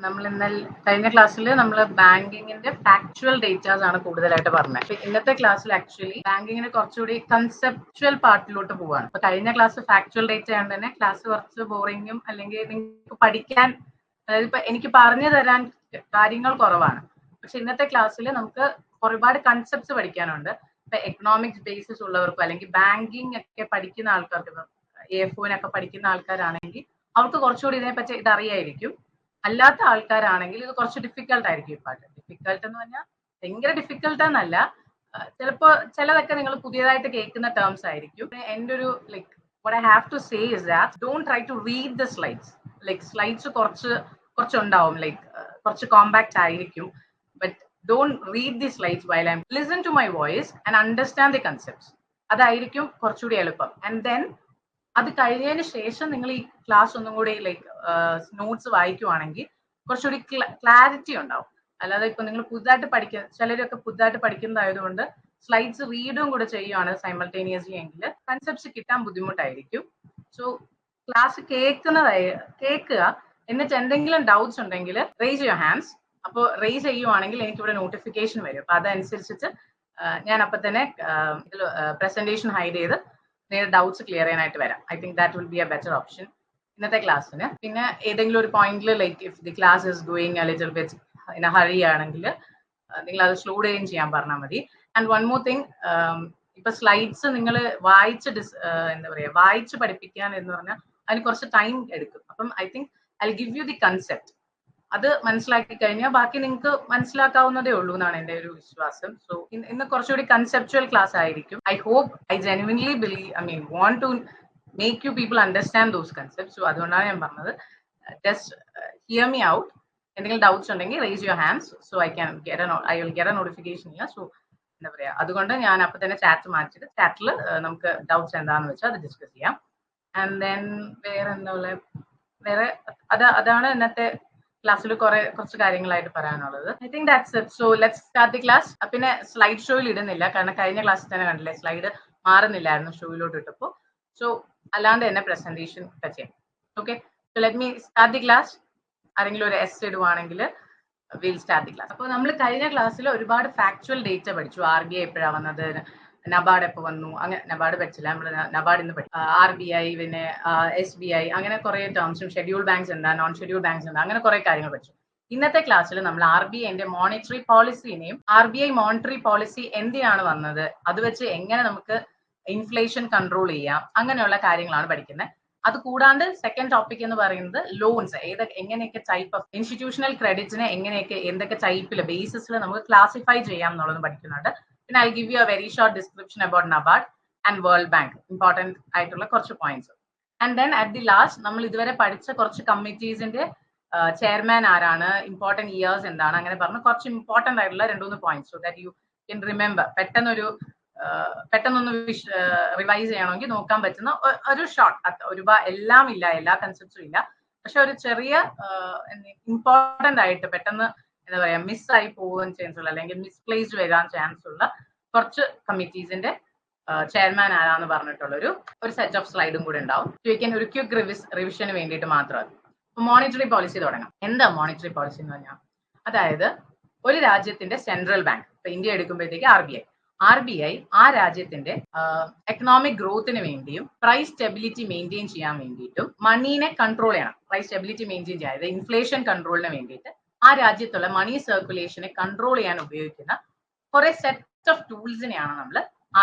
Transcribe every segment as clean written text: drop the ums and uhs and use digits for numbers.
നമ്മൾ ഇന്നലെ കഴിഞ്ഞ ക്ലാസ്സിൽ നമ്മൾ ബാങ്കിങ്ങിന്റെ ഫാക്ച്വൽ ഡേറ്റാസ് ആണ് കൂടുതലായിട്ട് പറഞ്ഞത്. ഇന്നത്തെ ക്ലാസ്സിൽ ആക്ച്വലി ബാങ്കിങ്ങിന് കുറച്ചുകൂടി കൺസെപ്ച്വൽ പാർട്ടിലോട്ട് പോവാണ്. അപ്പൊ കഴിഞ്ഞ ക്ലാസ് ഫാക്ച്വൽ ഡേറ്റ ആയതുകൊണ്ട് തന്നെ ക്ലാസ് കുറച്ച് ബോറിങ്ങും അല്ലെങ്കിൽ നിങ്ങൾക്ക് പഠിക്കാൻ, അതായത് ഇപ്പൊ എനിക്ക് പറഞ്ഞു തരാൻ കാര്യങ്ങൾ കുറവാണ്. പക്ഷെ ഇന്നത്തെ ക്ലാസ്സിൽ നമുക്ക് ഒരുപാട് കൺസെപ്റ്റ്സ് പഠിക്കാനുണ്ട്. ഇപ്പൊ എക്കണോമിക്സ് ബേസിസ് ഉള്ളവർക്കും അല്ലെങ്കിൽ ബാങ്കിങ് ഒക്കെ പഠിക്കുന്ന ആൾക്കാർക്ക്, AFOനൊക്കെ പഠിക്കുന്ന ആൾക്കാരാണെങ്കിൽ അവർക്ക് കുറച്ചുകൂടി ഇതിനെപ്പറ്റി ഇതറിയായിരിക്കും. അല്ലാത്ത ആൾക്കാരാണെങ്കിൽ ഇത് കുറച്ച് ഡിഫിക്കൽട്ട് ആയിരിക്കും. ഈ പാട്ട് ഡിഫിക്കൽട്ട് എന്ന് പറഞ്ഞാൽ ഭയങ്കര ഡിഫിക്കൽട്ട് എന്നല്ല, ചിലപ്പോ ചിലതൊക്കെ നിങ്ങൾ പുതിയതായിട്ട് കേൾക്കുന്ന ടേംസ് ആയിരിക്കും. എൻ്റെ ഒരു what I have to say is that don't try to read the slides. Slides കുറച്ചുണ്ടാവും, കുറച്ച് കോമ്പാക്ട് ആയിരിക്കും. But don't read the slides while I'm listen to my voice and understand the concepts. അതായിരിക്കും കുറച്ചുകൂടി എളുപ്പം. And then അത് കഴിഞ്ഞതിന് ശേഷം നിങ്ങൾ ഈ ക്ലാസ് ഒന്നും കൂടി നോട്ട്സ് വായിക്കുവാണെങ്കിൽ കുറച്ചുകൂടി ക്ലാരിറ്റി ഉണ്ടാവും. അല്ലാതെ ഇപ്പൊ നിങ്ങൾ പുതുതായിട്ട് പഠിക്കുന്ന ചിലരൊക്കെ പുതുതായിട്ട് പഠിക്കുന്നതായതുകൊണ്ട് സ്ലൈഡ്സ് റീഡും കൂടെ ചെയ്യുവാണ് സൈമൾട്ടേനിയസ്ലി എങ്കിൽ കൺസെപ്റ്റ്സ് കിട്ടാൻ ബുദ്ധിമുട്ടായിരിക്കും. സോ ക്ലാസ് കേൾക്കുക, എന്നിട്ട് എന്തെങ്കിലും ഡൗട്ട്സ് ഉണ്ടെങ്കിൽ റേസ് യുവർ ഹാൻഡ്സ്. അപ്പോൾ റേസ് ചെയ്യുവാണെങ്കിൽ എനിക്കിവിടെ നോട്ടിഫിക്കേഷൻ വരും. അപ്പൊ അതനുസരിച്ചിട്ട് ഞാൻ അപ്പൊ തന്നെ ഇതിൽ പ്രസന്റേഷൻ ഹൈഡ് ചെയ്ത് നേരെ ഡൗട്ട്സ് ക്ലിയർ ചെയ്യാനായിട്ട് വരാം. I think that will be A better option ഇന്നത്തെ ക്ലാസ്സിന്. പിന്നെ ഏതെങ്കിലും ഒരു പോയിന്റിൽ if the class is going A little bit in A hurry ആണെങ്കിൽ നിങ്ങൾ അത് സ്ലോ ഡൗൺ ചെയ്യാൻ പറഞ്ഞാൽ മതി. ആൻഡ് വൺ മോർ തിങ്, ഇപ്പൊ സ്ലൈഡ്സ് നിങ്ങൾ വായിച്ച് പഠിപ്പിക്കാൻ എന്ന് പറഞ്ഞാൽ അതിന് കുറച്ച് ടൈം എടുക്കും. അപ്പം I think I will give you the concept. അത് മനസ്സിലാക്കി കഴിഞ്ഞാൽ ബാക്കി നിങ്ങൾക്ക് മനസ്സിലാക്കാവുന്നതേ ഉള്ളൂ എന്നാണ് എൻ്റെ ഒരു വിശ്വാസം. സോ ഇന്ന് കുറച്ചുകൂടി കൺസെപ്ച്വൽ ക്ലാസ് ആയിരിക്കും. I hope, I genuinely want to make you people understand those concepts. So അതുകൊണ്ടാണ് ഞാൻ പറഞ്ഞത്, ജസ്റ്റ് ഹിയർ മീ ഔട്ട്. എന്തെങ്കിലും ഡൗട്ട്സ് ഉണ്ടെങ്കിൽ raise your hands, so I will get a notification. So എന്താ പറയാ, അതുകൊണ്ട് ഞാൻ അപ്പൊ തന്നെ ചാറ്റ് മാറ്റിയിട്ട് ചാറ്റിൽ നമുക്ക് ഡൗട്ട്സ് എന്താണെന്ന് വെച്ചാൽ അത് ഡിസ്കസ് ചെയ്യാം. ആൻഡ് ദെൻ വേറെ അതാണ് ഇന്നത്തെ ക്ലാസ്സിൽ കുറച്ച് കാര്യങ്ങളായിട്ട് പറയാനുള്ളത്. I think that's it. So let's start the class. പിന്നെ സ്ലൈഡ് ഷോയിൽ ഇടുന്നില്ല, കാരണം കഴിഞ്ഞ ക്ലാസ്സിൽ തന്നെ കണ്ടില്ലേ സ്ലൈഡ് മാറുന്നില്ലായിരുന്നു ഷോയിലോട്ട് ഇട്ടപ്പോൾ. സോ അല്ലാണ്ട് തന്നെ പ്രസന്റേഷൻ ഒക്കെ ചെയ്യാം. Okay, so let me start the class. ആരെങ്കിലും ഒരു എസ് ഇടുവാണെങ്കിൽ വിൽ സ്റ്റാർട്ട് ദി ക്ലാസ്. അപ്പോൾ നമ്മൾ കഴിഞ്ഞ ക്ലാസ്സിൽ ഒരുപാട് ഫാക്ച്വൽ ഡേറ്റ പഠിച്ചു. RBI എപ്പോഴാണ് വന്നത്, നബാർഡ് എപ്പോൾ വന്നു, അങ്ങനെ നബാർഡ് പഠിച്ചില്ല, നമ്മൾ നബാർഡ് ഇന്ന് പഠിച്ചു. RBI, പിന്നെ SBI, അങ്ങനെ കുറെ ടേംസും, ഷെഡ്യൂൾ ബാങ്ക്സ് എന്താ, നോൺ ഷെഡ്യൂൾ ബാങ്ക്സ് എന്താ, അങ്ങനെ കുറെ കാര്യങ്ങൾ പഠിച്ചു. ഇന്നത്തെ ക്ലാസ്സിൽ നമ്മൾ RBIന്റെ മോണിറ്ററി പോളിസിനെയും RBI മോണിറ്ററി പോളിസി എന്തിനാണ് വന്നത്, അത് വെച്ച് എങ്ങനെ നമുക്ക് ഇൻഫ്ലേഷൻ കൺട്രോൾ ചെയ്യാം, അങ്ങനെയുള്ള കാര്യങ്ങളാണ് പഠിക്കുന്നത്. അത് കൂടാണ്ട് സെക്കൻഡ് ടോപ്പിക് എന്ന് പറയുന്നത് ലോൺസ്, എങ്ങനെയൊക്കെ ടൈപ്പ് ഓഫ് ഇൻസ്റ്റിറ്റ്യൂഷണൽ ക്രെഡിറ്റിനെ എന്തൊക്കെ ടൈപ്പിൽ ബേസിസിൽ നമുക്ക് ക്ലാസിഫൈ ചെയ്യാം എന്നുള്ളത് പഠിക്കുന്നുണ്ട്. പിന്നെ I give you A very short description about NABARD and world bank, important ആയിട്ടുള്ള കുറച്ച് points. And then at the last നമ്മൾ ഇതുവരെ പഠിച്ച കുറച്ച് കമ്മിറ്റീസിന്റെ ചെയർമാൻ ആരാണ്, ഇമ്പോർട്ടന്റ് ഇയേഴ്സ് എന്താണ്, അങ്ങനെ പറഞ്ഞ് കുറച്ച് ഇമ്പോർട്ടന്റ് ആയിട്ടുള്ള 2-3 points, so that you can remember. പെട്ടെന്നൊന്ന് റിവൈസ് ചെയ്യണമെങ്കിൽ നോക്കാൻ പറ്റുന്ന ഒരു ഷോർട്ട്, എല്ലാം ഇല്ല, എല്ലാ കൺസെപ്റ്റ്സും ഇല്ല, പക്ഷെ ഒരു ചെറിയ ഇമ്പോർട്ടന്റ് ആയിട്ട് പെട്ടെന്ന് എന്താ പറയാ മിസ്സായി പോകാൻ ചാൻസ് ഉള്ള, അല്ലെങ്കിൽ മിസ്പ്ലേസ്ഡ് വരാൻ ചാൻസ് ഉള്ള കുറച്ച് കമ്മിറ്റീസിന്റെ ചെയർമാൻ ആരാന്ന് പറഞ്ഞിട്ടുള്ള ഒരു സെറ്റ് ഓഫ് സ്ലൈഡും കൂടെ ഉണ്ടാവും. ഒരു ക്വിക്ക് റിവിഷന് വേണ്ടിയിട്ട് മാത്രം. മോണിറ്ററി പോളിസി തുടങ്ങാം. എന്താ മോണിറ്ററി പോളിസി എന്ന് പറഞ്ഞാൽ, അതായത് ഒരു രാജ്യത്തിന്റെ സെൻട്രൽ ബാങ്ക്, ഇപ്പൊ ഇന്ത്യ എടുക്കുമ്പോഴത്തേക്ക് RBI ആ രാജ്യത്തിന്റെ എക്കണോമിക് ഗ്രോത്തിന് വേണ്ടിയും പ്രൈസ് സ്റ്റെബിലിറ്റി മെയിൻറ്റെയിൻ ചെയ്യാൻ വേണ്ടിയിട്ടും മണീനെ കൺട്രോൾ ചെയ്യണം. പ്രൈസ് സ്റ്റെബിലിറ്റി മെയിൻറ്റെയിൻ ചെയ്യാൻ, അതായത് ഇൻഫ്ലേഷൻ കൺട്രോളിന് വേണ്ടിയിട്ട് ആ രാജ്യത്തുള്ള മണി സർക്കുലേഷനെ കൺട്രോൾ ചെയ്യാൻ ഉപയോഗിക്കുന്ന കുറെ സെറ്റ് ഓഫ് ടൂൾസിനെയാണ് നമ്മൾ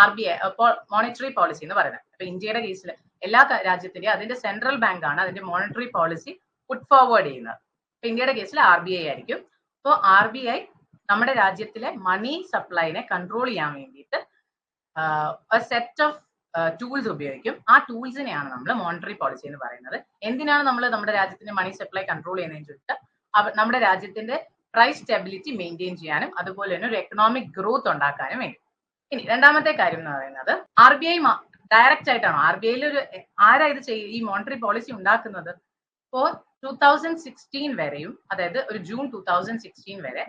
RBI മോണിറ്ററി പോളിസി എന്ന് പറയുന്നത്. അപ്പൊ ഇന്ത്യയുടെ കേസിൽ എല്ലാ രാജ്യത്തിന്റെയും അതിന്റെ സെൻട്രൽ ബാങ്ക് ആണ് അതിന്റെ മോണിറ്ററി പോളിസി പുട്ട് ഫോർവേഡ് ചെയ്യുന്നത്. അപ്പൊ ഇന്ത്യയുടെ കേസിൽ RBI ആയിരിക്കും. അപ്പോൾ RBI നമ്മുടെ രാജ്യത്തിലെ മണി സപ്ലൈനെ കൺട്രോൾ ചെയ്യാൻ വേണ്ടിയിട്ട് സെറ്റ് ഓഫ് ടൂൾസ് ഉപയോഗിക്കും. ആ ടൂൾസിനെയാണ് നമ്മൾ മോണിറ്ററി പോളിസി എന്ന് പറയുന്നത്. എന്തിനാണ് നമ്മൾ നമ്മുടെ രാജ്യത്തിന്റെ മണി സപ്ലൈ കൺട്രോൾ ചെയ്യുന്നതെന്ന് ചോദിച്ചാൽ നമ്മുടെ രാജ്യത്തിന്റെ പ്രൈസ് സ്റ്റെബിലിറ്റി മെയിൻറ്റെയിൻ ചെയ്യാനും അതുപോലെ തന്നെ ഒരു എക്കണോമിക് ഗ്രോത്ത് ഉണ്ടാക്കാനും വേണ്ടി. ഇനി രണ്ടാമത്തെ കാര്യം എന്ന് പറയുന്നത്, RBI ഡയറക്റ്റ് ആയിട്ടാണോ, RBIയിൽ ആരാ ഇത് ഈ മോണിറ്ററി പോളിസി ഉണ്ടാക്കുന്നത്? ഇപ്പോൾ 2016 വരെയും, അതായത് ഒരു ജൂൺ 2016 വരെ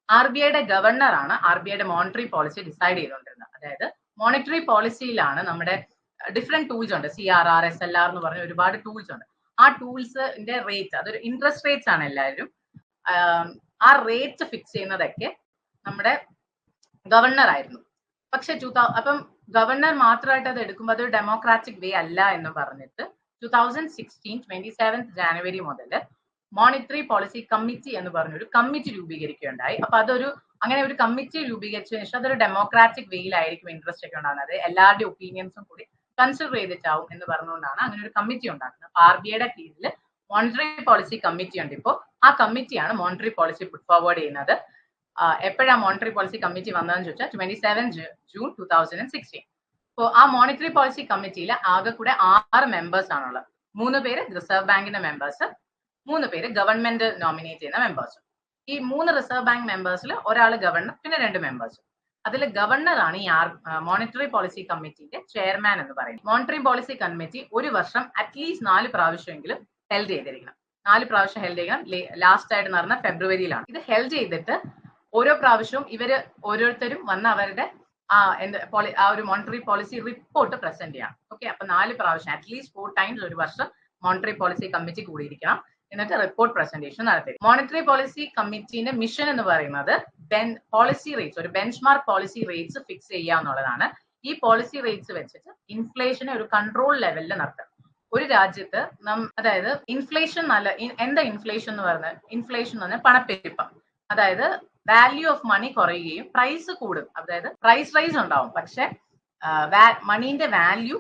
RBIയുടെ ഗവർണറാണ് RBIയുടെ മോണിറ്ററി പോളിസി ഡിസൈഡ് ചെയ്തുകൊണ്ടിരുന്നത്. അതായത് മോണിറ്ററി പോളിസിയിലാണ് നമ്മുടെ ഡിഫറെന്റ് ടൂൾസ് ഉണ്ട്, CRR, SLR എന്ന് പറഞ്ഞ ഒരുപാട് ടൂൾസ് ഉണ്ട്. ആ ടൂൾസിന്റെ റേറ്റ്, അതൊരു ഇൻട്രസ്റ്റ് റേറ്റ്സ് ആണ് എല്ലാവരും. ആ റേറ്റ് ഫിക്സ് ചെയ്യുന്നതൊക്കെ നമ്മുടെ ഗവർണർ ആയിരുന്നു. പക്ഷെ അപ്പം ഗവർണർ മാത്രമായിട്ട് അത് എടുക്കുമ്പോൾ അതൊരു ഡെമോക്രാറ്റിക് വേ അല്ല എന്ന് പറഞ്ഞിട്ട് 2016 27 ജാനുവരി മുതൽ മോണിറ്ററി പോളിസി കമ്മിറ്റി എന്ന് പറഞ്ഞൊരു കമ്മിറ്റി രൂപീകരിക്കുകയുണ്ടായി. അപ്പൊ അതൊരു അങ്ങനെ ഒരു കമ്മിറ്റി രൂപീകരിച്ചതിന് ശേഷം അതൊരു ഡെമോക്രാറ്റിക് വേയിലായിരിക്കും ഇൻട്രസ്റ്റ് ഒക്കെ ഉണ്ടാകുന്നത്, എല്ലാവരുടെ ഒപ്പീനിയൻസും കൂടി കൺസിഡർ ചെയ്തിട്ടാവും എന്ന് പറഞ്ഞുകൊണ്ടാണ് അങ്ങനെ ഒരു കമ്മിറ്റി ഉണ്ടാക്കുന്നത്. RBIയുടെ കീഴിൽ മോണിറ്ററി പോളിസി കമ്മിറ്റി ഉണ്ട്. ഇപ്പോൾ ആ കമ്മിറ്റിയാണ് മോണിറ്ററി പോളിസി പുട്ട് ഫോർവേഡ് ചെയ്യുന്നത്. എപ്പോഴാണ് മോണിറ്ററി പോളിസി കമ്മിറ്റി വന്നതെന്ന് ചോദിച്ചാൽ 27 ജൂൺ 2016. അപ്പോൾ ആ മോണിറ്ററി പോളിസി കമ്മിറ്റിയിൽ ആകെ കൂടെ 6 മെമ്പേഴ്സ് ആണുള്ളത്. 3 പേര് റിസർവ് ബാങ്കിന്റെ മെമ്പേഴ്സ്, 3 പേര് ഗവൺമെന്റ് നോമിനേറ്റ് ചെയ്യുന്ന മെമ്പേഴ്സ്. ഈ 3 റിസർവ് ബാങ്ക് മെമ്പേഴ്സിൽ ഒരാൾ ഗവർണർ, പിന്നെ 2 മെമ്പേഴ്സ്. അതിൽ ഗവർണർ ആണ് ഈ മോണിറ്ററി പോളിസി കമ്മിറ്റിന്റെ ചെയർമാൻ എന്ന് പറയുന്നത്. മോണിറ്ററി പോളിസി കമ്മിറ്റി ഒരു വർഷം അറ്റ്ലീസ്റ്റ് 4 പ്രാവശ്യമെങ്കിലും ഹെൽഡ് ചെയ്തിരിക്കണം. 4 പ്രാവശ്യം ഹെൽഡ് ചെയ്യണം. ലാസ്റ്റ് ആയിട്ട് നടന്ന ഫെബ്രുവരിയിലാണ്. ഇത് ഹെൽഡ് ചെയ്തിട്ട് ഓരോ പ്രാവശ്യവും ഇവര് ഓരോരുത്തരും വന്ന് അവരുടെ ആ ഒരു മോണിറ്ററി പോളിസി റിപ്പോർട്ട് പ്രസന്റ് ചെയ്യണം. ഓക്കെ, അപ്പൊ 4 പ്രാവശ്യം അറ്റ്ലീസ്റ്റ് 4 ടൈംസ് ഒരു വർഷം മോണിറ്ററി പോളിസി കമ്മിറ്റി കൂടിയിരിക്കണം. എന്നിട്ട് റിപ്പോർട്ട് പ്രസന്റേഷൻ നടത്തി. മോണിറ്ററി പോളിസി കമ്മിറ്റിന്റെ മിഷൻ എന്ന് പറയുന്നത് പോളിസി റേറ്റ്സ്, ഒരു benchmark policy rates fix ചെയ്യുക എന്നുള്ളതാണ്. ഈ പോളിസി റേറ്റ്സ് വെച്ചിട്ട് ഇൻഫ്ലേഷനെ ഒരു കൺട്രോൾ ലെവലിൽ നടത്തുക. ഒരു രാജ്യത്ത് അതായത് ഇൻഫ്ലേഷൻ എന്താ ഇൻഫ്ലേഷൻ എന്ന് പറഞ്ഞാൽ, ഇൻഫ്ലേഷൻ എന്ന് പറഞ്ഞാൽ പണപ്പെരുപ്പം. അതായത് വാല്യൂ ഓഫ് മണി കുറയുകയും പ്രൈസ് കൂടും, അതായത് പ്രൈസ് റൈസ് ഉണ്ടാവും, പക്ഷെ മണീന്റെ വാല്യൂ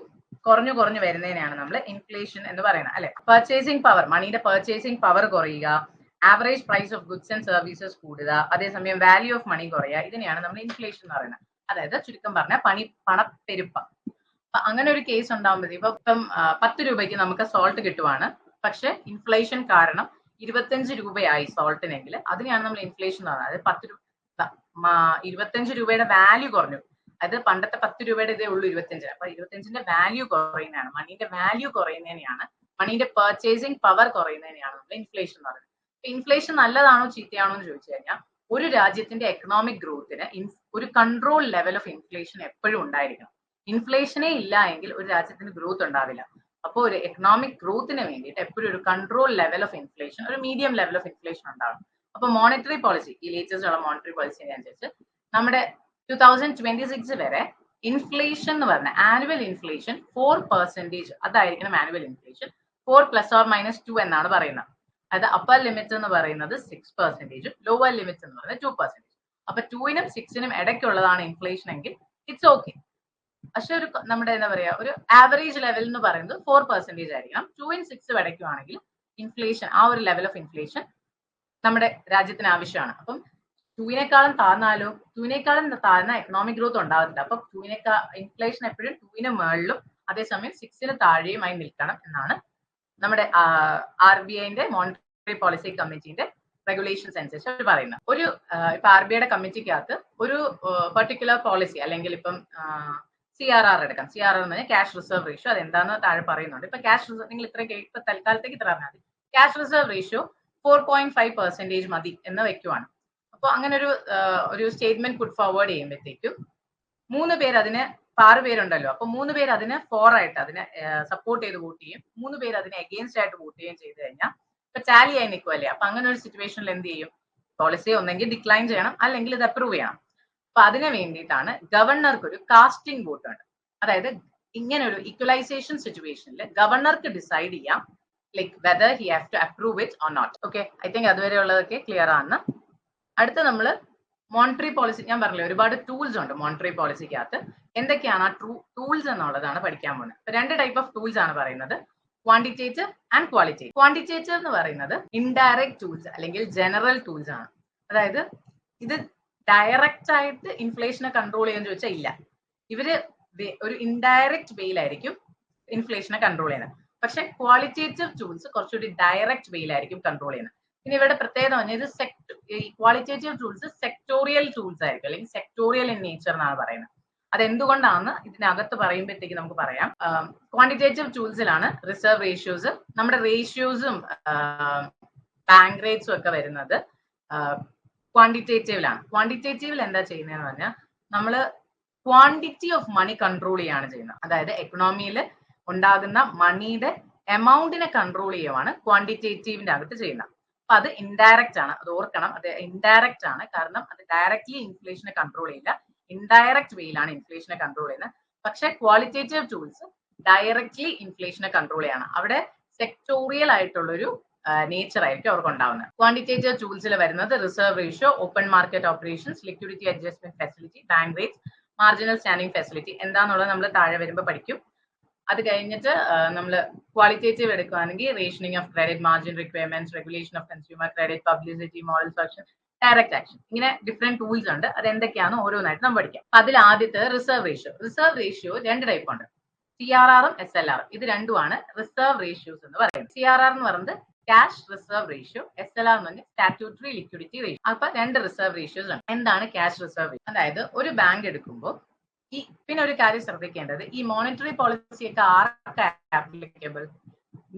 കുറഞ്ഞു വരുന്നതിനെയാണ് നമ്മൾ ഇൻഫ്ലേഷൻ എന്ന് പറയുന്നത്, അല്ലെ? പർച്ചേസിംഗ് പവർ, മണിയുടെ പർച്ചേസിംഗ് പവർ കുറയുക, average price of goods and services കൂടുക, അതേസമയം വാല്യൂ ഓഫ് മണി കുറയുക, ഇതിനെയാണ് നമ്മൾ ഇൻഫ്ലേഷൻ എന്ന് പറയുന്നത്. അതായത് ചുരുക്കം പറഞ്ഞാൽ പണപ്പെരുപ്പം. അങ്ങനെ ഒരു കേസ് ഉണ്ടാകുമ്പോഴത്തേക്കും ഇപ്പം 10 രൂപയ്ക്ക് നമുക്ക് സോൾട്ട് കിട്ടുവാണ്, പക്ഷെ ഇൻഫ്ലേഷൻ കാരണം 25 രൂപയായി സോൾട്ടിനെങ്കിൽ അതിനെയാണ് നമ്മൾ ഇൻഫ്ലേഷൻ എന്ന് പറയുന്നത്. അതായത് 25 രൂപയുടെ വാല്യൂ കുറഞ്ഞു. അത് പണ്ടത്തെ 10 രൂപയുടെ ഇതേ ഉള്ളൂ 25. അപ്പൊ 25ന്റെ വാല്യൂ കുറയുന്നതാണ്, മണീന്റെ വാല്യൂ കുറയുന്നതിനെയാണ്, മണീന്റെ പർച്ചേസിംഗ് പവർ കുറയുന്നതിനെയാണ് നമ്മൾ ഇൻഫ്ലേഷൻ എന്ന് പറയുന്നത്. ഇൻഫ്ലേഷൻ നല്ലതാണോ ചീത്തയാണോ എന്ന് ചോദിച്ചു കഴിഞ്ഞാൽ, ഒരു രാജ്യത്തിന്റെ എക്കണോമിക് ഗ്രോത്തിന് ഒരു കൺട്രോൾ ലെവൽ ഓഫ് ഇൻഫ്ലേഷൻ എപ്പോഴും ഉണ്ടായിരിക്കണം. ഇൻഫ്ലേഷനേ ഇല്ല എങ്കിൽ ഒരു രാജ്യത്തിന് ഗ്രോത്ത് ഉണ്ടാവില്ല. അപ്പോൾ ഒരു എക്കണോമിക് ഗ്രോത്തിന് വേണ്ടിയിട്ട് എപ്പോഴും ഒരു കൺട്രോൾ ലെവൽ ഓഫ് ഇൻഫ്ലേഷൻ, ഒരു മീഡിയം ലെവൽ ഓഫ് ഇൻഫ്ലേഷൻ ഉണ്ടാവും. അപ്പൊ മോണിറ്ററി പോളിസി, ഈ ലേറ്റസ്റ്റ് ഉള്ള മോണിറ്ററി പോളിസി അനുസരിച്ച് നമ്മുടെ 2026 വരെ ഇൻഫ്ലേഷൻ എന്ന് പറഞ്ഞ ആനുവൽ ഇൻഫ്ലേഷൻ 4%, അതായിരിക്കണം ആനുവൽ ഇൻഫ്ലേഷൻ. 4 ± 2 എന്നാണ് പറയുന്നത്. അതായത് അപ്പർ ലിമിറ്റ് എന്ന് പറയുന്നത് 6%, ലോവർ ലിമിറ്റ് എന്ന് പറയുന്നത് 2%. അപ്പൊ 2നും 6നും ഇടയ്ക്കുള്ളതാണ് ഇൻഫ്ലേഷൻ എങ്കിൽ ഇറ്റ്സ് ഓക്കെ. പക്ഷെ ഒരു നമ്മുടെ എന്താ പറയാ, ഒരു ആവറേജ് ലെവൽ എന്ന് പറയുന്നത് 4% ആയിരിക്കണം. 2 and 6 ഇടയ്ക്കുവാണെങ്കിൽ ഇൻഫ്ലേഷൻ, ആ ഒരു ലെവൽ ഓഫ് ഇൻഫ്ലേഷൻ നമ്മുടെ രാജ്യത്തിന് ആവശ്യമാണ്. അപ്പം 2നെക്കാളും താഴ്ന്നാലോ, 2നെക്കാളും താഴ്ന്ന എക്കണോമിക് ഗ്രോത്ത് ഉണ്ടാകത്തില്ല. അപ്പൊ ഇൻഫ്ലേഷൻ എപ്പോഴും 2ന് മുകളിലും അതേസമയം 6ന് താഴെയുമായി നിൽക്കണം എന്നാണ് നമ്മുടെ RBIന്റെ മോണിറ്ററി പോളിസി കമ്മിറ്റിന്റെ റെഗുലേഷൻസ് അനുസരിച്ച് അവർ പറയുന്നത്. ഒരു ഇപ്പൊ RBIയുടെ കമ്മിറ്റിക്കകത്ത് ഒരു പെർട്ടിക്കുലർ പോളിസി, അല്ലെങ്കിൽ ഇപ്പം CRR എടുക്കാം. CRR എന്ന് പറഞ്ഞാൽ ക്യാഷ് റിസർവ് റേഷ്യോ, അത് എന്താണെന്ന് താഴെ പറയുന്നുണ്ട്. ഇപ്പൊ ക്യാഷ് റിസർവ് നിങ്ങൾ ഇപ്പൊ തൽക്കാലത്തേക്ക് ഇത്ര പറഞ്ഞാൽ മതി. ക്യാഷ് റിസർവ് റേഷ്യോ 4.5% മതി എന്ന് വെക്കുവാണ്. അപ്പോൾ അങ്ങനെ ഒരു സ്റ്റേറ്റ്മെന്റ് പുട്ട് ഫോർവേഡ് ചെയ്യുമ്പോഴത്തേക്കും 3 പേര് അതിന്, 6 പേരുണ്ടല്ലോ, അപ്പൊ 3 പേര് അതിന് ആയിട്ട് അതിനെ സപ്പോർട്ട് ചെയ്ത് വോട്ട് ചെയ്യും, 3 പേര് അതിനെ അഗെയിൻസ്റ്റ് ആയിട്ട് വോട്ട് ചെയ്യുകയും ചെയ്ത് കഴിഞ്ഞാൽ ഇപ്പൊ ടാലി ആയി നിൽക്കുമല്ലേ. അപ്പൊ അങ്ങനെ ഒരു സിറ്റുവേഷനിൽ എന്ത് ചെയ്യും, പോളിസി ഒന്നെങ്കിൽ ഡിക്ലൈൻ ചെയ്യണം, അല്ലെങ്കിൽ ഇത് അപ്രൂവ് ചെയ്യണം. അപ്പൊ അതിന് വേണ്ടിയിട്ടാണ് ഗവർണർക്ക് ഒരു കാസ്റ്റിംഗ് വോട്ട് ഉണ്ട്. അതായത് ഇങ്ങനെ ഒരു ഇക്വലൈസേഷൻ സിറ്റുവേഷനിൽ ഗവർണർക്ക് ഡിസൈഡ് ചെയ്യാം like whether he have to approve it or not. Okay, I think അതുവരെ ഉള്ളതൊക്കെ ക്ലിയർ ആണ്. അടുത്ത നമ്മൾ മോണിറ്ററി പോളിസി, ഞാൻ പറഞ്ഞില്ലേ ഒരുപാട് ടൂൾസ് ഉണ്ട് മോണിറ്ററി പോളിസിക്കകത്ത്. എന്തൊക്കെയാണ് ആ ടൂൾസ് എന്നുള്ളതാണ് പഠിക്കാൻ പോകുന്നത്. 2 ടൈപ്പ് ഓഫ് ടൂൾസ് ആണ് പറയുന്നത്, ക്വാണ്ടിറ്റേറ്റീവ് ആൻഡ് ക്വാളിറ്റേറ്റീവ്. ക്വാണ്ടിറ്റേറ്റീവ് എന്ന് പറയുന്നത് ഇൻഡയറക്റ്റ് ടൂൾസ് അല്ലെങ്കിൽ ജനറൽ ടൂൾസ് ആണ്. അതായത് ഇത് ഡയറക്റ്റ് ആയിട്ട് ഇൻഫ്ലേഷനെ കൺട്രോൾ ചെയ്യുമെന്ന് ചോദിച്ചാൽ ഇല്ല. ഇവര് ഒരു ഇൻഡയറക്റ്റ് വേയിലായിരിക്കും ഇൻഫ്ലേഷനെ കൺട്രോൾ ചെയ്യുന്നത്. പക്ഷെ ക്വാളിറ്റേറ്റീവ് ടൂൾസ് കുറച്ചുകൂടി ഡയറക്റ്റ് വേയിലായിരിക്കും കൺട്രോൾ ചെയ്യുന്നത്. പിന്നെ ഇവരുടെ പ്രത്യേകത പറഞ്ഞാൽ ഈ ക്വാളിറ്റേറ്റീവ് ടൂൾസ് സെക്ടോറിയൽ ടൂൾസ് ആയിരിക്കും, അല്ലെങ്കിൽ സെക്ടോറിയൽ ഇൻ നേച്ചർ എന്നാണ് പറയുന്നത്. അതെന്തുകൊണ്ടാണ് ഇതിനകത്ത് പറയുമ്പോഴത്തേക്ക് നമുക്ക് പറയാം. ക്വാണ്ടിറ്റേറ്റീവ് ടൂൾസിലാണ് റിസർവ് റേഷ്യോസ്, നമ്മുടെ റേഷ്യോസും ബാങ്ക് റേറ്റ്സും ഒക്കെ വരുന്നത് ക്വാണ്ടിറ്റേറ്റീവിലാണ്. ക്വാണ്ടിറ്റേറ്റീവിൽ എന്താ ചെയ്യുന്നതെന്ന് പറഞ്ഞാൽ നമ്മൾ ക്വാണ്ടിറ്റി ഓഫ് മണി കൺട്രോൾ ചെയ്യാണ് ചെയ്യുന്നത്. അതായത് എക്കണോമിയിൽ ഉണ്ടാകുന്ന മണിയുടെ എമൗണ്ടിനെ കൺട്രോൾ ചെയ്യുവാണ് ക്വാണ്ടിറ്റേറ്റീവിന്റെ അകത്ത് ചെയ്യുന്നത്. അപ്പൊ അത് ഇൻഡയറക്റ്റ് ആണ്, അത് ഓർക്കണം, അത് ഇൻഡയറക്റ്റ് ആണ്. കാരണം അത് ഡയറക്ട്ലി ഇൻഫ്ലേഷനെ കൺട്രോൾ ചെയ്യില്ല, ഇൻഡയറക്റ്റ് വേയിലാണ് ഇൻഫ്ലേഷനെ കൺട്രോൾ ചെയ്യുന്നത്. പക്ഷെ ക്വാളിറ്റേറ്റീവ് ടൂൾസ് ഡയറക്ട്ലി ഇൻഫ്ലേഷനെ കൺട്രോൾ ചെയ്യണം. അവിടെ സെക്ടോറിയൽ ആയിട്ടുള്ളൊരു നേച്ചർ ആയിരിക്കും അവർക്ക് ഉണ്ടാവുന്നത്. ക്വാണ്ടിറ്റേറ്റീവ് ടൂൾസിൽ വരുന്നത് reserve ratio, open market operations, liquidity adjustment facility, bank rates, marginal standing facility എന്താന്നുള്ളത് നമ്മൾ താഴെ വരുമ്പോൾ പഠിക്കും. അത് കഴിഞ്ഞിട്ട് നമ്മൾ ക്വാളിറ്റേറ്റീവ് എടുക്കുകയാണെങ്കിൽ rationing of credit, margin requirements, regulation of consumer credit, publicity, moral function, direct action, ഇങ്ങനെ ഡിഫറെന്റ് ടൂൾസ് ഉണ്ട്. അത് എന്തൊക്കെയാണെന്ന് ഓരോന്നായിട്ട് നമ്മൾ പഠിക്കാം. അതിൽ ആദ്യത്തെ റിസർവ് റേഷ്യോ. റിസർവ് റേഷ്യോ രണ്ട് ടൈപ്പ് ഉണ്ട്, CRR ഉം SLR. ഇത് രണ്ടുമാണ് റിസർവ് റേഷ്യോസ് എന്ന് പറയുന്നത്. CRR എന്ന് പറയുന്നത് ക്യാഷ് റിസർവ് റേഷ്യോ, SLR എന്ന് പറഞ്ഞാൽ സ്റ്റാറ്റ്യൂട്ടറി ലിക്വിഡിറ്റി റേഷ്യോ. അപ്പൊ രണ്ട് റിസർവ് റേഷ്യോസ് ഉണ്ട്. എന്താണ് ക്യാഷ് റിസർവ് റേഷ്യോ? അതായത് ഒരു ബാങ്ക് എടുക്കുമ്പോൾ പിന്നെ ഒരു കാര്യം ശ്രദ്ധിക്കേണ്ടത്, ഈ മോണിറ്ററി പോളിസി ഒക്കെ ആർക്ക് ആപ്ലിക്കബിൾ?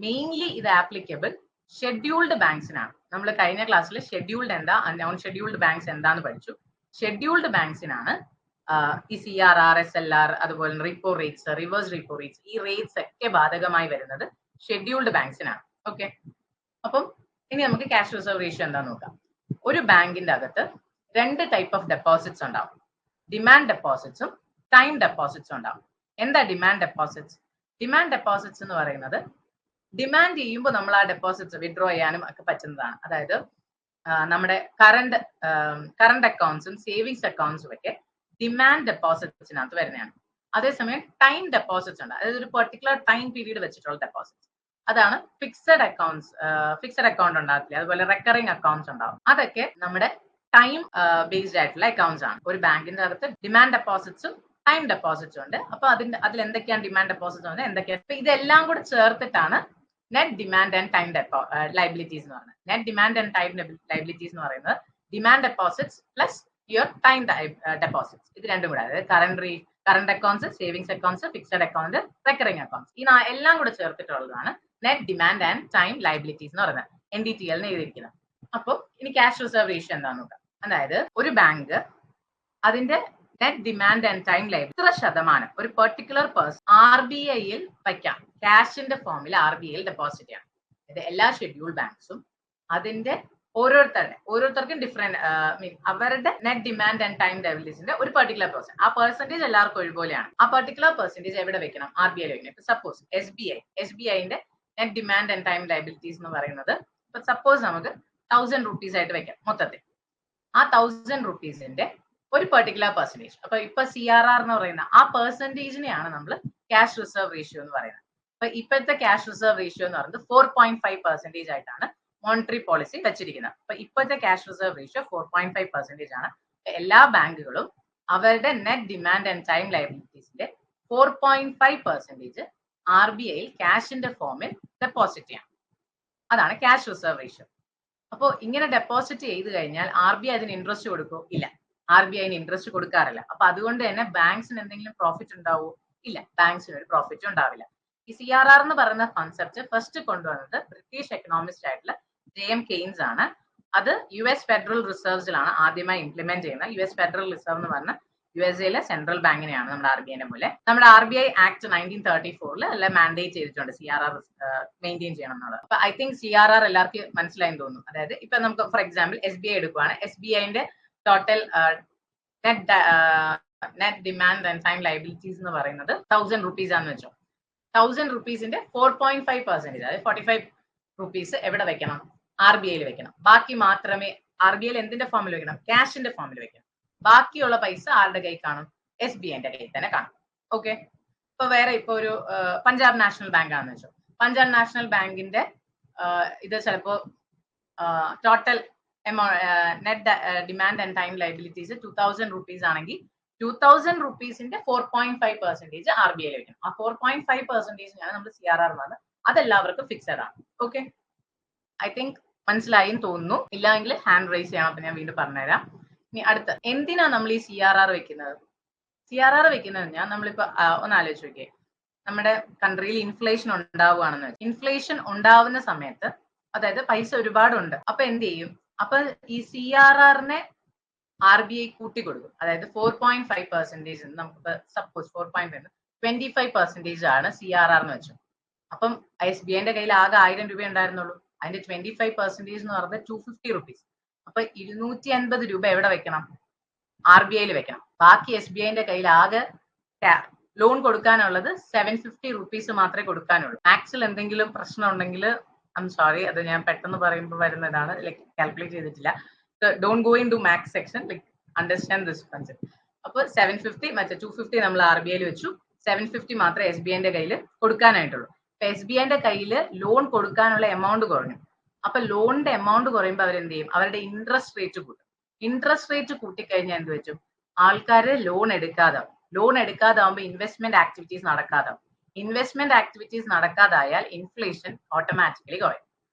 മെയിൻലി ഇത് ആപ്ലിക്കബിൾ ഷെഡ്യൂൾഡ് ബാങ്ക്സിനാണ്. നമ്മൾ കഴിഞ്ഞ ക്ലാസ്സിൽ ഷെഡ്യൂൾഡ് എന്താ, നോൺ ഷെഡ്യൂൾഡ് ബാങ്ക്സ് എന്താന്ന് പഠിച്ചു. ഷെഡ്യൂൾഡ് ബാങ്ക്സിനാണ് ഈ CRR, SLR, അതുപോലെ repo rates, reverse repo rates, ഈ റേറ്റ്സ് ഒക്കെ ബാധകമായി വരുന്നത് ഷെഡ്യൂൾഡ് ബാങ്ക്സിനാണ്. ഓക്കെ, അപ്പം ഇനി നമുക്ക് ക്യാഷ് റിസർവ് റേഷ്യോ എന്താന്ന് നോക്കാം. ഒരു ബാങ്കിന്റെ അകത്ത് രണ്ട് ടൈപ്പ് ഓഫ് ഡെപ്പോസിറ്റ്സ് ഉണ്ടാവും, ഡിമാൻഡ് ഡെപ്പോസിറ്റ്സും ടൈം ഡെപ്പോസിറ്റ്സും ഉണ്ടാവും. എന്താ ഡിമാൻഡ് ഡെപ്പോസിറ്റ്സ്? ഡിമാൻഡ് ഡെപ്പോസിറ്റ്സ് എന്ന് പറയുന്നത് ഡിമാൻഡ് ചെയ്യുമ്പോൾ നമ്മൾ ആ ഡെപ്പോസിറ്റ്സ് വിഡ്രോ ചെയ്യാനും ഒക്കെ പറ്റുന്നതാണ്. അതായത് നമ്മുടെ കറണ്ട് അക്കൗണ്ട്സും സേവിങ്സ് അക്കൗണ്ട്സും ഒക്കെ ഡിമാൻഡ് ഡെപ്പോസിറ്റ്സിനകത്ത് വരുന്നതാണ്. അതേസമയം ടൈം ഡെപ്പോസിറ്റ്സ് ഉണ്ട്, അതായത് ഒരു പെർട്ടിക്കുലർ ടൈം പീരീഡ് വെച്ചിട്ടുള്ള ഡെപ്പോസിറ്റ്സ്. അതാണ് ഫിക്സഡ് അക്കൗണ്ട്സ്. ഫിക്സഡ് അക്കൗണ്ട് ഉണ്ടാകത്തില്ല, അതുപോലെ റെക്കറിംഗ് അക്കൗണ്ട്സ് ഉണ്ടാവും. അതൊക്കെ നമ്മുടെ ടൈം ബേസ്ഡ് ആയിട്ടുള്ള അക്കൗണ്ട്സ് ആണ്. ഒരു ബാങ്കിന്റെ അകത്ത് ഡിമാൻഡ് ഡെപ്പോസിറ്റ്സും ടൈം ഡെപ്പോസിറ്റ്സും ഉണ്ട്. അപ്പൊ അതിൽ എന്തൊക്കെയാണ് ഡിമാൻഡ് ഡെപ്പോസിറ്റ്സ് ഉണ്ട്, എന്തൊക്കെയാണ്? അപ്പൊ ഇതെല്ലാം കൂടെ ചേർത്തിട്ടാണ് net demand and time liabilities എന്ന് പറയുന്നത്. Net demand and time liabilities എന്ന് പറയുന്നത് demand deposits plus your time deposits, ഇത് രണ്ടും കൂടെ, അതായത് current accounts, savings accounts, fixed account, recurring accounts, ഈ എല്ലാം കൂടെ ചേർത്തിട്ടുള്ളതാണ് net demand and time liabilities എന്ന് പറയുന്നത്, NDTL എഴുതിയിരിക്കുന്നത്. അപ്പോൾ ഇനി ക്യാഷ് റിസർവ് റേഷ്യോ എന്താണെന്ന് നോക്കാം. അതായത് ഒരു ബാങ്ക് അതിന്റെ net demand and time liability ഇത്ര ശതമാനം ഒരു പെർട്ടിക്കുലർ പേഴ്സൺ RBIയിൽ വയ്ക്കാം, ക്യാഷിന്റെ ഫോമിൽ RBIയിൽ ഡെപ്പോസിറ്റ് ചെയ്യാം. ഇത് എല്ലാ ഷെഡ്യൂൾ ബാങ്ക്സും അതിന്റെ ഓരോരുത്തർക്കും ഡിഫറെന്റ് അവരുടെ നെറ്റ് ഡിമാൻഡ് ആൻഡ് ടൈം ലൈബിലിറ്റീസിന്റെ ഒരു പെർട്ടിക്കുലർ പെർസെന്റ്, ആ പെർസെന്റേജ് എല്ലാവർക്കും ഒരുപോലെയാണ്. ആ പെർട്ടിക്കുലർ പെർസെന്റേജ് എവിടെ വെക്കണം? RBIയിൽ വെക്കണം. ഇപ്പൊ സപ്പോസ് SBIന്റെ net demand and time liabilities എന്ന് പറയുന്നത് ഇപ്പൊ സപ്പോസ് നമുക്ക് 1000 rupees ആയിട്ട് വെക്കാം മൊത്തത്തിൽ. ആ 1000 rupeesന്റെ ഒരു പെർട്ടിക്കുലർ പെർസെന്റേജ്, അപ്പൊ ഇപ്പൊ CRR എന്ന് പറയുന്ന ആ പെർസെന്റേജിനെയാണ് നമ്മൾ ക്യാഷ് റിസർവ് റേഷ്യോ എന്ന് പറയുന്നത്. അപ്പൊ ഇപ്പോഴത്തെ ക്യാഷ് റിസർവ് റേഷ്യോ എന്ന് പറയുന്നത് 4.5% ആയിട്ടാണ് മോണിറ്ററി പോളിസി വെച്ചിരിക്കുന്നത്. അപ്പൊ ഇപ്പോഴത്തെ ക്യാഷ് റിസർവ് റേഷ്യോ 4.5% ആണ്. എല്ലാ ബാങ്കുകളും അവരുടെ നെറ്റ് ഡിമാൻഡ് ആൻഡ് ടൈം ലൈബിലിറ്റീസിന്റെ 4.5% RBIയിൽ ക്യാഷിന്റെ ഫോമിൽ ഡെപ്പോസിറ്റ് ചെയ്യാം. അതാണ് ക്യാഷ് റിസർവ് റേഷ്യോ. അപ്പോൾ ഇങ്ങനെ ഡെപ്പോസിറ്റ് ചെയ്ത് കഴിഞ്ഞാൽ RBI അതിന് ഇൻട്രസ്റ്റ് കൊടുക്കോ? ഇല്ല, RBI അതിന് ഇൻട്രസ്റ്റ് കൊടുക്കാറില്ല. അപ്പൊ അതുകൊണ്ട് തന്നെ ബാങ്ക്സിന് എന്തെങ്കിലും പ്രോഫിറ്റ് ഉണ്ടാവോ? ഇല്ല, ബാങ്ക്സിന് ഒരു പ്രോഫിറ്റ് ഉണ്ടാവില്ല. ഈ CRR എന്ന് പറയുന്ന കോൺസെപ്റ്റ് ഫസ്റ്റ് കൊണ്ടുവന്നത് ബ്രിട്ടീഷ് എക്കണോമിസ്റ്റ് ആയിട്ടുള്ള JM കെയ്ൻസ് ആണ്. അത് US ഫെഡറൽ റിസർവ്സിലാണ് ആദ്യമായി ഇംപ്ലിമെന്റ് ചെയ്യുന്നത്. US ഫെഡറൽ റിസർവ് എന്ന് പറഞ്ഞ USA സെൻട്രൽ ബാങ്കിനെയാണ് നമ്മുടെ RBIനെ പോലെ. നമ്മുടെ RBI ആക്ട് 1934 എല്ലാം മാൻഡേറ്റ് ചെയ്തിട്ടുണ്ട് CRR മെയിൻറ്റെയിൻ ചെയ്യണം എന്നുള്ളത്. അപ്പൊ ഐ തിങ്ക് CRR എല്ലാവർക്കും മനസ്സിലായെന്ന് തോന്നുന്നു. അതായത് ഇപ്പൊ നമുക്ക് ഫോർ എക്സാമ്പിൾ SBI എടുക്കുവാണ്. SBIന്റെ total net demand and time liabilities എന്ന് പറയുന്നത് 1000 rupees ആണെന്ന് വെച്ചോ. 1000 rupeesന്റെ 4.5%, അതായത് 45 rupees എവിടെ വെക്കണം? RBIയിൽ വെക്കണം. ബാക്കി മാത്രമേ RBIയിൽ എന്തിന്റെ ഫോമിൽ വെക്കണം? ക്യാഷിന്റെ ഫോമിൽ വെക്കണം. ബാക്കിയുള്ള പൈസ ആരുടെ കൈ കാണും? SBIന്റെ കയ്യിൽ തന്നെ കാണും. ഓക്കെ, ഇപ്പൊ വേറെ ഇപ്പൊ ഒരു പഞ്ചാബ് നാഷണൽ ബാങ്ക് ആണെന്ന് വെച്ചോ. പഞ്ചാബ് നാഷണൽ ബാങ്കിന്റെ ഇത് ചിലപ്പോ total net demand and time liabilities 2000 rupees ആണെങ്കിൽ 2000 rupeesന്റെ 4.5% RBIയിൽ വെക്കണം. ആ 4.5% നമ്മൾ CRR എന്ന് പറഞ്ഞത്. അതെല്ലാവർക്കും ഫിക്സഡ് ആണ്. ഓക്കെ, ഐ തിങ്ക് മനസ്സിലായി തോന്നുന്നു. ഇല്ലെങ്കിൽ ഹാൻഡ് റൈസ് ചെയ്യണം, അപ്പൊ ഞാൻ വീണ്ടും പറഞ്ഞുതരാം. ഇനി അടുത്ത, എന്തിനാ നമ്മൾ ഈ CRR വെക്കുന്നത്? CRR വെക്കുന്നത് ഞാൻ നമ്മളിപ്പോ ഒന്ന് ആലോചിച്ച് നോക്കിയേ. നമ്മുടെ കൺട്രിയിൽ ഇൻഫ്ലേഷൻ ഉണ്ടാവുകയാണെന്ന് വെച്ചാൽ, ഇൻഫ്ലേഷൻ ഉണ്ടാവുന്ന സമയത്ത് അതായത് പൈസ ഒരുപാടുണ്ട്, അപ്പൊ എന്ത് ചെയ്യും? അപ്പൊ ഈ CRRനെ RBI കൂട്ടിക്കൊടുക്കും. അതായത് 4.5% നമുക്ക് സപ്പോസ് 4.5 25% ആണ് CRR എന്ന് വെച്ചു. അപ്പം SBIന്റെ കയ്യിൽ ആകെ 1000 രൂപ ഉണ്ടായിരുന്നുള്ളൂ. അതിന്റെ 25% എന്ന് പറയുന്നത് 250 റുപ്പീസ്. അപ്പൊ 250 രൂപ എവിടെ വെക്കണം? RBI വെക്കണം. ബാക്കി SBIന്റെ കയ്യിൽ ആകെ ലോൺ കൊടുക്കാനുള്ളത് 750 റുപ്പീസ് മാത്രമേ കൊടുക്കാനുള്ളൂ. മാക്സിൽ എന്തെങ്കിലും പ്രശ്നം ഉണ്ടെങ്കിൽ ഐം സോറി, അത് ഞാൻ പെട്ടെന്ന് പറയുമ്പോൾ വരുന്നതാണ്, ലൈക്ക് കാൽക്കുലേറ്റ് ചെയ്തിട്ടില്ല. Don't go into maths section, like understand this concept. അപ്പോൾ 750 മറ്റേ 250 നമ്മൾ RBI വെച്ചു, 750 മാത്രമേ SBIന്റെ കയ്യിൽ കൊടുക്കാനായിട്ടുള്ളൂ. അപ്പൊ SBIന്റെ കയ്യിൽ ലോൺ കൊടുക്കാനുള്ള എമൗണ്ട് കുറഞ്ഞു. അപ്പൊ ലോണിന്റെ എമൗണ്ട് കുറയുമ്പോൾ അവരെന്ത് ചെയ്യും? അവരുടെ ഇൻട്രസ്റ്റ് റേറ്റ് കൂട്ടും. ഇൻട്രസ്റ്റ് റേറ്റ് കൂട്ടിക്കഴിഞ്ഞാൽ എന്ത് വെച്ചു? ആൾക്കാർ ലോൺ എടുക്കാതാവും. ലോൺ എടുക്കാതാവുമ്പോൾ ഇൻവെസ്റ്റ്മെന്റ് ആക്ടിവിറ്റീസ് നടക്കാതാവും. ഇൻവെസ്റ്റ്മെന്റ് ആക്ടിവിറ്റീസ് നടക്കാതായാൽ ഇൻഫ്ലേഷൻ ഓട്ടോമാറ്റിക്കലി കുറയും.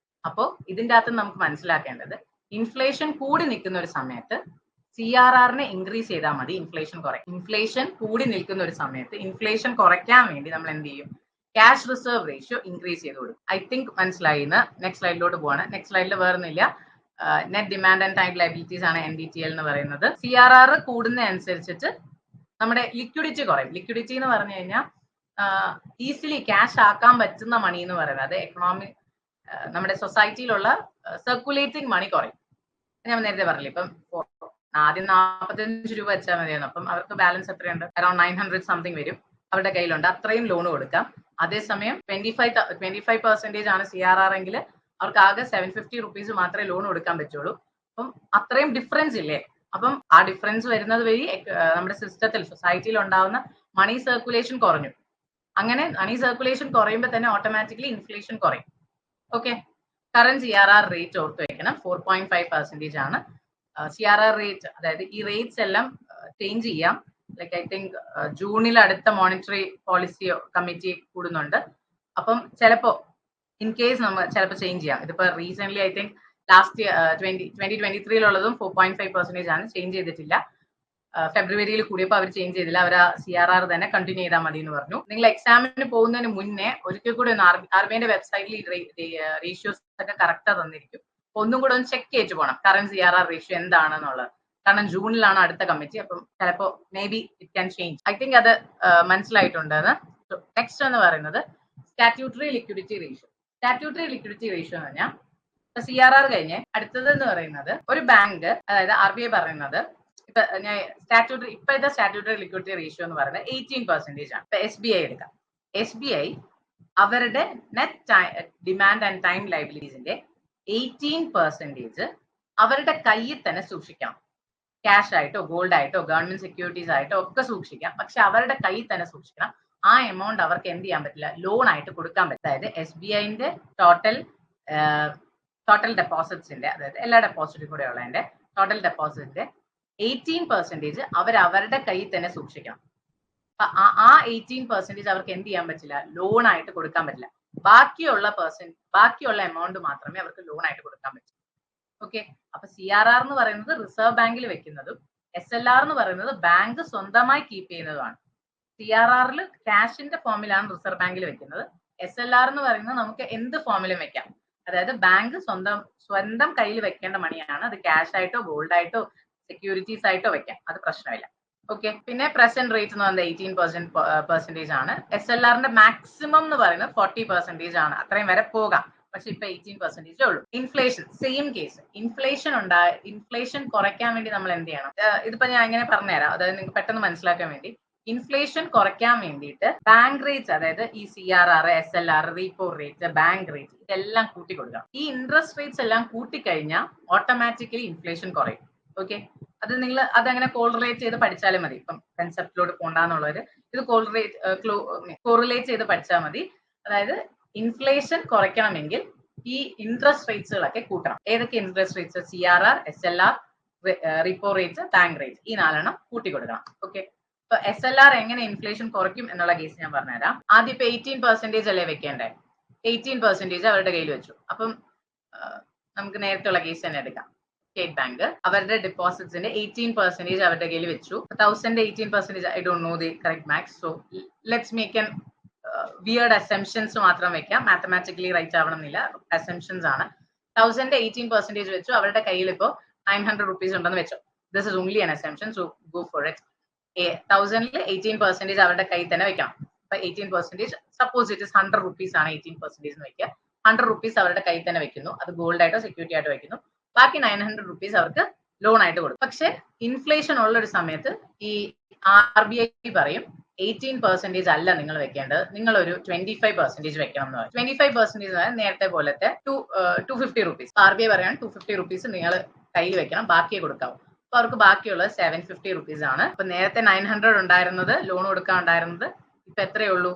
അപ്പോൾ ഇതിൻ്റെ അകത്ത് നമുക്ക് മനസ്സിലാക്കേണ്ടത്, ഇൻഫ്ലേഷൻ കൂടി നിൽക്കുന്ന ഒരു സമയത്ത് CRRനെ ഇൻക്രീസ് ചെയ്താൽ മതി, ഇൻഫ്ലേഷൻ കുറയും. ഇൻഫ്ലേഷൻ കൂടി നിൽക്കുന്ന ഒരു സമയത്ത് ഇൻഫ്ലേഷൻ കുറയ്ക്കാൻ വേണ്ടി നമ്മൾ എന്ത് ചെയ്യും? ക്യാഷ് റിസർവ് റേഷ്യോ ഇൻക്രീസ് ചെയ്ത് കൊടുക്കും. ഐ തിങ്ക് മനസ്സിലായി. നെക്സ്റ്റ് സ്ലൈഡിലോട്ട് പോവാണ്. നെക്സ്റ്റ് സ്ലൈഡിൽ വേറൊന്നുമില്ല, net demand and time liabilities ആണ് NDTL എന്ന് പറയുന്നത്. CRR കൂടുന്ന അനുസരിച്ചിട്ട് നമ്മുടെ ലിക്വിഡിറ്റി കുറയും. ലിക്വിഡിറ്റി എന്ന് പറഞ്ഞു കഴിഞ്ഞാൽ ഈസിലി ക്യാഷ് ആക്കാൻ പറ്റുന്ന മണി എന്ന് പറയുന്നത് എക്കണോമി, നമ്മുടെ സൊസൈറ്റിയിലുള്ള സർക്കുലേറ്റിംഗ് മണി കുറയും. ഞാൻ നേരത്തെ പറഞ്ഞില്ല, ഇപ്പം ആദ്യം 45 രൂപ വെച്ചാൽ മതിയായിരുന്നു. അപ്പം അവർക്ക് ബാലൻസ് എത്രയുണ്ട്? അറൌണ്ട് 900 സംതിങ് വരും അവരുടെ കയ്യിലുണ്ട്. അത്രയും ലോൺ കൊടുക്കാം. അതേസമയം 25% ആണ് CRR എങ്കിൽ അവർക്ക് ആകെ 750 റുപ്പീസ് മാത്രമേ ലോൺ കൊടുക്കാൻ പറ്റുള്ളൂ. അപ്പം അത്രയും ഡിഫറൻസ് ഇല്ലേ? അപ്പം ആ ഡിഫറൻസ് വരുന്നത് വഴി നമ്മുടെ സിസ്റ്റത്തിൽ, സൊസൈറ്റിയിൽ ഉണ്ടാവുന്ന മണി സർക്കുലേഷൻ കുറഞ്ഞു. അങ്ങനെ മണി സർക്കുലേഷൻ കുറയുമ്പോൾ തന്നെ ഓട്ടോമാറ്റിക്കലി ഇൻഫ്ലേഷൻ കുറയും. ഓക്കെ, കറന്റ് CRR റേറ്റ് ഓർത്ത് വെക്കണം, 4.5% ആണ്. CRR റേറ്റ്, അതായത് ഈ റേറ്റ്സ് എല്ലാം ചേഞ്ച് ചെയ്യാം. ലൈക്ക് ഐ തിങ്ക് ജൂണിൽ അടുത്ത മോണിറ്ററി പോളിസി കമ്മിറ്റി കൂടുന്നുണ്ട്. അപ്പം ചിലപ്പോ ഇൻ കേസ് നമ്മൾ ചിലപ്പോൾ ചേഞ്ച് ചെയ്യാം. ഇതിപ്പോ റീസെന്റ് ഐ തിങ്ക് ലാസ്റ്റ് 2023 4.5% ആണ്, ചേഞ്ച് ചെയ്തിട്ടില്ല. ഫെബ്രുവരിയിൽ കൂടിയപ്പോൾ അവർ ചേഞ്ച് ചെയ്തില്ല. അവർ ആ CRR തന്നെ കണ്ടിന്യൂ ചെയ്താൽ മതി എന്ന് പറഞ്ഞു. നിങ്ങൾ എക്സാമിന് പോകുന്നതിന് മുന്നേ ഒരിക്കൽ കൂടി ഒന്ന് RBIന്റെ വെബ്സൈറ്റിൽ റേഷ്യോസ് ഒക്കെ കറക്റ്റാ തന്നിരിക്കും. ഒന്നും കൂടെ ഒന്ന് ചെക്ക് ചെയ്ത് പോകണം കറന്റ് CRR റേഷ്യോ എന്താണെന്നുള്ളത്. കാരണം ജൂണിലാണ് അടുത്ത കമ്മിറ്റി. അപ്പം ചിലപ്പോൾ may be it can change. I think അത് മനസ്സിലായിട്ടുണ്ടെന്ന്. നെക്സ്റ്റ് എന്ന് പറയുന്നത് statutory liquidity ratio. Statutory liquidity ratio എന്ന് പറഞ്ഞാൽ CRR കഴിഞ്ഞ് അടുത്തത് എന്ന് പറയുന്നത് ഒരു ബാങ്ക്, അതായത് RBI പറയുന്നത് ഇപ്പൊ ഞാൻ ഇപ്പോഴത്തെ സ്റ്റാറ്റ്യൂട്ടറി ലിക്വിഡിറ്റി റേഷ്യോ എന്ന് പറയുന്നത് 18% ആണ്. ഇപ്പൊ SBI എടുക്കാം. SBI അവരുടെ നെറ്റ് ഡിമാൻഡ് ആൻഡ് ടൈം ലയബിലിറ്റീസിന്റെ 18% അവരുടെ കയ്യിൽ തന്നെ സൂക്ഷിക്കാം. ക്യാഷ് ആയിട്ടോ ഗോൾഡ് ആയിട്ടോ ഗവൺമെന്റ് സെക്യൂരിറ്റീസ് ആയിട്ടോ ഒക്കെ സൂക്ഷിക്കാം. പക്ഷെ അവരുടെ കയ്യിൽ തന്നെ സൂക്ഷിക്കണം. ആ എമൗണ്ട് അവർക്ക് എന്ത് ചെയ്യാൻ പറ്റില്ല? ലോൺ ആയിട്ട് കൊടുക്കാൻ പറ്റില്ല. അതായത് SBIന്റെ ടോട്ടൽ ഡെപ്പോസിറ്റ്സിന്റെ, അതായത് എല്ലാ ഡെപ്പോസിറ്റും കൂടെ ഉള്ളതിന്റെ ടോട്ടൽ ഡെപ്പോസിറ്റിന്റെ 18% അവർ അവരുടെ കയ്യിൽ തന്നെ സൂക്ഷിക്കണം. അപ്പൊ ആ 18% അവർക്ക് എന്ത് ചെയ്യാൻ പറ്റില്ല? ലോൺ ആയിട്ട് കൊടുക്കാൻ പറ്റില്ല. ബാക്കിയുള്ള എമൗണ്ട് മാത്രമേ അവർക്ക് ലോൺ ആയിട്ട് കൊടുക്കാൻ പറ്റൂ. ഓക്കെ, അപ്പൊ CRR എന്ന് പറയുന്നത് റിസർവ് ബാങ്കിൽ വെക്കുന്നതും SLR എന്ന് പറയുന്നത് ബാങ്ക് സ്വന്തമായി കീപ്പ് ചെയ്യുന്നതുമാണ്. CRRൽ ക്യാഷിന്റെ ഫോമിലാണ് റിസർവ് ബാങ്കിൽ വെക്കുന്നത്. SLR എന്ന് പറയുന്നത് നമുക്ക് എന്ത് ഫോമിലും വെക്കാം. അതായത് ബാങ്ക് സ്വന്തം കയ്യിൽ വെക്കേണ്ട മണിയാണ്. അത് ക്യാഷ് ആയിട്ടോ ഗോൾഡ് ആയിട്ടോ സെക്യൂരിറ്റീസ് ആയിട്ടോ വെക്കാം, അത് പ്രശ്നമില്ല. ഓക്കെ, പിന്നെ പ്രസന്റ് റേറ്റ് എന്ന് പറയുന്നത് 18% ആണ്. SLRന്റെ മാക്സിമം എന്ന് പറയുന്നത് 40% ആണ്. അത്രയും വരെ പോകാം. പക്ഷെ ഇപ്പൊ 18% ഉള്ളൂ. Inflation same case. ഇൻഫ്ലേഷൻ കുറയ്ക്കാൻ വേണ്ടി നമ്മൾ എന്ത് ചെയ്യണം? ഇതിപ്പോ ഞാൻ എങ്ങനെ പറഞ്ഞുതരാം, അതായത് നിങ്ങൾക്ക് പെട്ടെന്ന് മനസ്സിലാക്കാൻ വേണ്ടി. ഇൻഫ്ലേഷൻ കുറയ്ക്കാൻ വേണ്ടിയിട്ട് ബാങ്ക് റേറ്റ്സ്, അതായത് ഈ CRR, SLR, repo rate, bank rate ഇതെല്ലാം കൂട്ടി കൊടുക്കണം. ഈ ഇൻട്രസ്റ്റ് റേറ്റ്സ് എല്ലാം കൂട്ടിക്കഴിഞ്ഞാൽ ഓട്ടോമാറ്റിക്കലി ഇൻഫ്ലേഷൻ കുറയും. ഓക്കെ, അത് നിങ്ങൾ അതങ്ങനെ കോറിലേറ്റ് ചെയ്ത് പഠിച്ചാലും മതി. ഇപ്പം കൺസെപ്റ്റിലോട്ട് പോകണ്ടെന്നുള്ളവര് ഇത് കോറിലേറ്റ് ചെയ്ത് പഠിച്ചാൽ മതി. അതായത് ഇൻഫ്ലേഷൻ കുറയ്ക്കണമെങ്കിൽ ഈ ഇൻട്രസ്റ്റ് റേറ്റ്സുകളൊക്കെ കൂട്ടണം. ഏതൊക്കെ interest rates? CRR, SLR, repo rate, bank rate, ഈ 4 കൂട്ടി കൊടുക്കണം. ഓക്കെ, ഇപ്പൊ SLR എങ്ങനെ ഇൻഫ്ലേഷൻ കുറയ്ക്കും എന്നുള്ള കേസ് ഞാൻ പറഞ്ഞുതരാം. ആദ്യം ഇപ്പൊ 18% അല്ലേ വെക്കേണ്ടേ? 18% അവരുടെ കയ്യിൽ വെച്ചു. അപ്പം നമുക്ക് നേരത്തെ കേസ് തന്നെ എടുക്കാം. സ്റ്റേറ്റ് ബാങ്ക് അവരുടെ ഡെപ്പോസിറ്റ്സിന്റെ 18% അവരുടെ കയ്യിൽ വെച്ചു. 1000 18%, I don't know the correct maths. So let's make an weird assumptions മാത്രം വെക്കാം. മാത്തമാറ്റിക്കലി റൈറ്റ് ആവണമെന്നില്ല, അസംഷൻസ് ആണ്. 1000 18% വെച്ചു. അവരുടെ കയ്യിൽ ഇപ്പോൾ 900 റുപ്പീസ് ഉണ്ടെന്ന് വെച്ചോ. This is only an assumption, so go for it. 1000ൽ 18% അവരുടെ കയ്യിൽ തന്നെ വെക്കണം. അപ്പൊ 18%, സപ്പോസ് ഇറ്റ് ഇസ് 100 റുപ്പീസ് ആണ് 18% എന്ന് വെക്കുക. 100 rupees അവരുടെ കയ്യിൽ തന്നെ വെക്കുന്നു. അത് ഗോൾഡ് ആയിട്ടോ സെക്യൂരിറ്റി ആയിട്ടോ വെക്കുന്നു. ബാക്കി 900 rupees അവർക്ക് ലോൺ ആയിട്ട് കൊടുക്കും. പക്ഷെ ഇൻഫ്ലേഷൻ ഉള്ള ഒരു സമയത്ത് ഈ RBI പറയും 18% അല്ല നിങ്ങൾ വെക്കേണ്ടത്, നിങ്ങൾ ഒരു 25% വെക്കണം എന്ന് പറയും. 25% നേരത്തെ പോലത്തെ 250 rupees. RBI പറയാണ് 250 rupees നിങ്ങൾ കയ്യിൽ വെക്കണം, ബാക്കിയെ കൊടുക്കാവും. അപ്പൊ അവർക്ക് ബാക്കിയുള്ളത് 750 rupees ആണ്. അപ്പൊ നേരത്തെ 900 ഉണ്ടായിരുന്നത്, ലോൺ കൊടുക്കാൻ ഉണ്ടായിരുന്നത്, ഇപ്പൊ എത്രയേ ഉള്ളൂ?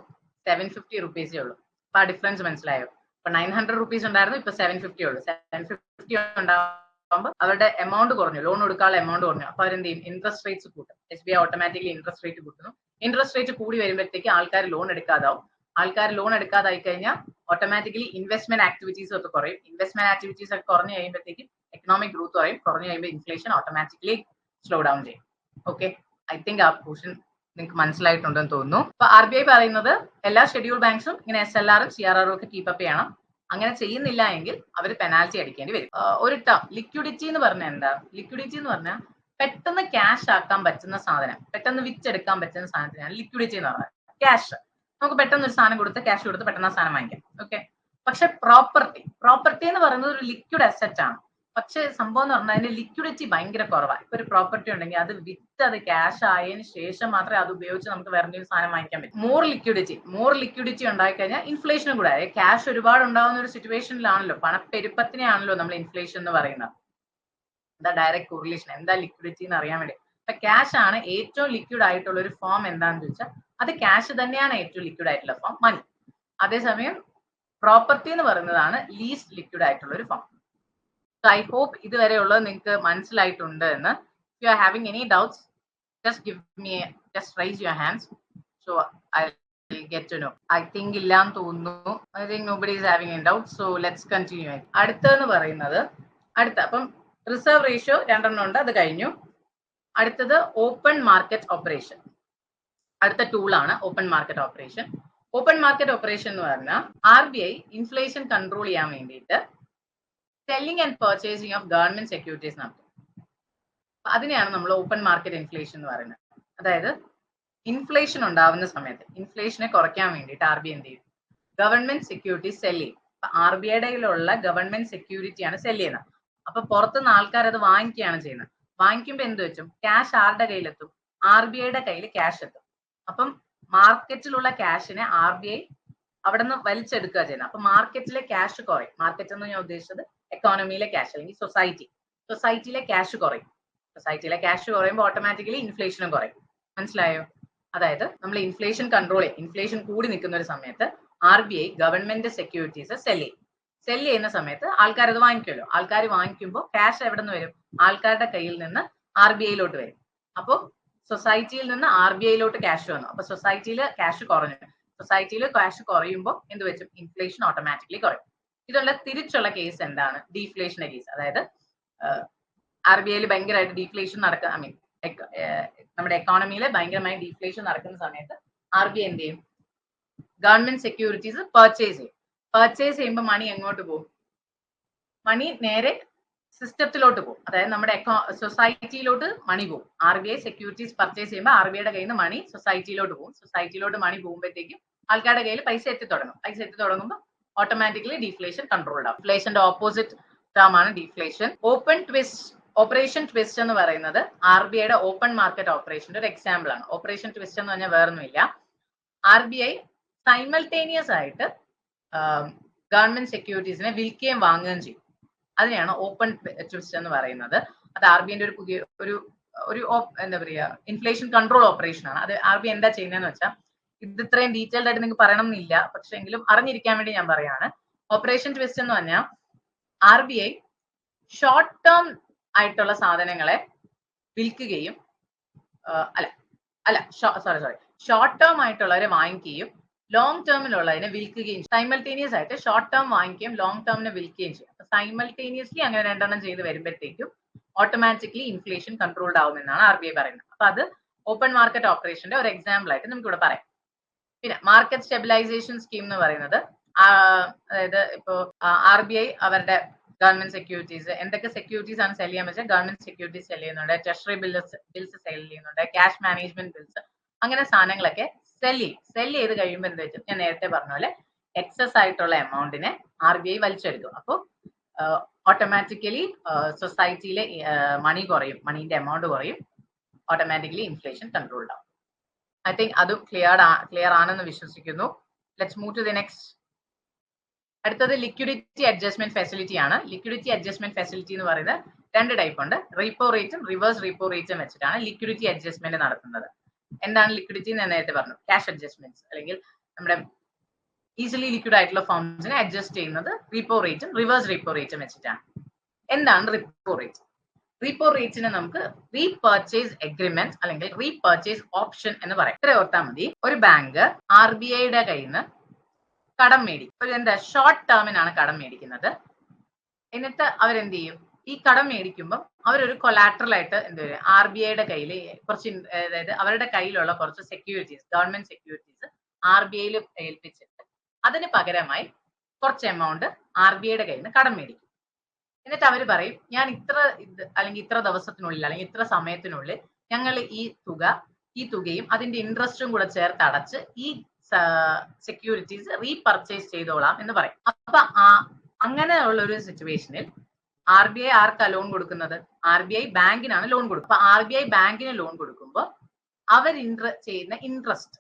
750 rupees ഉള്ളൂ. അപ്പൊ ആ ഡിഫറൻസ് മനസ്സിലായോ? ഇപ്പൊ 900 rupees ഉണ്ടായിരുന്നു, ഇപ്പൊ 750 ഉള്ളൂ. 750 ഉണ്ടാകുമ്പോൾ അവരുടെ എമൗണ്ട് കുറഞ്ഞു, ലോൺ കൊടുക്കാനുള്ള എമൗണ്ട് കുറഞ്ഞു. അപ്പൊ അവരെന്ത് ചെയ്യും? ഇൻട്രസ്റ്റ് റേറ്റ്സ് കൂട്ടും. SBI ഓട്ടോമാറ്റിക്കലി ഇൻട്രസ്റ്റ് റേറ്റ് കൂട്ടുന്നു. ഇൻട്രസ്റ്റ് റേറ്റ് കൂടി വരുമ്പോഴത്തേക്ക് ആൾക്കാർ ലോൺ എടുക്കാതാവും. ആൾക്കാർ ലോൺ എടുക്കാതായി കഴിഞ്ഞാൽ ഓട്ടോമാറ്റിക്കലി ഇൻവെസ്റ്റ്മെന്റ് ആക്ടിവിറ്റീസ് ഒക്കെ കുറയും. ഇൻവെസ്റ്റ്മെന്റ് ആക്ടിവിറ്റീസ് ഒക്കെ കുറഞ്ഞു കഴിയുമ്പോഴത്തേക്ക് എക്കണോമിക് ഗ്രോത്ത് കുറയും. കുറഞ്ഞു കഴിയുമ്പോൾ ഇൻഫ്ലേഷൻ ഓട്ടോമാറ്റിക്കലി സ്ലോ ഡൗൺ ചെയ്യും. ഓക്കെ, ഐ തിങ്ക് ആ പോർഷൻ നിങ്ങൾക്ക് മനസ്സിലായിട്ടുണ്ടെന്ന് തോന്നുന്നു. അപ്പൊ RBI പറയുന്നത് എല്ലാ ഷെഡ്യൂൾ ബാങ്ക്സും ഇങ്ങനെ SLR-ഉം CRR-ഉം ഒക്കെ കീപ്പ് അപ്പ് ചെയ്യണം. അങ്ങനെ ചെയ്യുന്നില്ല എങ്കിൽ അവർ പെനാൽറ്റി അടിക്കേണ്ടി വരും. ഒരു ടേം ലിക്വിഡിറ്റി എന്ന് പറഞ്ഞാൽ എന്താ? ലിക്വിഡിറ്റി എന്ന് പറഞ്ഞാൽ പെട്ടെന്ന് ക്യാഷ് ആക്കാൻ പറ്റുന്ന സാധനം, പെട്ടെന്ന് വിറ്റെടുക്കാൻ പറ്റുന്ന സാധനത്തിനാണ് ലിക്വിഡിറ്റി എന്ന് പറഞ്ഞത്. ക്യാഷ് നമുക്ക് പെട്ടെന്ന് ഒരു സാധനം കൊടുത്ത് ക്യാഷ് കൊടുത്ത് പെട്ടെന്ന് ആ സാധനം വാങ്ങിക്കാം. ഓക്കെ, പക്ഷെ പ്രോപ്പർട്ടി എന്ന് പറയുന്നത് ഒരു ലിക്വിഡ് അസറ്റ് ആണ്. പക്ഷെ സംഭവം എന്ന് പറഞ്ഞാൽ അതിന്റെ ലിക്വിഡിറ്റി ഭയങ്കര കുറവാണ്. ഇപ്പൊ ഒരു പ്രോപ്പർട്ടി ഉണ്ടെങ്കിൽ അത് വിറ്റ് അത് ക്യാഷ് ആയതിനു ശേഷം മാത്രമേ അത് ഉപയോഗിച്ച് നമുക്ക് വേറെ എന്തെങ്കിലും സാധനം വാങ്ങിക്കാൻ പറ്റും. മോർ ലിക്വിഡിറ്റി ഉണ്ടായി കഴിഞ്ഞാൽ ഇൻഫ്ലേഷനും കൂടെ, ക്യാഷ് ഒരുപാട് ഉണ്ടാവുന്ന ഒരു സിറ്റുവേഷനിലാണല്ലോ, പണപ്പെരുപ്പത്തിനെയാണല്ലോ നമ്മൾ ഇൻഫ്ലേഷൻ എന്ന് പറയുന്നത്. എന്താ ഡയറക്റ്റ് കോറിലേഷൻ, എന്താ ലിക്വിഡിറ്റി എന്ന് അറിയാൻ വേണ്ടി. അപ്പൊ ക്യാഷ് ആണ് ഏറ്റവും ലിക്വിഡ് ആയിട്ടുള്ള ഒരു ഫോം. എന്താണെന്ന് ചോദിച്ചാൽ അത് ക്യാഷ് തന്നെയാണ് ഏറ്റവും ലിക്വിഡ് ആയിട്ടുള്ള ഫോം, മണി. അതേസമയം പ്രോപ്പർട്ടി എന്ന് പറയുന്നതാണ് ലീസ്റ്റ് ലിക്വിഡ് ആയിട്ടുള്ള ഒരു ഫോം. So I hope ഇതുവരെയുള്ളത് നിങ്ങൾക്ക് മനസ്സിലായിട്ടുണ്ട് എന്ന്. If you are having any doubts, just raise your hands. So I'll get to know. I think ഇല്ലാന്ന് തോന്നുന്നു. I think nobody is having any doubts. So let's continue. അടുത്തെന്ന് പറയുന്നത് അപ്പം reserve ratio 2 ഉണ്ട്, അത് കഴിഞ്ഞു. അടുത്തത് ഓപ്പൺ മാർക്കറ്റ് ഓപ്പറേഷൻ. അടുത്ത ടൂളാണ് open market operation. Open market operation എന്ന് പറഞ്ഞാൽ RBI ഇൻഫ്ലേഷൻ കൺട്രോൾ ചെയ്യാൻ വേണ്ടിയിട്ട് selling and purchasing of government securities നടത്തും. അതിനെയാണ് നമ്മൾ ഓപ്പൺ മാർക്കറ്റ് ഇൻഫ്ലേഷൻ എന്ന് പറയുന്നത്. അതായത് ഇൻഫ്ലേഷൻ ഉണ്ടാവുന്ന സമയത്ത് ഇൻഫ്ലേഷനെ കുറയ്ക്കാൻ വേണ്ടിയിട്ട് RBI എന്ത് ചെയ്യും? ഗവൺമെന്റ് സെക്യൂരിറ്റീസ് സെല് ചെയ്യും. RBIയുടെ ഗവൺമെന്റ് സെക്യൂരിറ്റിയാണ് സെല് ചെയ്യുന്നത്. അപ്പൊ പുറത്തുനിന്ന് ആൾക്കാർ അത് വാങ്ങിക്കുകയാണ് ചെയ്യുന്നത്. വാങ്ങിക്കുമ്പോൾ എന്ത് വെച്ചും ക്യാഷ് ആരുടെ കയ്യിലെത്തും? RBIയുടെ കയ്യിൽ ക്യാഷ് എത്തും. അപ്പം മാർക്കറ്റിലുള്ള ക്യാഷിനെ RBI അവിടെ നിന്ന് വലിച്ചെടുക്കുക ചെയ്യുന്നത്. അപ്പൊ മാർക്കറ്റിലെ ക്യാഷ് കുറയും. മാർക്കറ്റ് എന്ന് ഞാൻ ഉദ്ദേശിച്ചത് എക്കോണമിയിലെ ക്യാഷ് അല്ലെങ്കിൽ സൊസൈറ്റിയിലെ ക്യാഷ് കുറയും. സൊസൈറ്റിയിലെ ക്യാഷ് കുറയുമ്പോൾ ഓട്ടോമാറ്റിക്കലി ഇൻഫ്ലേഷനും കുറയും. മനസ്സിലായോ? അതായത് നമ്മൾ ഇൻഫ്ലേഷൻ കൺട്രോൾ ചെയ്യും. ഇൻഫ്ലേഷൻ കൂടി നിൽക്കുന്ന ഒരു സമയത്ത് RBI ഗവൺമെന്റ് സെക്യൂരിറ്റീസ് സെല് ചെയ്യുന്ന സമയത്ത് ആൾക്കാർ അത് വാങ്ങിക്കുമല്ലോ. ആൾക്കാർ വാങ്ങിക്കുമ്പോൾ ക്യാഷ് എവിടെ നിന്ന് വരും? ആൾക്കാരുടെ കയ്യിൽ നിന്ന് RBIയിലോട്ട് വരും. അപ്പോൾ സൊസൈറ്റിയിൽ നിന്ന് RBIയിലോട്ട് ക്യാഷ് വന്നു. അപ്പൊ സൊസൈറ്റിയിൽ ക്യാഷ് കുറഞ്ഞു. സൊസൈറ്റിയിൽ ക്യാഷ് കുറയുമ്പോൾ എന്ത് വെച്ചും ഇൻഫ്ലേഷൻ ഓട്ടോമാറ്റിക്കലി കുറയും. ഇതുള്ള തിരിച്ചുള്ള കേസ് എന്താണ്? ഡീഫ്ലേഷന്റെ കേസ്. അതായത് RBIയിൽ ഭയങ്കരമായിട്ട് ഡീഫ്ലേഷൻ നടക്കുന്ന നമ്മുടെ എക്കോണമിയിൽ ഭയങ്കരമായി ഡീഫ്ലേഷൻ നടക്കുന്ന സമയത്ത് RBI എന്ത് ചെയ്യും? ഗവൺമെന്റ് സെക്യൂരിറ്റീസ് പർച്ചേസ് ചെയ്യുമ്പോൾ മണി എങ്ങോട്ട് പോകും? മണി നേരെ സിസ്റ്റത്തിലോട്ട് പോകും. അതായത് നമ്മുടെ സൊസൈറ്റിയിലോട്ട് മണി പോകും. RBI സെക്യൂരിറ്റീസ് പർച്ചേസ് ചെയ്യുമ്പോൾ RBIയുടെ കയ്യിൽ നിന്ന് മണി സൊസൈറ്റിയിലോട്ട് പോകും. സൊസൈറ്റിയിലോട്ട് മണി പോകുമ്പോഴത്തേക്കും ആൾക്കാരുടെ കയ്യിൽ പൈസ എത്തി തുടങ്ങുമ്പോൾ ഓട്ടോമാറ്റിക്കലി ഡീഫ്ലേഷൻ കൺട്രോൾഡ് ആവും. ഇൻഫ്ലേഷന്റെ ഓപ്പോസിറ്റ് ടേം ആണ് ഡീഫ്ലേഷൻ. ഓപ്പറേഷൻ ട്വിസ്റ്റ് എന്ന് പറയുന്നത് RBIയുടെ ഓപ്പൺ മാർക്കറ്റ് ഓപ്പറേഷന്റെ ഒരു എക്സാമ്പിൾ ആണ്. ഓപ്പറേഷൻ ട്വിസ്റ്റ് എന്ന് പറഞ്ഞാൽ വേറൊന്നുമില്ല, RBI സൈമൾട്ടേനിയസ് ആയിട്ട് ഗവൺമെന്റ് സെക്യൂരിറ്റീസിനെ വിൽക്കുകയും വാങ്ങുകയും ചെയ്യും. അതിനെയാണ് ഓപ്പൺ ട്വിസ്റ്റ് എന്ന് പറയുന്നത്. അത് RBIന്റെ ഒരു പുതിയ ഒരു എന്താ പറയുക ഇൻഫ്ലേഷൻ കൺട്രോൾ ഓപ്പറേഷൻ ആണ്. അത് RBI എന്താ ചെയ്യുന്നതെന്ന് വെച്ചാൽ ഇത് ഇത്രയും ഡീറ്റെയിൽഡ് ആയിട്ട് നിങ്ങൾക്ക് പറയണം എന്നില്ല, പക്ഷെ എങ്കിലും അറിഞ്ഞിരിക്കാൻ വേണ്ടി ഞാൻ പറയാണ്. ഓപ്പറേഷൻ ട്വിസ്റ്റ് എന്ന് പറഞ്ഞാൽ RBI ഷോർട്ട് ടേം ആയിട്ടുള്ള സാധനങ്ങളെ വിൽക്കുകയും ഷോർട്ട് ടേം ആയിട്ടുള്ളവരെ വാങ്ങിക്കുകയും ലോങ് ടേമിലുള്ളതിനെ വിൽക്കുകയും സൈമൾട്ടേനിയസ് ആയിട്ട് ഷോർട്ട് ടേം വാങ്ങിക്കുകയും ലോങ് ടേമിനെ വിൽക്കുകയും ചെയ്യും. സൈമൾട്ടേനിയസ്ലി അങ്ങനെ രണ്ടെണ്ണം ചെയ്ത് വരുമ്പോഴത്തേക്കും ഓട്ടോമാറ്റിക്കലി ഇൻഫ്ലേഷൻ കൺട്രോൾഡ് ആവുമെന്നാണ് RBI പറയുന്നത്. അപ്പൊ അത് ഓപ്പൺ മാർക്കറ്റ് ഓപ്പറേഷന്റെ ഒരു എക്സാമ്പിൾ ആയിട്ട് നമുക്ക് ഇവിടെ പറയാം. പിന്നെ മാർക്കറ്റ് സ്റ്റെബിലൈസേഷൻ സ്കീം എന്ന് പറയുന്നത് അതായത് ഇപ്പോ RBI അവരുടെ ഗവൺമെന്റ് സെക്യൂരിറ്റീസ് എന്തൊക്കെ സെക്യൂരിറ്റീസ് ആണ് സെല് ചെയ്യാൻ വെച്ചാൽ ഗവൺമെന്റ് സെക്യൂരിറ്റീസ് സെല് ചെയ്യുന്നുണ്ട്, ട്രഷറി ബിൽസ് സെല് ചെയ്യുന്നുണ്ട്, ക്യാഷ് മാനേജ്മെന്റ് ബിൽസ്, അങ്ങനെ സാധനങ്ങളൊക്കെ സെല് ചെയ്ത് കഴിയുമ്പോൾ എന്ത് വെച്ചാൽ ഞാൻ നേരത്തെ പറഞ്ഞ പോലെ എക്സസ് ആയിട്ടുള്ള എമൗണ്ടിനെ RBI വലിച്ചെടുക്കും. അപ്പോൾ ഓട്ടോമാറ്റിക്കലി സൊസൈറ്റിയിലെ മണി കുറയും, മണീന്റെ എമൗണ്ട് കുറയും, ഓട്ടോമാറ്റിക്കലി ഇൻഫ്ലേഷൻ കൺട്രോൾ ആവും. ഐ തിങ്ക് അത് ക്ലിയർ ആണെന്ന് വിശ്വസിക്കുന്നു. Let's move to the next. അടുത്തത് ലിക്വിഡിറ്റി അഡ്ജസ്റ്റ്മെന്റ് ഫെസിലിറ്റി ആണ്. ലിക്വിഡിറ്റി അഡ്ജസ്റ്റ്മെന്റ് ഫെസിലിറ്റി എന്ന് പറയുന്നത് രണ്ട് ടൈപ്പ് ഉണ്ട്. റീപ്പോ റേറ്റും റിവേഴ്സ് റീപ്പോ റേറ്റും വെച്ചിട്ടാണ് ലിക്വിഡിറ്റി അഡ്ജസ്റ്റ്മെന്റ് നടത്തുന്നത്. എന്താണ് ലിക്വിഡിറ്റി എന്ന് നേരത്തെ പറഞ്ഞു, ക്യാഷ് അഡ്ജസ്റ്റ്മെന്റ്സ് അല്ലെങ്കിൽ നമ്മുടെ ഈസിലി ലിക്വിഡ് ആയിട്ടുള്ള ഫണ്ട്സിനെ അഡ്ജസ്റ്റ് ചെയ്യുന്നത് റീപ്പോ റേറ്റും റിവേഴ്സ് റീപ്പോ റേറ്റും വെച്ചിട്ടാണ്. എന്താണ് റീപ്പോ റേറ്റ്? റീപ്പോ റേറ്റിന് നമുക്ക് റീപർച്ചേസ് എഗ്രിമെന്റ് അല്ലെങ്കിൽ റീപർച്ചേസ് ഓപ്ഷൻ എന്ന് പറയും. ഇത്ര ഓർത്താൽ മതി. ഒരു ബാങ്ക് RBIയുടെ കയ്യിൽ നിന്ന് കടം മേടിക്കും. ഒരു എന്താ ഷോർട്ട് ടേമിനാണ് കടം മേടിക്കുന്നത്. എന്നിട്ട് അവരെന്ത് ചെയ്യും? ഈ കടം മേടിക്കുമ്പോൾ അവരൊരു കൊലാട്രൽ ആയിട്ട് എന്ത് വരും, RBIയുടെ കയ്യിൽ കുറച്ച് അതായത് അവരുടെ കയ്യിലുള്ള കുറച്ച് സെക്യൂരിറ്റീസ്, ഗവൺമെന്റ് സെക്യൂരിറ്റീസ് RBIയിൽ ഏൽപ്പിച്ചിട്ട് അതിന് പകരമായി കുറച്ച് എമൗണ്ട് RBIയുടെ കയ്യിൽ നിന്ന് കടം മേടിക്കും. എന്നിട്ട് അവർ പറയും, ഞാൻ ഇത്ര അല്ലെങ്കിൽ ഇത്ര ദിവസത്തിനുള്ളിൽ അല്ലെങ്കിൽ ഇത്ര സമയത്തിനുള്ളിൽ ഞങ്ങൾ ഈ തുകയും അതിന്റെ ഇൻട്രസ്റ്റും കൂടെ ചേർത്ത് അടച്ച് ഈ സെക്യൂരിറ്റീസ് റീപർച്ചേസ് ചെയ്തോളാം എന്ന് പറയും. അപ്പൊ അങ്ങനെയുള്ള ഒരു സിറ്റുവേഷനിൽ RBI ആർക്കാ ലോൺ കൊടുക്കുന്നത്? RBI ബാങ്കിനാണ് ലോൺ കൊടുക്കുക. അപ്പൊ RBI ബാങ്കിന് ലോൺ കൊടുക്കുമ്പോൾ അവർ ചെയ്യുന്ന ഇൻട്രസ്റ്റ്,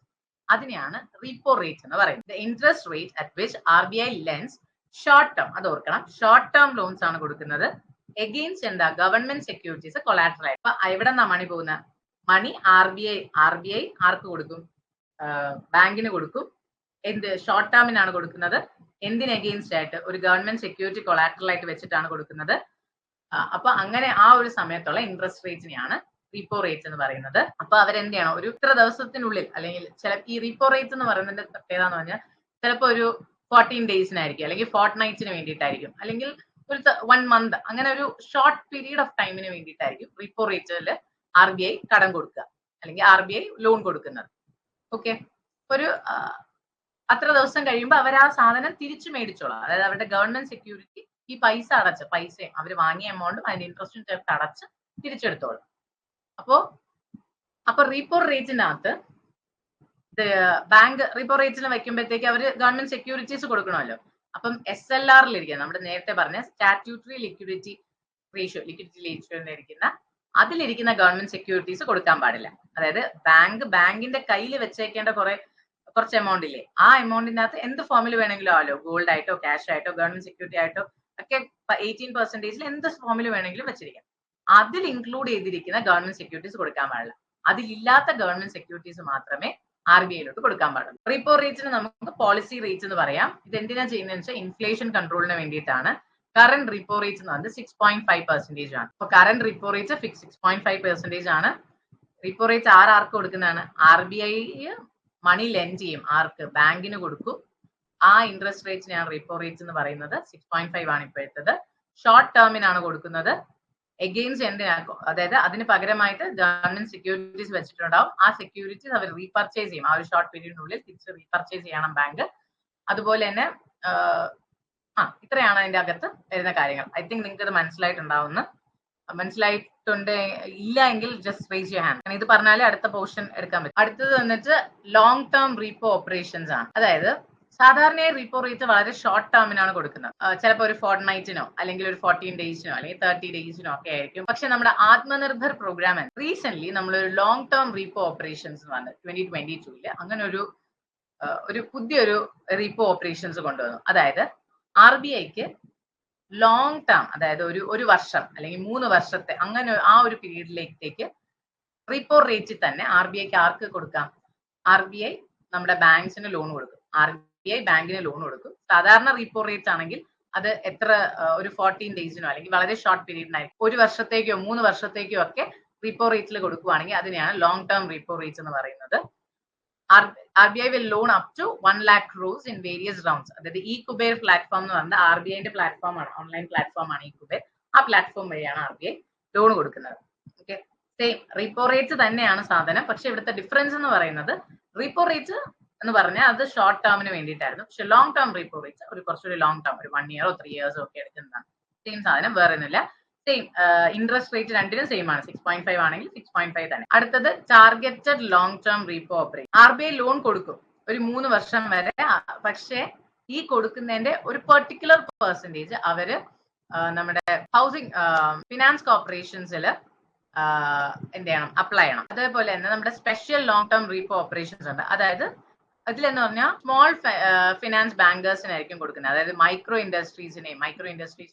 അതിനെയാണ് റീപ്പോ റേറ്റ് എന്ന് പറയുന്നത്. Interest rate at which RBI lens short term, അത് ഓർക്കണം, ഷോർട്ട് ടേം ലോൺസ് ആണ് കൊടുക്കുന്നത് എഗെയിൻസ്റ്റ് എന്താ, ഗവൺമെന്റ് സെക്യൂരിറ്റീസ് കൊളാട്രൽ ആയിട്ട്. അപ്പൊ എവിടെ നിന്നാ മണി പോകുന്നത്? മണി RBI ആർക്ക് കൊടുക്കും? ബാങ്കിന് കൊടുക്കും. എന്ത് ഷോർട്ട് ടേമിനാണ് കൊടുക്കുന്നത്? എന്തിന് എഗെയിൻസ്റ്റ് ആയിട്ട്? ഒരു ഗവൺമെന്റ് സെക്യൂരിറ്റി കൊളാട്രൽ ആയിട്ട് വെച്ചിട്ടാണ് കൊടുക്കുന്നത്. അപ്പൊ അങ്ങനെ ആ ഒരു സമയത്തുള്ള ഇൻട്രസ്റ്റ് റേറ്റിനെയാണ് റീപ്പോ റേറ്റ് എന്ന് പറയുന്നത്. അപ്പൊ അവരെന്ത് ചെയ്യണം? ഒരു ഇത്ര ദിവസത്തിനുള്ളിൽ അല്ലെങ്കിൽ ഈ റീപ്പോ റേറ്റ് എന്ന് പറയുന്നതിന്റെ പ്രത്യേകത എന്ന് പറഞ്ഞാൽ ചിലപ്പോ ഒരു 14 ഡേയ്സിനായിരിക്കും, അല്ലെങ്കിൽ ഫോർട്ട് നൈറ്റ്സിന് വേണ്ടിയിട്ടായിരിക്കും, അല്ലെങ്കിൽ ഒരു 1 മന്ത്, അങ്ങനെ ഒരു ഷോർട്ട് പീരീഡ് ഓഫ് ടൈമിന് വേണ്ടിയിട്ടായിരിക്കും റീപ്പോ റേറ്റിൽ RBI കടം കൊടുക്കുക അല്ലെങ്കിൽ RBI ലോൺ കൊടുക്കുന്നത്. ഓക്കെ, ഒരു അത്ര ദിവസം കഴിയുമ്പോൾ അവർ ആ സാധനം തിരിച്ചു മേടിച്ചോളാം. അതായത് അവരുടെ ഗവൺമെന്റ് സെക്യൂരിറ്റി ഈ പൈസയും അവർ വാങ്ങിയ എമൗണ്ടും അതിന്റെ ഇൻട്രസ്റ്റും ചേർത്ത് അടച്ച് തിരിച്ചെടുത്തോളാം. അപ്പൊ റീപ്പോ റേറ്റിനകത്ത് ബാങ്ക് റീപ്പോ റേറ്റിന് വെക്കുമ്പോഴത്തേക്ക് അവർ ഗവൺമെന്റ് സെക്യൂരിറ്റീസ് കൊടുക്കണമല്ലോ. അപ്പം SLR ഇരിക്കുന്ന നമ്മുടെ നേരത്തെ പറഞ്ഞ സ്റ്റാറ്റ്യൂട്ടറി ലിക്വിഡിറ്റി റേഷ്യോ അതിലിരിക്കുന്ന ഗവൺമെന്റ് സെക്യൂരിറ്റീസ് കൊടുക്കാൻ പാടില്ല. അതായത് ബാങ്കിന്റെ കയ്യിൽ വെച്ചേക്കേണ്ട കുറച്ച് എമൗണ്ട് ഇല്ലേ, ആ എമൗണ്ടിനകത്ത് എന്ത് ഫോമിൽ വേണമെങ്കിലും ആവല്ലോ, ഗോൾഡ് ആയിട്ടോ ക്യാഷ് ആയിട്ടോ ഗവൺമെന്റ് സെക്യൂരിറ്റി ആയിട്ടോ ഒക്കെ 18% എന്ത് ഫോമിൽ വേണമെങ്കിലും വെച്ചിരിക്കാം. അതിൽ ഇൻക്ലൂഡ് ചെയ്തിരിക്കുന്ന ഗവൺമെന്റ് സെക്യൂരിറ്റീസ് കൊടുക്കാൻ പാടില്ല. അതിലില്ലാത്ത ഗവൺമെന്റ് സെക്യൂരിറ്റീസ് മാത്രമേ RBIയിലോട്ട് കൊടുക്കാൻ പാടുള്ളൂ. റീപ്പോ റേറ്റിന് നമുക്ക് പോളിസി റേറ്റ് എന്ന് പറയാം. ഇത് എന്തിനാ ചെയ്യുന്നതെന്ന് വെച്ചാൽ ഇൻഫ്ലേഷൻ കൺട്രോളിന് വേണ്ടിയിട്ടാണ്. കറന്റ് റീപ്പോ റേറ്റ് എന്ന് പറഞ്ഞാൽ 6.5% ആണ്. അപ്പൊ കറന്റ് റീപ്പോ റേറ്റ് 6.5% ആണ്. റീപ്പോ റേറ്റ് ആർക്ക് കൊടുക്കുന്നതാണ്? RBI മണി ലെൻഡ് ചെയ്യും, ആർക്ക്? ബാങ്കിന് കൊടുക്കും. ആ ഇൻട്രസ്റ്റ് റേറ്റിനെയാണ് റീപ്പോ റേറ്റ് എന്ന് പറയുന്നത്. 6.5 ആണ് ഇപ്പോഴത്തത്. ഷോർട്ട് ടേമിനാണ് കൊടുക്കുന്നത്. എഗെയിൻസ്റ്റ് എന്തിനാക്കും? അതായത് അതിന് പകരമായിട്ട് ഗവൺമെന്റ് സെക്യൂരിറ്റീസ് വെച്ചിട്ടുണ്ടാവും. ആ സെക്യൂരിറ്റീസ് അവർ റീപർച്ചേസ് ചെയ്യും. ആ ഒരു ഷോർട്ട് പീരീഡിനുള്ളിൽ തിരിച്ച് റീപർച്ചേസ് ചെയ്യണം ബാങ്ക്. അതുപോലെ തന്നെ ഇത്രയാണ് അതിന്റെ അകത്ത് വരുന്ന കാര്യങ്ങൾ. ഐ തിങ്ക് നിങ്ങൾക്ക് ഇത് മനസ്സിലായിട്ടുണ്ട്. ഇല്ല എങ്കിൽ ജസ്റ്റ് റേസ് യുവർ ഹാൻഡ്. ഇത് പറഞ്ഞാലേ അടുത്ത പോർഷൻ എടുക്കാൻ പറ്റും. അടുത്തത് വന്നിട്ട് ലോങ് ടേം റീപ്പോ ഓപ്പറേഷൻസ് ആണ്. അതായത് സാധാരണയായി റീപ്പോ റേറ്റ് വളരെ ഷോർട്ട് ടേമിനാണ് കൊടുക്കുന്നത്. ചിലപ്പോൾ ഒരു ഫോർട്ട് നൈറ്റിനോ അല്ലെങ്കിൽ ഒരു 14 ഡേയ്സിനോ അല്ലെങ്കിൽ 30 ഡേയ്സിനോ ഒക്കെ ആയിരിക്കും. പക്ഷെ നമ്മുടെ ആത്മനിർഭർ പ്രോഗ്രാം റീസെന്റ് നമ്മളൊരു ലോങ് ടേം റീപ്പോ ഓപ്പറേഷൻസ് വന്നു 2022 അങ്ങനെ ഒരു പുതിയൊരു റീപ്പോ ഓപ്പറേഷൻസ് കൊണ്ടുവന്നു. അതായത് RBIക്ക് ലോങ് ടേം, അതായത് ഒരു വർഷം അല്ലെങ്കിൽ 3 വർഷത്തെ അങ്ങനെ ആ ഒരു പീരീഡിലേക്ക് റീപ്പോ റേറ്റിൽ തന്നെ RBIക്ക് ആർക്ക് കൊടുക്കാം? RBI നമ്മുടെ ബാങ്ക്സിന് ലോൺ കൊടുക്കും. RBI ബാങ്കിന് ലോൺ കൊടുക്കും. സാധാരണ റീപ്പോ റേറ്റ് ആണെങ്കിൽ അത് ഒരു 14 ഡേയ്സിനോ അല്ലെങ്കിൽ വളരെ ഷോർട്ട് പീരീഡിനായിരിക്കും. 1 വർഷത്തേക്കോ 3 വർഷത്തേക്കോ ഒക്കെ റീപ്പോ റേറ്റിൽ കൊടുക്കുവാണെങ്കിൽ അതിനെയാണ് ലോങ് ടേം റീപ്പോ റേറ്റ് എന്ന് പറയുന്നത്. RBI will loan up to 1 lakh crores in various rounds. അതായത് eCuber പ്ലാറ്റ്ഫോം എന്ന് പറഞ്ഞാൽ RBIന്റെ പ്ലാറ്റ്ഫോമാണ്, ഓൺലൈൻ പ്ലാറ്റ്ഫോമാണ് eCuber. ആ പ്ലാറ്റ്ഫോം വഴിയാണ് RBI ലോൺ കൊടുക്കുന്നത്. ഓക്കെ, സെയിം റീപ്പോ റേറ്റ് തന്നെയാണ് സാധനം. പക്ഷെ ഇവിടുത്തെ ഡിഫറൻസ് എന്ന് പറയുന്നത് റീപ്പോ റേറ്റ് എന്ന് പറഞ്ഞാൽ അത് ഷോർട്ട് ടേമിന് വേണ്ടിയിട്ടായിരുന്നു. പക്ഷെ ലോങ് ടേം റീപ്പോ റേറ്റ് കുറച്ചൊരു ലോങ് ടേം, ഒരു 1 year 3 years ഒക്കെ എടുക്കുന്നതാണ്. സെയിം സാധനം, വേറെ ഒന്നുമില്ല. സെയിം ഇൻട്രസ്റ്റ് റേറ്റ് രണ്ടിനും സെയിം ആണ്. 6.5 ആണെങ്കിൽ 6.5 തന്നെ. അടുത്തത് targeted long term repo operation. RBI loan കൊടുക്കും ഒരു 3 വർഷം വരെ. പക്ഷേ ഈ കൊടുക്കുന്നതിന്റെ ഒരു പെർട്ടിക്കുലർ പെർസെന്റേജ് അവര് നമ്മുടെ ഹൗസിംഗ് ഫിനാൻസ് കോർപ്പറേഷൻസിൽ എന്ത് ചെയ്യണം, അപ്ലൈ ചെയ്യണം. അതേപോലെ തന്നെ നമ്മുടെ special long term repo operations ഉണ്ട്. അതായത് അതിലെന്ന് പറഞ്ഞാൽ സ്മോൾ ഫിനാൻസ് ബാങ്കേഴ്സിനായിരിക്കും കൊടുക്കുന്നത്. അതായത് മൈക്രോ ഇൻഡസ്ട്രീസ്,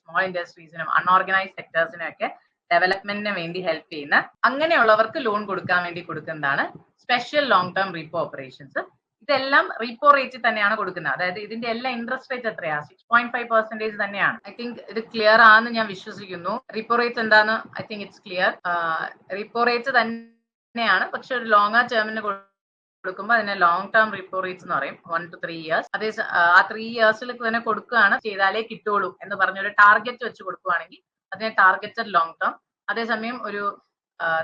സ്മോൾ ഇൻഡസ്ട്രീസിനും അൺഓർഗനൈസ്ഡ് സെക്ടേഴ്സിനും ഒക്കെ ഡെവലപ്മെന്റിന് വേണ്ടി ഹെൽപ്പ് ചെയ്യുന്ന അങ്ങനെയുള്ളവർക്ക് ലോൺ കൊടുക്കാൻ വേണ്ടി കൊടുക്കുന്നതാണ് special long term repo operations. ഇതെല്ലാം റീപ്പോ റേറ്റിൽ തന്നെയാണ് കൊടുക്കുന്നത്. അതായത് ഇതിന്റെ എല്ലാ ഇൻട്രസ്റ്റ് റേറ്റ് എത്രയാ? 6.5% തന്നെയാണ്. ഐ തിങ്ക് ഇത് ക്ലിയർ ആണെന്ന് ഞാൻ വിശ്വസിക്കുന്നു. റീപ്പോ റേറ്റ് എന്താന്ന് I think it's clear. Repo rate തന്നെയാണ്, പക്ഷെ ഒരു ലോങ്ങർ ടേമിന് കൊടുക്കുമ്പോൾ അതിനെ ലോങ് ടേം റീപ്പോ റേറ്റ്സ് എന്ന് പറയും. 1 to 3 years. അതേ ആ 3 yearsൽ തന്നെ കൊടുക്കുകയാണ് ചെയ്താലേ കിട്ടുള്ളൂ എന്ന് പറഞ്ഞൊരു ടാർഗറ്റ് വെച്ച് കൊടുക്കുകയാണെങ്കിൽ അതിനെ ടാർഗറ്റഡ് ലോങ് ടേം. അതേസമയം ഒരു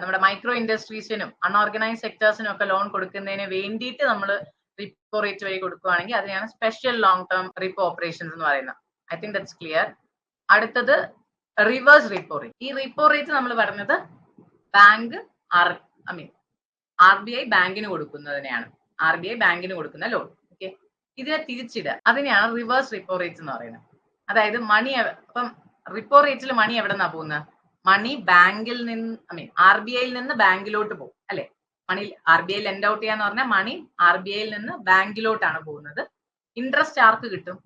നമ്മുടെ മൈക്രോ ഇൻഡസ്ട്രീസിനും അൺഓർഗനൈസ്ഡ് സെക്ടേഴ്സിനും ഒക്കെ ലോൺ കൊടുക്കുന്നതിന് വേണ്ടിയിട്ട് നമ്മൾ റിപ്പോ റേറ്റ് വഴി കൊടുക്കുകയാണെങ്കിൽ അതിനെയാണ് special long term repo operations എന്ന് പറയുന്നത്. I think that's clear. അടുത്തത് റിവേഴ്സ് റിപ്പോ റേറ്റ്. ഈ റിപ്പോ റേറ്റ് നമ്മൾ പറഞ്ഞത് ബാങ്ക് RBI ബാങ്കിന് കൊടുക്കുന്നതിനെയാണ്. RBI ബാങ്കിന് കൊടുക്കുന്ന ലോൺ. ഓക്കെ, ഇതിനെ തിരിച്ചിടുക, അതിനെയാണ് റിവേഴ്സ് റിപ്പോ റേറ്റ് എന്ന് പറയുന്നത്. അതായത് മണി അപ്പം റിപ്പോ റേറ്റിൽ മണി എവിടെ നിന്നാ പോകുന്നത്? മണി ബാങ്കിൽ നിന്ന് RBIയിൽ നിന്ന് ബാങ്കിലോട്ട് പോകും അല്ലെ? മണി RBI ലെൻഡ് ഔട്ട് ചെയ്യാന്ന് പറഞ്ഞാൽ മണി RBIയിൽ നിന്ന് ബാങ്കിലോട്ടാണ് പോകുന്നത്. ഇൻട്രസ്റ്റ് ആർക്ക് കിട്ടും?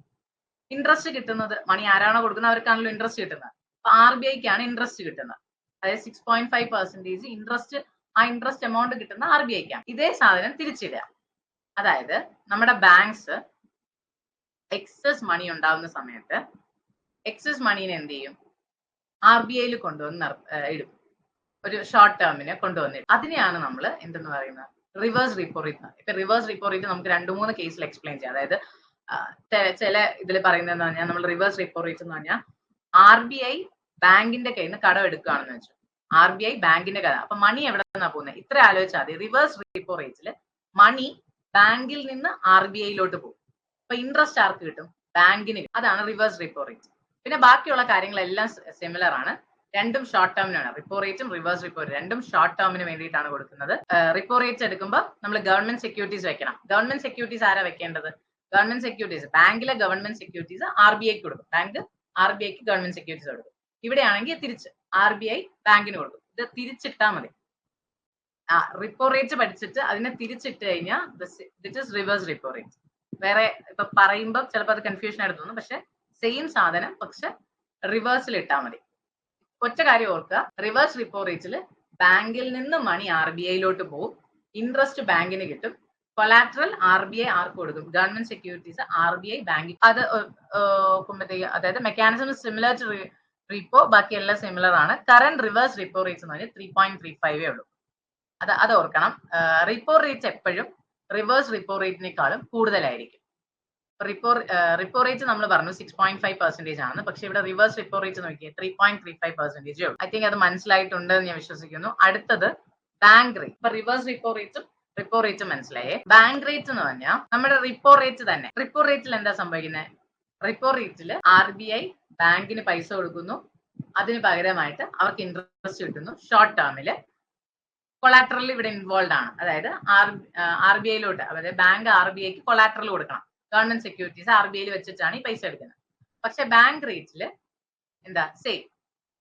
ഇൻട്രസ്റ്റ് കിട്ടുന്നത് മണി ആരാണോ കൊടുക്കുന്നത് അവർക്കാണല്ലോ ഇൻട്രസ്റ്റ് കിട്ടുന്നത്. അപ്പൊ RBIക്കാണ് ഇൻട്രസ്റ്റ് കിട്ടുന്നത്. അതായത് 6.5% ഇൻട്രസ്റ്റ്, ആ ഇൻട്രസ്റ്റ് എമൗണ്ട് കിട്ടുന്ന RBIക്കാണ്. ഇതേ സാധനം തിരിച്ചിടുക. അതായത് നമ്മുടെ ബാങ്ക്സ് എക്സസ് മണി ഉണ്ടാവുന്ന സമയത്ത് എക്സസ് മണീനെ എന്ത് ചെയ്യും? RBIയിൽ കൊണ്ടുവന്ന് ഇടും. ഒരു ഷോർട്ട് ടേമിന് കൊണ്ടുവന്നിട്ട് അതിനെയാണ് നമ്മൾ എന്തെന്ന് പറയുന്നത്? Reverse repo rate. ഇപ്പൊ റിവേഴ്സ് റിപ്പോ റേറ്റ് നമുക്ക് 2-3 കേസിൽ എക്സ്പ്ലെയിൻ ചെയ്യാം. അതായത് ചില ഇതിൽ പറയുന്നതെന്ന് പറഞ്ഞാൽ നമ്മൾ റിവേഴ്സ് റിപ്പോ റേറ്റ് എന്ന് പറഞ്ഞാൽ RBI ബാങ്കിന്റെ കയ്യിൽ നിന്ന് കടം എടുക്കുകയാണെന്ന് വെച്ചു. RBI ബാങ്കിന്റെ കടം, അപ്പൊ മണി എവിടെ നിന്നാ പോകുന്നത്? ഇത്ര ആലോചിച്ചാൽ മതി. റിവേഴ്സ് റിപ്പോ റേറ്റിൽ മണി ബാങ്കിൽ നിന്ന് RBIയിലോട്ട് പോകും. അപ്പൊ ഇൻട്രസ്റ്റ് ആർക്ക് കിട്ടും? ബാങ്കിന്. അതാണ് റിവേഴ്സ് റിപ്പോ റേറ്റ്. പിന്നെ ബാക്കിയുള്ള കാര്യങ്ങളെല്ലാം സിമിലർ ആണ്. രണ്ടും ഷോർട്ട് ടേമിനാണ്. റിപ്പോ റേറ്റും റിവേഴ്സ് റിപ്പോ രണ്ടും ഷോർട്ട് ടേമിന് വേണ്ടിയിട്ടാണ് കൊടുക്കുന്നത്. റിപ്പോ റേറ്റ് എടുക്കുമ്പോൾ നമ്മൾ ഗവൺമെന്റ് സെക്യൂരിറ്റീസ് വെക്കണം. ഗവൺമെന്റ് സെക്യൂരിറ്റീസ് ആരാ വെക്കേണ്ടത്? ഗവൺമെന്റ് സെക്യൂരിറ്റീസ്, ബാങ്കിലെ ഗവൺമെന്റ് സെക്യൂരിറ്റീസ് RBIക്ക് കൊടുക്കും. ബാങ്ക് RBIക്ക് ഗവൺമെന്റ് സെക്യൂരിറ്റീസ് കൊടുക്കും. ഇവിടെയാണെങ്കിൽ തിരിച്ച് RBI ബാങ്കിന് കൊടുക്കും. ഇത് തിരിച്ചിട്ടാൽ മതി. റിപ്പോ റേറ്റ് പഠിച്ചിട്ട് അതിനെ തിരിച്ചിട്ട് കഴിഞ്ഞാൽ ദിറ്റ് ഇസ് റിവേഴ്സ് റിപ്പോ റേറ്റ്. വേറെ ഇപ്പൊ പറയുമ്പോൾ ചിലപ്പോൾ അത് കൺഫ്യൂഷൻ ആയിട്ട് തോന്നും, പക്ഷെ സെയിം സാധനം, പക്ഷെ റിവേഴ്സിൽ ഇട്ടാൽ മതി. ഒറ്റ കാര്യം ഓർക്കുക, റിവേഴ്സ് റിപ്പോ റേറ്റിൽ ബാങ്കിൽ നിന്ന് മണി RBIയിലോട്ട് പോകും, ഇൻട്രസ്റ്റ് ബാങ്കിന് കിട്ടും, കൊളാട്രൽ RBI ആർക്ക് കൊടുക്കും? ഗവൺമെന്റ് സെക്യൂരിറ്റീസ് RBI ബാങ്കിൽ. അത് അതായത് മെക്കാനിസം സിമിലർ ടു റിപ്പോ, ബാക്കിയെല്ലാം സിമിലർ ആണ്. കറന്റ് റിവേഴ്സ് റിപ്പോ റേറ്റ് എന്ന് പറഞ്ഞാൽ 3.35 ഉള്ളൂ. അത് ഓർക്കണം. റിപ്പോ റേറ്റ് എപ്പോഴും റിവേഴ്സ് റിപ്പോ റേറ്റിനേക്കാളും കൂടുതലായിരിക്കും. റിപ്പോ റേറ്റ് നമ്മൾ പറഞ്ഞു 6.5% ആണെന്ന്, പക്ഷെ ഇവിടെ റിവേഴ്സ് റിപ്പോ റേറ്റ് നോക്കിയേ 3.35% ഉള്ളൂ. ഐ തിങ്ക് അത് മനസ്സിലായിട്ടുണ്ട് എന്ന് ഞാൻ വിശ്വസിക്കുന്നു. അടുത്തത് ബാങ്ക് റേറ്റ്. ഇപ്പൊ റിവേഴ്സ് റിപ്പോ റേറ്റും മനസ്സിലായേ. ബാങ്ക് റേറ്റ് എന്ന് പറഞ്ഞാൽ നമ്മുടെ റിപ്പോ റേറ്റ് തന്നെ. റിപ്പോ റേറ്റിൽ എന്താ സംഭവിക്കുന്നത്? റിപ്പോ റേറ്റിൽ RBI ബാങ്കിന് പൈസ കൊടുക്കുന്നു, അതിന് പകരമായിട്ട് അവർക്ക് ഇൻട്രസ്റ്റ് കിട്ടുന്നു. ഷോർട്ട് ടേമില് കൊളാട്രൽ ഇവിടെ ഇൻവോൾവ് ആണ്. അതായത് RBIയിലോട്ട്, അതായത് ബാങ്ക് RBIക്ക് കൊളാട്രൽ കൊടുക്കണം. ഗവൺമെന്റ് സെക്യൂരിറ്റീസ് RBIയിൽ വെച്ചിട്ടാണ് ഈ പൈസ എടുക്കുന്നത്. പക്ഷെ ബാങ്ക് റേറ്റില് എന്താ same.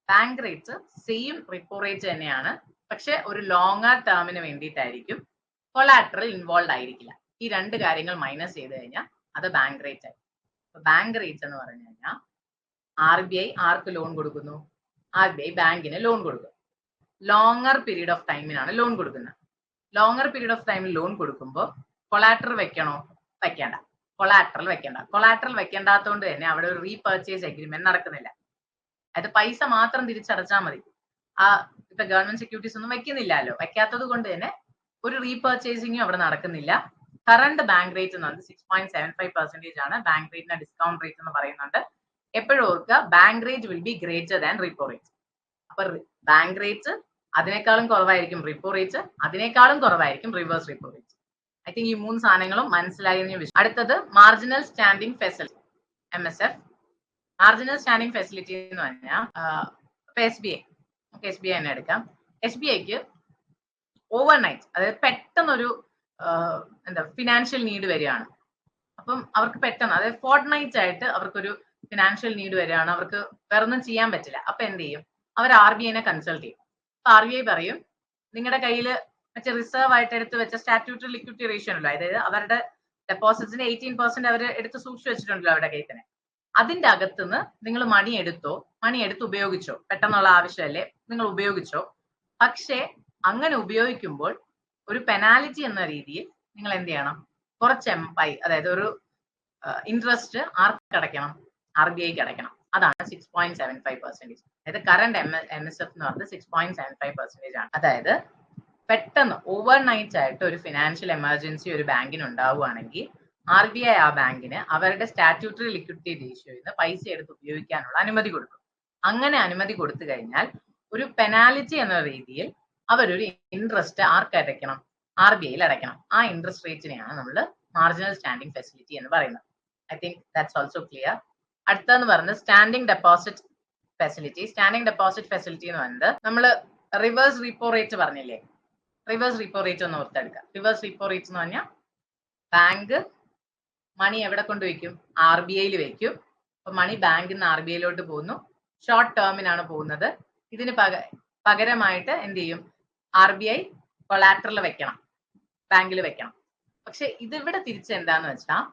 Bank rate same repo rate തന്നെയാണ്, പക്ഷെ ഒരു ലോങ്ങർ ടേമിന് വേണ്ടിയിട്ടായിരിക്കും. കൊളാട്രൽ ഇൻവോൾവ് ആയിരിക്കില്ല. ഈ രണ്ട് കാര്യങ്ങൾ മൈനസ് ചെയ്ത് കഴിഞ്ഞാൽ അത് ബാങ്ക് റേറ്റ് ആയി. ബാങ്ക് റേറ്റ് എന്ന് പറഞ്ഞു കഴിഞ്ഞാൽ RBI ആർക്ക് ലോൺ കൊടുക്കുന്നു? RBI ബാങ്കിന് ലോൺ കൊടുക്കും. ലോങ്ങർ പീരീഡ് ഓഫ് ടൈമിനാണ് ലോൺ കൊടുക്കുന്നത്. ലോങ്ങർ പീരീഡ് ഓഫ് ടൈമിൽ ലോൺ കൊടുക്കുമ്പോൾ കൊളാട്രൽ വെക്കണോ? വെക്കേണ്ട. കൊളാട്രൽ വെക്കേണ്ടാത്തതുകൊണ്ട് തന്നെ അവിടെ ഒരു റീപർച്ചേസ് എഗ്രിമെന്റ് നടക്കുന്നില്ല. അതായത് പൈസ മാത്രം തിരിച്ചടച്ചാൽ മതി. ഇപ്പൊ ഗവൺമെന്റ് സെക്യൂരിറ്റീസ് ഒന്നും വെക്കുന്നില്ലല്ലോ. വെക്കാത്തത് കൊണ്ട് തന്നെ ഒരു റീപർച്ചേസിങ്ങും അവിടെ നടക്കുന്നില്ല. കറണ്ട് ബാങ്ക് റേറ്റ് എന്ന് പറഞ്ഞാൽ 6.75% ആണ്. ബാങ്ക് റേറ്റിന്റെ ഡിസ്കൗണ്ട് റേറ്റ് എന്ന് പറയുന്നുണ്ട്. എപ്പോഴും ഓർക്കുക, bank rate will be greater than repo rate. അപ്പൊ ബാങ്ക് റേറ്റ് അതിനേക്കാളും കുറവായിരിക്കും റിപ്പോ റേറ്റ്, അതിനേക്കാളും കുറവായിരിക്കും reverse repo rate. I think ഈ 3 സാധനങ്ങളും മനസ്സിലായി. അടുത്തത് marginal standing facility, MSF. Marginal standing facility എന്ന് പറഞ്ഞാൽ SBI തന്നെ എടുക്കാം. SBIക്ക് ഓവർനൈറ്റ്, അതായത് പെട്ടെന്നൊരു ഫിനാൻഷ്യൽ നീഡ് വരികയാണ്. അപ്പം അവർക്ക് പെട്ടെന്ന്, അതായത് ഫോർട്ട് നൈറ്റ് ആയിട്ട് അവർക്കൊരു ഫിനാൻഷ്യൽ നീഡ് വരികയാണ്, അവർക്ക് വേറൊന്നും ചെയ്യാൻ പറ്റില്ല. അപ്പൊ എന്ത് ചെയ്യും? അവർ RBIനെ കൺസൾട്ട് ചെയ്യും. അപ്പൊ RBI പറയും, നിങ്ങളുടെ കയ്യിൽ മറ്റേ റിസർവ് ആയിട്ട് എടുത്ത് വെച്ച സ്റ്റാറ്റ്യൂട്ടറി ലിക്വിഡിറ്റി റേഷ്യോ ഉണ്ടല്ലോ, അതായത് അവരുടെ ഡെപ്പോസിറ്റ്സിന്റെ 18% അവർ എടുത്ത് സൂക്ഷിച്ചു വെച്ചിട്ടുണ്ടല്ലോ അവരുടെ കയ്യിൽ തന്നെ, അതിന്റെ അകത്തുനിന്ന് നിങ്ങൾ മണി എടുത്ത് ഉപയോഗിച്ചോ, പെട്ടെന്നുള്ള ആവശ്യമല്ലേ, നിങ്ങൾ ഉപയോഗിച്ചോ. പക്ഷേ അങ്ങനെ ഉപയോഗിക്കുമ്പോൾ ഒരു പെനാലിറ്റി എന്ന രീതിയിൽ നിങ്ങൾ എന്ത് ചെയ്യണം? കുറച്ച് അതായത് ഒരു ഇൻട്രസ്റ്റ് ആർക്ക് അടയ്ക്കണം? RBIക്ക് അടയ്ക്കണം. അതാണ് 6.75%. അതായത് കറന്റ് MSF എന്ന് പറഞ്ഞത് 6.75% ആണ്. അതായത് പെട്ടെന്ന് ഓവർനൈറ്റ് ആയിട്ട് ഒരു ഫിനാൻഷ്യൽ എമർജൻസി ഒരു ബാങ്കിന് ഉണ്ടാവുകയാണെങ്കിൽ RBI ആ ബാങ്കിന് അവരുടെ സ്റ്റാറ്റ്യൂട്ടറി ലിക്വിഡിറ്റി റേഷ്യോയിൽ നിന്ന് പൈസ എടുത്ത് ഉപയോഗിക്കാനുള്ള അനുമതി കൊടുക്കും. അങ്ങനെ അനുമതി കൊടുത്തു കഴിഞ്ഞാൽ ഒരു പെനാലിറ്റി എന്ന രീതിയിൽ അവരൊരു ഇൻട്രസ്റ്റ് ആർക്ക് അടയ്ക്കണം? RBIയിൽ അടയ്ക്കണം. ആ ഇൻട്രസ്റ്റ് റേറ്റിനെയാണ് നമ്മൾ മാർജിനൽ സ്റ്റാൻഡിംഗ് ഫെസിലിറ്റി എന്ന് പറയുന്നത്. I think that's also clear. അടുത്തെന്ന് പറയുന്നത് standing deposit facility. Standing deposit facility എന്ന് പറയുന്നത് നമ്മൾ റിവേഴ്സ് റീപ്പോ റേറ്റ് പറഞ്ഞില്ലേ, റിവേഴ്സ് റീപ്പോ റേറ്റ് ഒന്ന് ഓർത്തെടുക്കുക. റിവേഴ്സ് റീപ്പോ റേറ്റ് എന്ന് പറഞ്ഞാൽ ബാങ്ക് മണി എവിടെ കൊണ്ടുവയ്ക്കും? RBIയിൽ വെക്കും. അപ്പൊ മണി ബാങ്കിൽ നിന്ന് RBIയിലോട്ട് പോകുന്നു, ഷോർട്ട് ടേമിനാണ് പോകുന്നത്. ഇതിന് പകരമായിട്ട് എന്ത് ചെയ്യും? RBI കൊളാറ്ററൽ വെക്കണം, ബാങ്കിൽ വെക്കണം. പക്ഷെ ഇതിവിടെ തിരിച്ച് എന്താന്ന് വെച്ചാൽ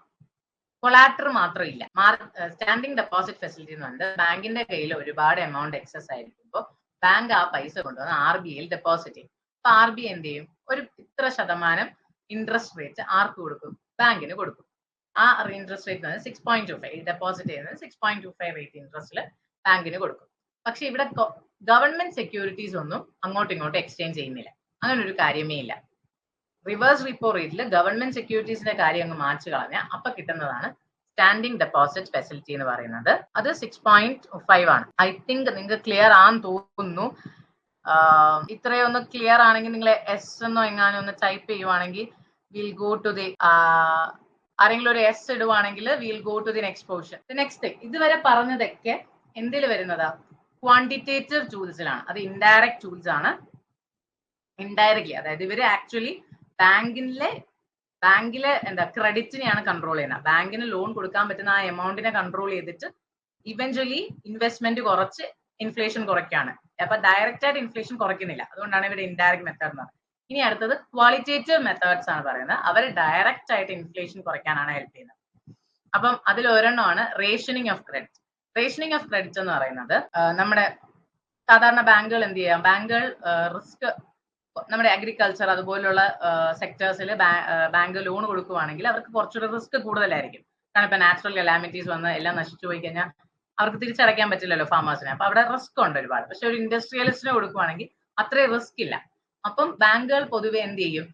കൊളാറ്റർ മാത്രം ഇല്ല. സ്റ്റാൻഡിംഗ് ഡെപ്പോസിറ്റ് ഫെസിലിറ്റി എന്ന് പറഞ്ഞാൽ ബാങ്കിന്റെ കയ്യിൽ ഒരുപാട് എമൗണ്ട് എക്സസ് ആയിരിക്കുമ്പോൾ ബാങ്ക് ആ പൈസ കൊണ്ടുവന്ന് RBIയിൽ ഡെപ്പോസിറ്റ് ചെയ്യും. അപ്പൊ RBI എന്ത് ചെയ്യും? ഒരു ഇത്ര ശതമാനം ഇൻട്രസ്റ്റ് റേറ്റ് ആർക്ക് കൊടുക്കും? ബാങ്കിന് കൊടുക്കും. ആ ഇൻട്രസ്റ്റ് റേറ്റ് 6.25, ഡെപ്പോസിറ്റ് ചെയ്യുന്നത് 6.25 റേറ്റ് ഇൻട്രസ്റ്റിൽ ബാങ്കിന് കൊടുക്കും. പക്ഷെ ഇവിടെ ഗവൺമെന്റ് സെക്യൂരിറ്റീസ് ഒന്നും അങ്ങോട്ടും ഇങ്ങോട്ടും എക്സ്ചേഞ്ച് ചെയ്യുന്നില്ല. അങ്ങനെ ഒരു കാര്യമേ ഇല്ല. റിവേഴ്സ് റീപ്പോ റേറ്റിൽ ഗവൺമെന്റ് സെക്യൂരിറ്റീസിന്റെ കാര്യം അങ്ങ് മാറ്റി കളഞ്ഞാൽ അപ്പൊ കിട്ടുന്നതാണ് സ്റ്റാൻഡിംഗ് ഡെപ്പോസിറ്റ് ഫെസിലിറ്റി എന്ന് പറയുന്നത്. അത് 6.5 ആണ്. ഐ തിങ്ക് നിങ്ങൾക്ക് ക്ലിയർ ആണെന്ന് തോന്നുന്നു. ഇത്രയൊന്ന് ക്ലിയർ ആണെങ്കിൽ നിങ്ങൾ എസ് എന്നോ എങ്ങാനും ഒന്ന് ടൈപ്പ് ചെയ്യുവാണെങ്കിൽ വിൽ ഗോ ടു ദി, ആരെങ്കിലും ഒരു എസ് ഇടുവാണെങ്കിൽ will go to the next portion. Next ഇതുവരെ പറഞ്ഞതൊക്കെ എന്തിൽ വരുന്നതാ? ക്വാണ്ടിറ്റേറ്റീവ് ടൂൾസിലാണ്. അത് ഇൻഡയറക്റ്റ് ടൂൾസ് ആണ്. ഇൻഡയറക്ട്ലി, അതായത് ഇവര് ആക്ച്വലി ബാങ്കിലെ എന്താ ക്രെഡിറ്റിനെയാണ് കൺട്രോൾ ചെയ്യുന്നത്. ബാങ്കിന് ലോൺ കൊടുക്കാൻ പറ്റുന്ന ആ എമൗണ്ടിനെ കൺട്രോൾ ചെയ്തിട്ട് ഇവഞ്ച്വലി ഇൻവെസ്റ്റ്മെന്റ് കുറച്ച് ഇൻഫ്ലേഷൻ കുറയ്ക്കാണ്. അപ്പൊ ഡയറക്റ്റ് ആയിട്ട് ഇൻഫ്ലേഷൻ കുറയ്ക്കുന്നില്ല. അതുകൊണ്ടാണ് ഇവിടെ ഇൻഡയറക്റ്റ് മെത്തേഡ് എന്ന് പറയുന്നത്. ഇനി അടുത്തത് ക്വാളിറ്റേറ്റീവ് മെത്തേഡ്സ് ആണ് പറയുന്നത്. അവർ ഡയറക്റ്റ് ആയിട്ട് ഇൻഫ്ലേഷൻ കുറയ്ക്കാനാണ് ഹെൽപ്പ് ചെയ്യുന്നത്. അപ്പം അതിൽ ഒരെണ്ണമാണ് rationing of credit. Rationing of credit എന്ന് പറയുന്നത് നമ്മുടെ സാധാരണ ബാങ്കുകൾ എന്ത് ചെയ്യാം? ബാങ്കുകൾ റിസ്ക്, നമ്മുടെ അഗ്രികൾച്ചർ അതുപോലുള്ള സെക്ടേഴ്സിൽ ബാങ്ക് ലോൺ കൊടുക്കുവാണെങ്കിൽ അവർക്ക് കുറച്ചുകൂടെ റിസ്ക് കൂടുതലായിരിക്കും. കാരണം ഇപ്പൊ നാച്ചുറൽ കലാമിറ്റീസ് വന്ന് എല്ലാം നശിച്ചു പോയി കഴിഞ്ഞാൽ അവർക്ക് തിരിച്ചടയ്ക്കാൻ പറ്റില്ലല്ലോ ഫാമേഴ്സിനെ. അപ്പൊ അവിടെ റിസ്ക് ഉണ്ട് ഒരുപാട്. പക്ഷെ ഒരു ഇൻഡസ്ട്രിയലിസ്റ്റിന് കൊടുക്കുവാണെങ്കിൽ അത്രയും റിസ്ക് ഇല്ല. അപ്പം ബാങ്കുകൾ പൊതുവെ എന്ത് ചെയ്യും?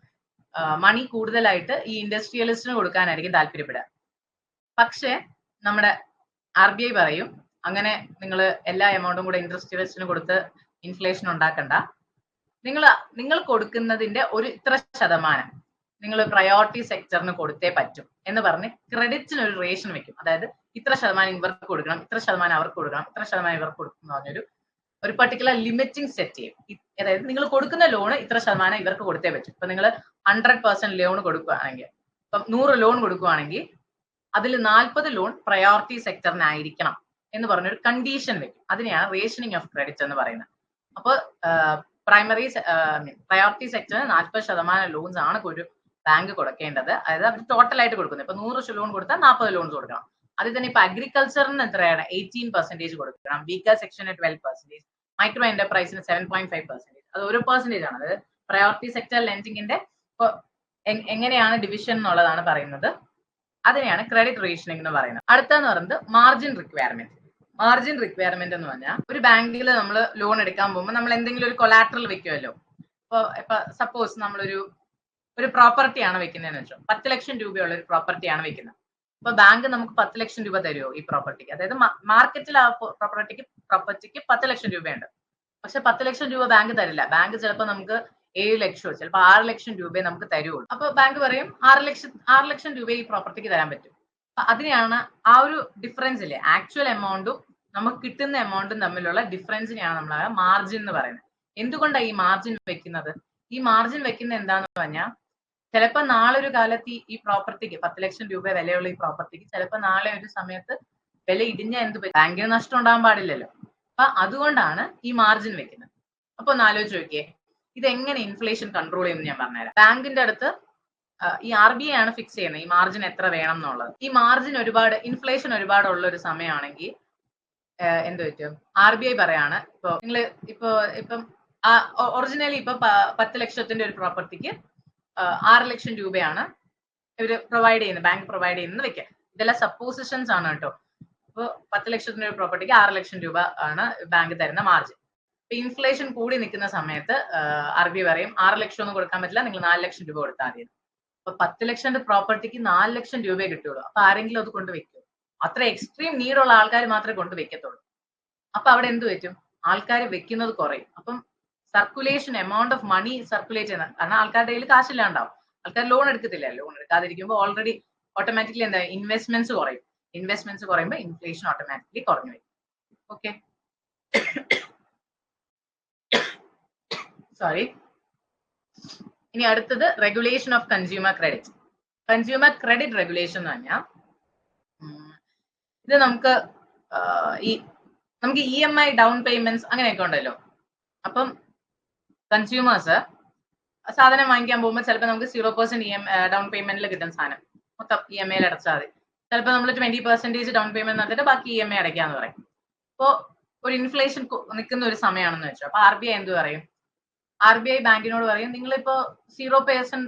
മണി കൂടുതലായിട്ട് ഈ ഇൻഡസ്ട്രിയലിസ്റ്റിന് കൊടുക്കാനായിരിക്കും താല്പര്യപ്പെടുക. പക്ഷെ നമ്മുടെ RBI പറയും, അങ്ങനെ നിങ്ങൾ എല്ലാ എമൗണ്ടും കൂടെ ഇൻഡസ്ട്രിയലിസ്റ്റിന് കൊടുത്ത് ഇൻഫ്ലേഷൻ ഉണ്ടാക്കണ്ട. നിങ്ങൾ കൊടുക്കുന്നതിന്റെ ഒരു ഇത്ര ശതമാനം നിങ്ങൾ പ്രയോറിറ്റി സെക്ടറിന് കൊടുത്തേ പറ്റും എന്ന് പറഞ്ഞ് ക്രെഡിറ്റിന് ഒരു റേഷൻ വെക്കും. അതായത് ഇത്ര ശതമാനം ഇവർക്ക് കൊടുക്കണം, ഇത്ര ശതമാനം അവർക്ക് കൊടുക്കണം, ഇത്ര ശതമാനം ഇവർക്ക് കൊടുക്കണം എന്ന് പറഞ്ഞൊരു പർട്ടിക്കുലർ ലിമിറ്റിംഗ് സെറ്റ് ചെയ്യും. അതായത് നിങ്ങൾ കൊടുക്കുന്ന ലോണ് ഇത്ര ശതമാനം ഇവർക്ക് കൊടുത്തേ പറ്റും. ഇപ്പൊ നിങ്ങൾ 100% ലോൺ കൊടുക്കുകയാണെങ്കിൽ, ഇപ്പം 100 ലോൺ കൊടുക്കുകയാണെങ്കിൽ അതിൽ 40 ലോൺ പ്രയോറിറ്റി സെക്ടറിനായിരിക്കണം എന്ന് പറഞ്ഞൊരു കണ്ടീഷൻ വെക്കും. അതിനെയാണ് റേഷനിങ് ഓഫ് ക്രെഡിറ്റ് എന്ന് പറയുന്നത്. അപ്പോൾ പ്രയോറിറ്റി സെക്ടറിന് 40% ലോൺസ് ആണ് ഒരു ബാങ്ക് കൊടുക്കേണ്ടത്. അതായത് അവർ ടോട്ടൽ ആയിട്ട് കൊടുക്കുന്നത്. ഇപ്പൊ 100 ലോൺ കൊടുത്താൽ 40 ലോൺസ് കൊടുക്കണം. അതിൽ തന്നെ ഇപ്പൊ അഗ്രികൾച്ചറിന് എത്രയാണ്? 18% കൊടുക്കണം. വീക്കർ സെക്ഷന് 12%, മൈക്രോ എന്റർപ്രൈസിന് 7.5%. അത് 1% ആണ്. അതായത് പ്രയോറിറ്റി സെക്ടർ ലെൻഡിങ്ങിന്റെ എങ്ങനെയാണ് ഡിവിഷൻ എന്നുള്ളതാണ് പറയുന്നത്. അതിനെയാണ് ക്രെഡിറ്റ് റേഷനിങ് എന്ന് പറയുന്നത്. അടുത്തെന്ന് പറയുന്നത് മാർജിൻ റിക്വയർമെന്റ്. മാർജിൻ റിക്വയർമെന്റ് എന്ന് പറഞ്ഞാൽ ഒരു ബാങ്കിൽ നമ്മൾ ലോൺ എടുക്കാൻ പോകുമ്പോൾ നമ്മൾ എന്തെങ്കിലും ഒരു കൊലാട്രൽ വെക്കുമല്ലോ. ഇപ്പൊ സപ്പോസ് നമ്മളൊരു പ്രോപ്പർട്ടിയാണ് വെക്കുന്നതെന്ന് വെച്ചോ, 10 ലക്ഷം രൂപയുള്ള ഒരു പ്രോപ്പർട്ടിയാണ് വെക്കുന്നത്. അപ്പൊ ബാങ്ക് നമുക്ക് 10 ലക്ഷം രൂപ തരുമോ ഈ പ്രോപ്പർട്ടിക്ക്? അതായത് മാർക്കറ്റിൽ ആ പ്രോപ്പർട്ടിക്ക് 10 ലക്ഷം രൂപയുണ്ട്. പക്ഷെ 10 ലക്ഷം രൂപ ബാങ്ക് തരില്ല. ബാങ്ക് ചിലപ്പോൾ നമുക്ക് 7 ലക്ഷമോ ചിലപ്പോൾ 6 ലക്ഷം രൂപയെ നമുക്ക് തരുള്ളൂ. അപ്പൊ ബാങ്ക് പറയും 6 ലക്ഷം രൂപ ഈ പ്രോപ്പർട്ടിക്ക് തരാൻ പറ്റും. അപ്പൊ അതിനെയാണ് ആ ഒരു ഡിഫറൻസ് ഇല്ലേ, ആക്ച്വൽ എമൗണ്ടും നമുക്ക് കിട്ടുന്ന എമൗണ്ടും തമ്മിലുള്ള ഡിഫറൻസിനെയാണ് നമ്മൾ മാർജിൻ എന്ന് പറയുന്നത്. എന്തുകൊണ്ടാണ് ഈ മാർജിൻ വെക്കുന്നത്? ഈ മാർജിൻ വെക്കുന്നത് എന്താന്ന് പറഞ്ഞാൽ ചിലപ്പോൾ നാളെ ഒരു കാലത്ത് ഈ പ്രോപ്പർട്ടിക്ക് 10 ലക്ഷം രൂപ വിലയുള്ള ഈ പ്രോപ്പർട്ടിക്ക് ചിലപ്പോൾ നാളെ ഒരു സമയത്ത് വില ഇടിഞ്ഞ എന്ത് ബാങ്കിന് നഷ്ടം ഉണ്ടാകാൻ പാടില്ലല്ലോ. അപ്പൊ അതുകൊണ്ടാണ് ഈ മാർജിൻ വെക്കുന്നത്. അപ്പൊ ഒന്ന് ആലോചിച്ച് നോക്കിയേ, ഇത് എങ്ങനെ ഇൻഫ്ലേഷൻ കൺട്രോൾ ചെയ്യുമെന്ന് ഞാൻ പറഞ്ഞുതരാം. ബാങ്കിന്റെ അടുത്ത് ഈ RBI ആണ് ഫിക്സ് ചെയ്യുന്നത് ഈ മാർജിൻ എത്ര വേണം എന്നുള്ളത്. ഈ മാർജിൻ ഒരുപാട് ഇൻഫ്ലേഷൻ ഒരുപാട് ഉള്ള ഒരു സമയമാണെങ്കിൽ എന്ത് പറ്റും, RBI പറയാണ് ഇപ്പൊ നിങ്ങൾ ഇപ്പം ഒറിജിനലി ഇപ്പൊ 10 ലക്ഷത്തിന്റെ ഒരു പ്രോപ്പർട്ടിക്ക് 6 ലക്ഷം രൂപയാണ് ഇവര് പ്രൊവൈഡ് ചെയ്യുന്നത്, ബാങ്ക് പ്രൊവൈഡ് ചെയ്യുന്നത് വെക്കാം. ഇതെല്ലാം സപ്പോസിഷൻസ് ആണ് കേട്ടോ. അപ്പോൾ 10 ലക്ഷത്തിന്റെ ഒരു പ്രോപ്പർട്ടിക്ക് 6 ലക്ഷം രൂപ ആണ് ബാങ്ക് തരുന്ന മാർജിൻ. ഇപ്പൊ ഇൻഫ്ലേഷൻ കൂടി നിൽക്കുന്ന സമയത്ത് RBI പറയും 6 ലക്ഷം ഒന്നും കൊടുക്കാൻ പറ്റില്ല, നിങ്ങൾ 4 ലക്ഷം രൂപ കൊടുത്താൽ മതി. അപ്പൊ 10 ലക്ഷത്തിന്റെ പ്രോപ്പർട്ടിക്ക് 4 ലക്ഷം രൂപയെ കിട്ടുള്ളൂ. അപ്പൊ ആരെങ്കിലും അത് കൊണ്ട് വെക്കും? അത്ര എക്സ്ട്രീം നീഡുള്ള ആൾക്കാർ മാത്രമേ കൊണ്ട് വെക്കത്തുള്ളൂ. അപ്പൊ അവിടെ എന്ത് പറ്റും, ആൾക്കാർ വെക്കുന്നത് കുറയും. അപ്പം circulation amount of money circulate ചെയ്യുന്ന, കാരണം ആൾക്കാരുടെ കയ്യിൽ കാശില്ലാണ്ടാവും, ആൾക്കാർ ലോൺ എടുക്കത്തില്ല. ലോൺ എടുക്കാതിരിക്കുമ്പോൾ ഓൾറെഡി ഓട്ടോമാറ്റിക്കലി എന്താ ഇൻവെസ്റ്റ്മെന്റ്സ് കുറയും. ഇൻവെസ്റ്റ്മെന്റ്സ് കുറയുമ്പോൾ ഇൻഫ്ലേഷൻ ഓട്ടോമാറ്റിക്കലി കുറഞ്ഞു വരും. Okay, sorry. ഇനി അടുത്തത് regulation of consumer credit. Consumer credit regulation എന്ന് പറഞ്ഞാൽ ഇത് നമുക്ക് EMI ഡൗൺ പേയ്മെന്റ്സ് അങ്ങനെയൊക്കെ ഉണ്ടല്ലോ. അപ്പം കൺസ്യൂമേഴ്സ് സാധനം വാങ്ങിക്കാൻ പോകുമ്പോൾ ചിലപ്പോൾ നമുക്ക് 0% ഡൗൺ പേയ്മെന്റിൽ കിട്ടുന്ന സാധനം മൊത്തം EMI അടച്ചാൽ മതി. ചിലപ്പോൾ നമ്മൾ 20% ഡൗൺ പേയ്മെന്റ് നടത്തിയിട്ട് ബാക്കി EMI അടയ്ക്കാന്ന് പറയും. അപ്പോൾ ഒരു ഇൻഫ്ലേഷൻ നിൽക്കുന്ന ഒരു സമയമാണെന്ന് വെച്ചോ. അപ്പൊ RBI എന്ത് പറയും, RBI ബാങ്കിനോട് പറയും നിങ്ങളിപ്പോ 0%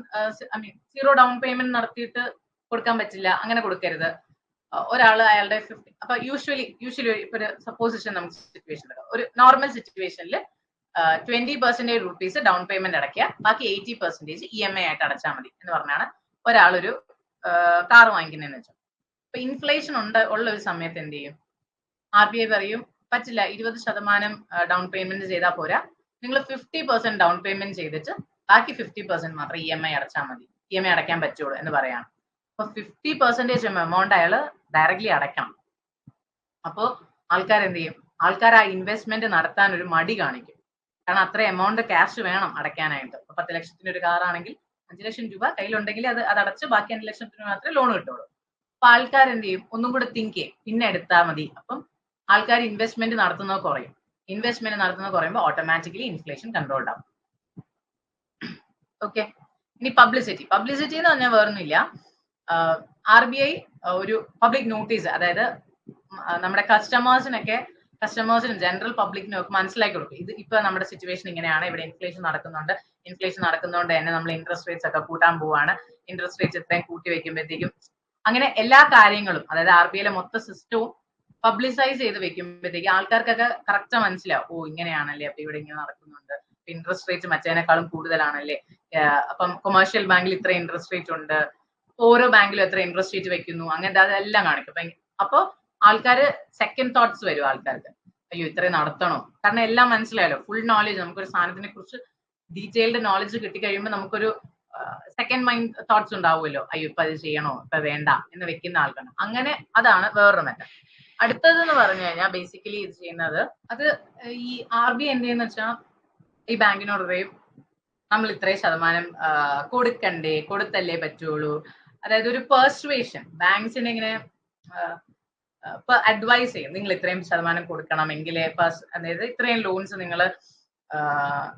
ഡൗൺ പേയ്മെന്റ് നടത്തിയിട്ട് കൊടുക്കാൻ പറ്റില്ല, അങ്ങനെ കൊടുക്കരുത്. ഒരാൾ അയാളുടെ 50, അപ്പൊ യൂഷ്വലി ഇപ്പൊ ഒരു സപ്പോസിഷൻ നമുക്ക് സിറ്റുവേഷൻ എടുക്കാം. ഒരു നോർമൽ സിറ്റുവേഷനിൽ 20% റുപ്പീസ് ഡൗൺ പേയ്മെന്റ് അടയ്ക്കുക, ബാക്കി 80% EMI ആയിട്ട് അടച്ചാൽ മതി എന്ന് പറഞ്ഞാണ് ഒരാളൊരു കാർ വാങ്ങിക്കുന്നതെന്ന് വെച്ചാൽ. അപ്പൊ ഇൻഫ്ലേഷൻ ഉള്ള ഒരു സമയത്ത് എന്ത് ചെയ്യും, RBI പറയും പറ്റില്ല, 20% ഡൗൺ പേയ്മെന്റ് ചെയ്താൽ പോരാ, നിങ്ങൾ 50% ഡൗൺ പേയ്മെന്റ് ചെയ്തിട്ട് ബാക്കി 50% മാത്രം EMI അടച്ചാൽ മതി, EMI അടയ്ക്കാൻ പറ്റുള്ളൂ എന്ന് പറയാണ്. അപ്പൊ 50% എമൗണ്ട് അയാൾ ഡയറക്ട്ലി അടയ്ക്കണം. അപ്പോൾ ആൾക്കാർ എന്ത് ചെയ്യും, ആൾക്കാർ ആ ഇൻവെസ്റ്റ്മെന്റ് നടത്താൻ ഒരു മടി കാണിക്കും. കാരണം അത്ര എമൗണ്ട് ക്യാഷ് വേണം അടയ്ക്കാനായിട്ട്. ഇപ്പൊ 10 ലക്ഷത്തിന്റെ ഒരു കാർ ആണെങ്കിൽ 5 ലക്ഷം രൂപ കയ്യിലുണ്ടെങ്കിൽ അത് അടച്ച് ബാക്കി 5 ലക്ഷത്തിന് മാത്രമേ ലോൺ കിട്ടുള്ളൂ. അപ്പൊ ആൾക്കാർ എന്ത് ചെയ്യും, ഒന്നും കൂടെ തിങ്ക് ചെയ്യും, പിന്നെ എടുത്താൽ മതി. അപ്പം ആൾക്കാർ ഇൻവെസ്റ്റ്മെന്റ് നടത്തുന്നത് കുറയും. ഇൻവെസ്റ്റ്മെന്റ് നടത്തുന്നത് കുറയുമ്പോൾ ഓട്ടോമാറ്റിക്കലി ഇൻഫ്ലേഷൻ കൺട്രോൾഡ് ആവും. ഓക്കെ, ഇനി പബ്ലിസിറ്റി എന്ന് പറഞ്ഞാൽ വേറൊന്നുമില്ല. RBI ഒരു പബ്ലിക് നോട്ടീസ്, അതായത് നമ്മുടെ കസ്റ്റമേഴ്സിനും ജനറൽ പബ്ലിക്കിനും ഒക്കെ മനസ്സിലാക്കി കൊടുക്കും. ഇത് ഇപ്പൊ നമ്മുടെ സിറ്റുവേഷൻ ഇങ്ങനെയാണ്, ഇവിടെ ഇൻഫ്ലേഷൻ നടക്കുന്നതുകൊണ്ട് തന്നെ നമ്മൾ ഇൻട്രസ്റ്റ് റേറ്റ്സ് ഒക്കെ കൂട്ടാൻ പോവാണ്, ഇൻട്രസ്റ്റ് റേറ്റ്സ് ഇത്രയും കൂട്ടി വെക്കുമ്പോഴത്തേക്കും അങ്ങനെ എല്ലാ കാര്യങ്ങളും, അതായത് RBIയിലെ മൊത്തം സിസ്റ്റവും പബ്ലിസൈസ് ചെയ്ത് വെക്കുമ്പോഴത്തേക്ക് ആൾക്കാർക്കൊക്കെ കറക്റ്റ് മനസ്സിലാവും, ഓ ഇങ്ങനെയാണല്ലേ, അപ്പൊ ഇവിടെ ഇങ്ങനെ നടക്കുന്നുണ്ട്, ഇൻട്രസ്റ്റ് റേറ്റ് മറ്റേനേക്കാളും കൂടുതലാണല്ലേ, അപ്പം കൊമേഴ്ഷ്യൽ ബാങ്കിൽ ഇത്ര ഇൻട്രസ്റ്റ് റേറ്റ് ഉണ്ട്, ഓരോ ബാങ്കിലും എത്ര ഇൻട്രസ്റ്റ് റേറ്റ് വെക്കുന്നു, അങ്ങനത്തെ അതെല്ലാം കാണിക്കും. അപ്പൊ ആൾക്കാർ സെക്കൻഡ് തോട്ട്സ് വരും ആൾക്കാർക്ക്, അയ്യോ ഇത്രയും നടത്തണോ, കാരണം എല്ലാം മനസ്സിലായല്ലോ, ഫുൾ നോളജ്, നമുക്കൊരു സാധനത്തിനെ കുറിച്ച് ഡീറ്റെയിൽഡ് നോളജ് കിട്ടിക്കഴിയുമ്പോൾ നമുക്കൊരു സെക്കൻഡ് മൈൻഡ് തോട്ട്സ് ഉണ്ടാവുമല്ലോ, അയ്യോ ഇപ്പൊ അത് ചെയ്യണോ, ഇപ്പൊ വേണ്ട എന്ന് വെക്കുന്ന ആൾക്കാണ്. അങ്ങനെ അതാണ് വേറൊരു മെത്തേഡ്. അടുത്തതെന്ന് പറഞ്ഞു കഴിഞ്ഞാൽ ബേസിക്കലി ഇത് ചെയ്യുന്നത്, അത് ഈ RBI എന്ത് ചെയ്യുന്ന വെച്ചാൽ ഈ ബാങ്കിനോട് പറയും നമ്മൾ ഇത്രയും ശതമാനം കൊടുത്തല്ലേ പറ്റുള്ളൂ. അതായത് ഒരു പെർസ്വേഷൻ, ബാങ്ക്സിനെ ഇങ്ങനെ അഡ്വൈസ് ചെയ്യും, നിങ്ങൾ ഇത്രയും ശതമാനം കൊടുക്കണം എങ്കിലേ, അതായത് ഇത്രയും ലോൺസ് നിങ്ങൾ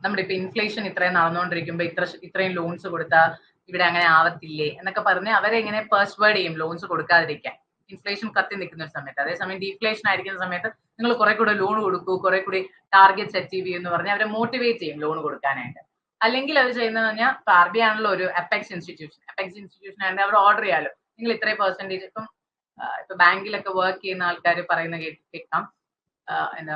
നമ്മുടെ ഇപ്പൊ ഇൻഫ്ലേഷൻ ഇത്രയും നടന്നുകൊണ്ടിരിക്കുമ്പോൾ ഇത്രയും ലോൺസ് കൊടുത്താൽ ഇവിടെ അങ്ങനെ ആവത്തില്ലേ എന്നൊക്കെ പറഞ്ഞ് അവരെ ഇങ്ങനെ പെർസ്വേഡ് ചെയ്യും ലോൺസ് കൊടുക്കാതിരിക്കാൻ, ഇൻഫ്ലേഷൻ കത്തി നിൽക്കുന്ന ഒരു സമയത്ത്. അതേസമയം ഡീഫ്ലേഷൻ ആയിരിക്കുന്ന സമയത്ത് നിങ്ങൾ കുറെ കൂടെ ലോൺ കൊടുക്കൂ, കുറെ കൂടി ടാർഗറ്റ്സ് അച്ചീവ് ചെയ്യും എന്ന് പറഞ്ഞ് അവരെ മോട്ടിവേറ്റ് ചെയ്യും ലോൺ കൊടുക്കാനായിട്ട്. അല്ലെങ്കിൽ അവർ ചെയ്യുന്നത് പറഞ്ഞാൽ RBI ആണല്ലോ ഒരു അപ്പെക്സ് ഇൻസ്റ്റിറ്റ്യൂഷൻ ആയിട്ട് അവർ ഓർഡർ ചെയ്യാലോ, നിങ്ങൾ ഇത്രയും പെർസെന്റേജ്, ഇപ്പൊ ബാങ്കിലൊക്കെ വർക്ക് ചെയ്യുന്ന ആൾക്കാർ പറയുന്ന കേൾക്കാം, എന്താ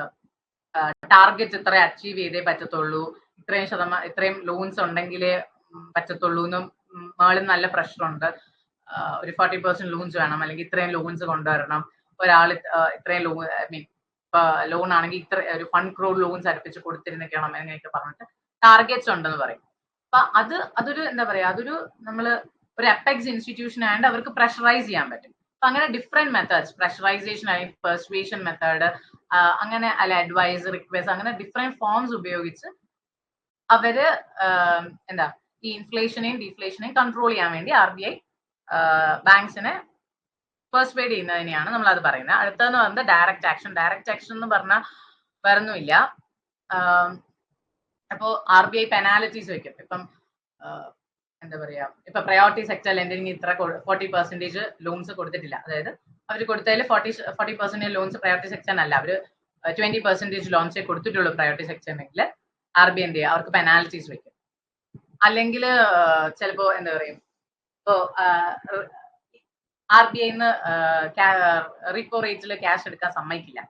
ടാർഗറ്റ് ഇത്ര അച്ചീവ് ചെയ്തേ പറ്റത്തുള്ളൂ, ഇത്രയും ലോൺസ് ഉണ്ടെങ്കിലേ പറ്റത്തുള്ളൂ എന്നും മേളിൽ നല്ല പ്രഷറുണ്ട്, ഒരു 40% ലോൺസ് വേണം, അല്ലെങ്കിൽ ഇത്രയും ലോൺസ് കൊണ്ടുവരണം, ഒരാൾ ഇത്രയും ലോൺ ആണെങ്കിൽ ഇത്ര ഒരു 1 crore ലോൺസ് അടുപ്പിച്ച് കൊടുത്തിരുന്നിക്കണം എന്നൊക്കെ പറഞ്ഞിട്ട് ടാർഗറ്റ്സ് ഉണ്ടെന്ന് പറയും. അപ്പൊ അതൊരു എന്താ പറയാ, അതൊരു നമ്മള് ഒരു അപ്പെക്സ് ഇൻസ്റ്റിറ്റ്യൂഷൻ ആയതുകൊണ്ട് അവർക്ക് പ്രഷറൈസ് ചെയ്യാൻ പറ്റും. അപ്പൊ അങ്ങനെ ഡിഫറെന്റ് മെത്തേഡ്സ്, പ്രഷറൈസേഷൻ അല്ലെങ്കിൽ പെർസ്വേഷൻ മെത്തേഡ്, അങ്ങനെ അല്ല അഡ്വൈസ്, റിക്വസ്റ്റ്, അങ്ങനെ ഡിഫറെന്റ് ഫോംസ് ഉപയോഗിച്ച് അവര് എന്താ ഈ ഇൻഫ്ലേഷനെയും ഡിഫ്ലേഷനെയും കൺട്രോൾ ചെയ്യാൻ വേണ്ടി RBI ബാങ്ക്സിനെ പെർസ്വേഡ് ചെയ്യുന്നതിനെയാണ് നമ്മൾ അത് പറയുന്നത്. അടുത്തതെന്ന് പറയുന്നത് ഡയറക്റ്റ് ആക്ഷൻ. ഡയറക്റ്റ് ആക്ഷൻ എന്ന് പറഞ്ഞാൽ വേറൊന്നുമില്ല. അപ്പോൾ RBI പെനാലിറ്റീസ് വെക്കും. ഇപ്പം എന്താ പറയാ, ഇപ്പൊ പ്രയോറിറ്റി സെക്ടർ ലെൻഡിങ് ഇത്ര 40% ലോൺസ് കൊടുത്തിട്ടില്ല, അതായത് അവർ കൊടുത്തതിൽ 40% ലോൺസ് പ്രയോറിറ്റി സെക്ടറിനല്ല, അവര് 20% ലോൺസേ കൊടുത്തിട്ടുള്ളൂ പ്രയോറിറ്റി സെക്ടറിനെങ്കിൽ RBI എന്ത് ചെയ്യുക, അവർക്ക് പെനാൽറ്റീസ് വെക്കും. അല്ലെങ്കിൽ ചിലപ്പോ എന്താ പറയും, ഇപ്പോ RBI റിപ്പോ റേറ്റിൽ ക്യാഷ് എടുക്കാൻ സമ്മതിക്കില്ല.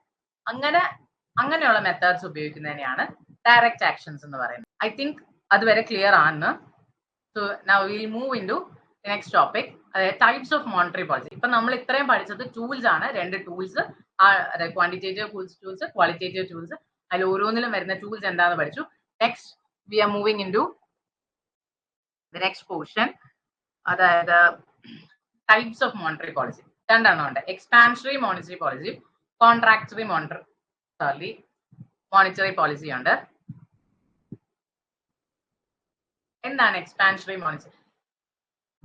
അങ്ങനെയുള്ള മെത്തേഡ്സ് ഉപയോഗിക്കുന്നതിനെയാണ് ഡയറക്റ്റ് ആക്ഷൻസ് എന്ന് പറയുന്നത്. ഐ തിങ്ക് അതുവരെ ക്ലിയർ ആണ്. So now will move into next topic, അതായത് ടൈപ്സ് ഓഫ് മോണിറ്ററി പോളിസി. ഇപ്പൊ നമ്മൾ ഇത്രയും പഠിച്ചത് ടൂൾസ് ആണ്, 2 ടൂൾസ്, അതായത് ക്വാണ്ടിറ്റേറ്റീവ് ടൂൾസ്, ക്വാളിറ്റേറ്റീവ് ടൂൾസ്. അതിൽ ഓരോന്നിലും വരുന്ന ടൂൾസ് എന്താണെന്ന് പഠിച്ചു. Next we are moving into the next portion, അതായത് ടൈപ്സ് ഓഫ് മോണിറ്ററി പോളിസി. രണ്ടെണ്ണം ഉണ്ട്, expansionary monetary policy, contractionary monetary policy ഉണ്ട്. എന്താണ് എക്സ്പാൻഷണറി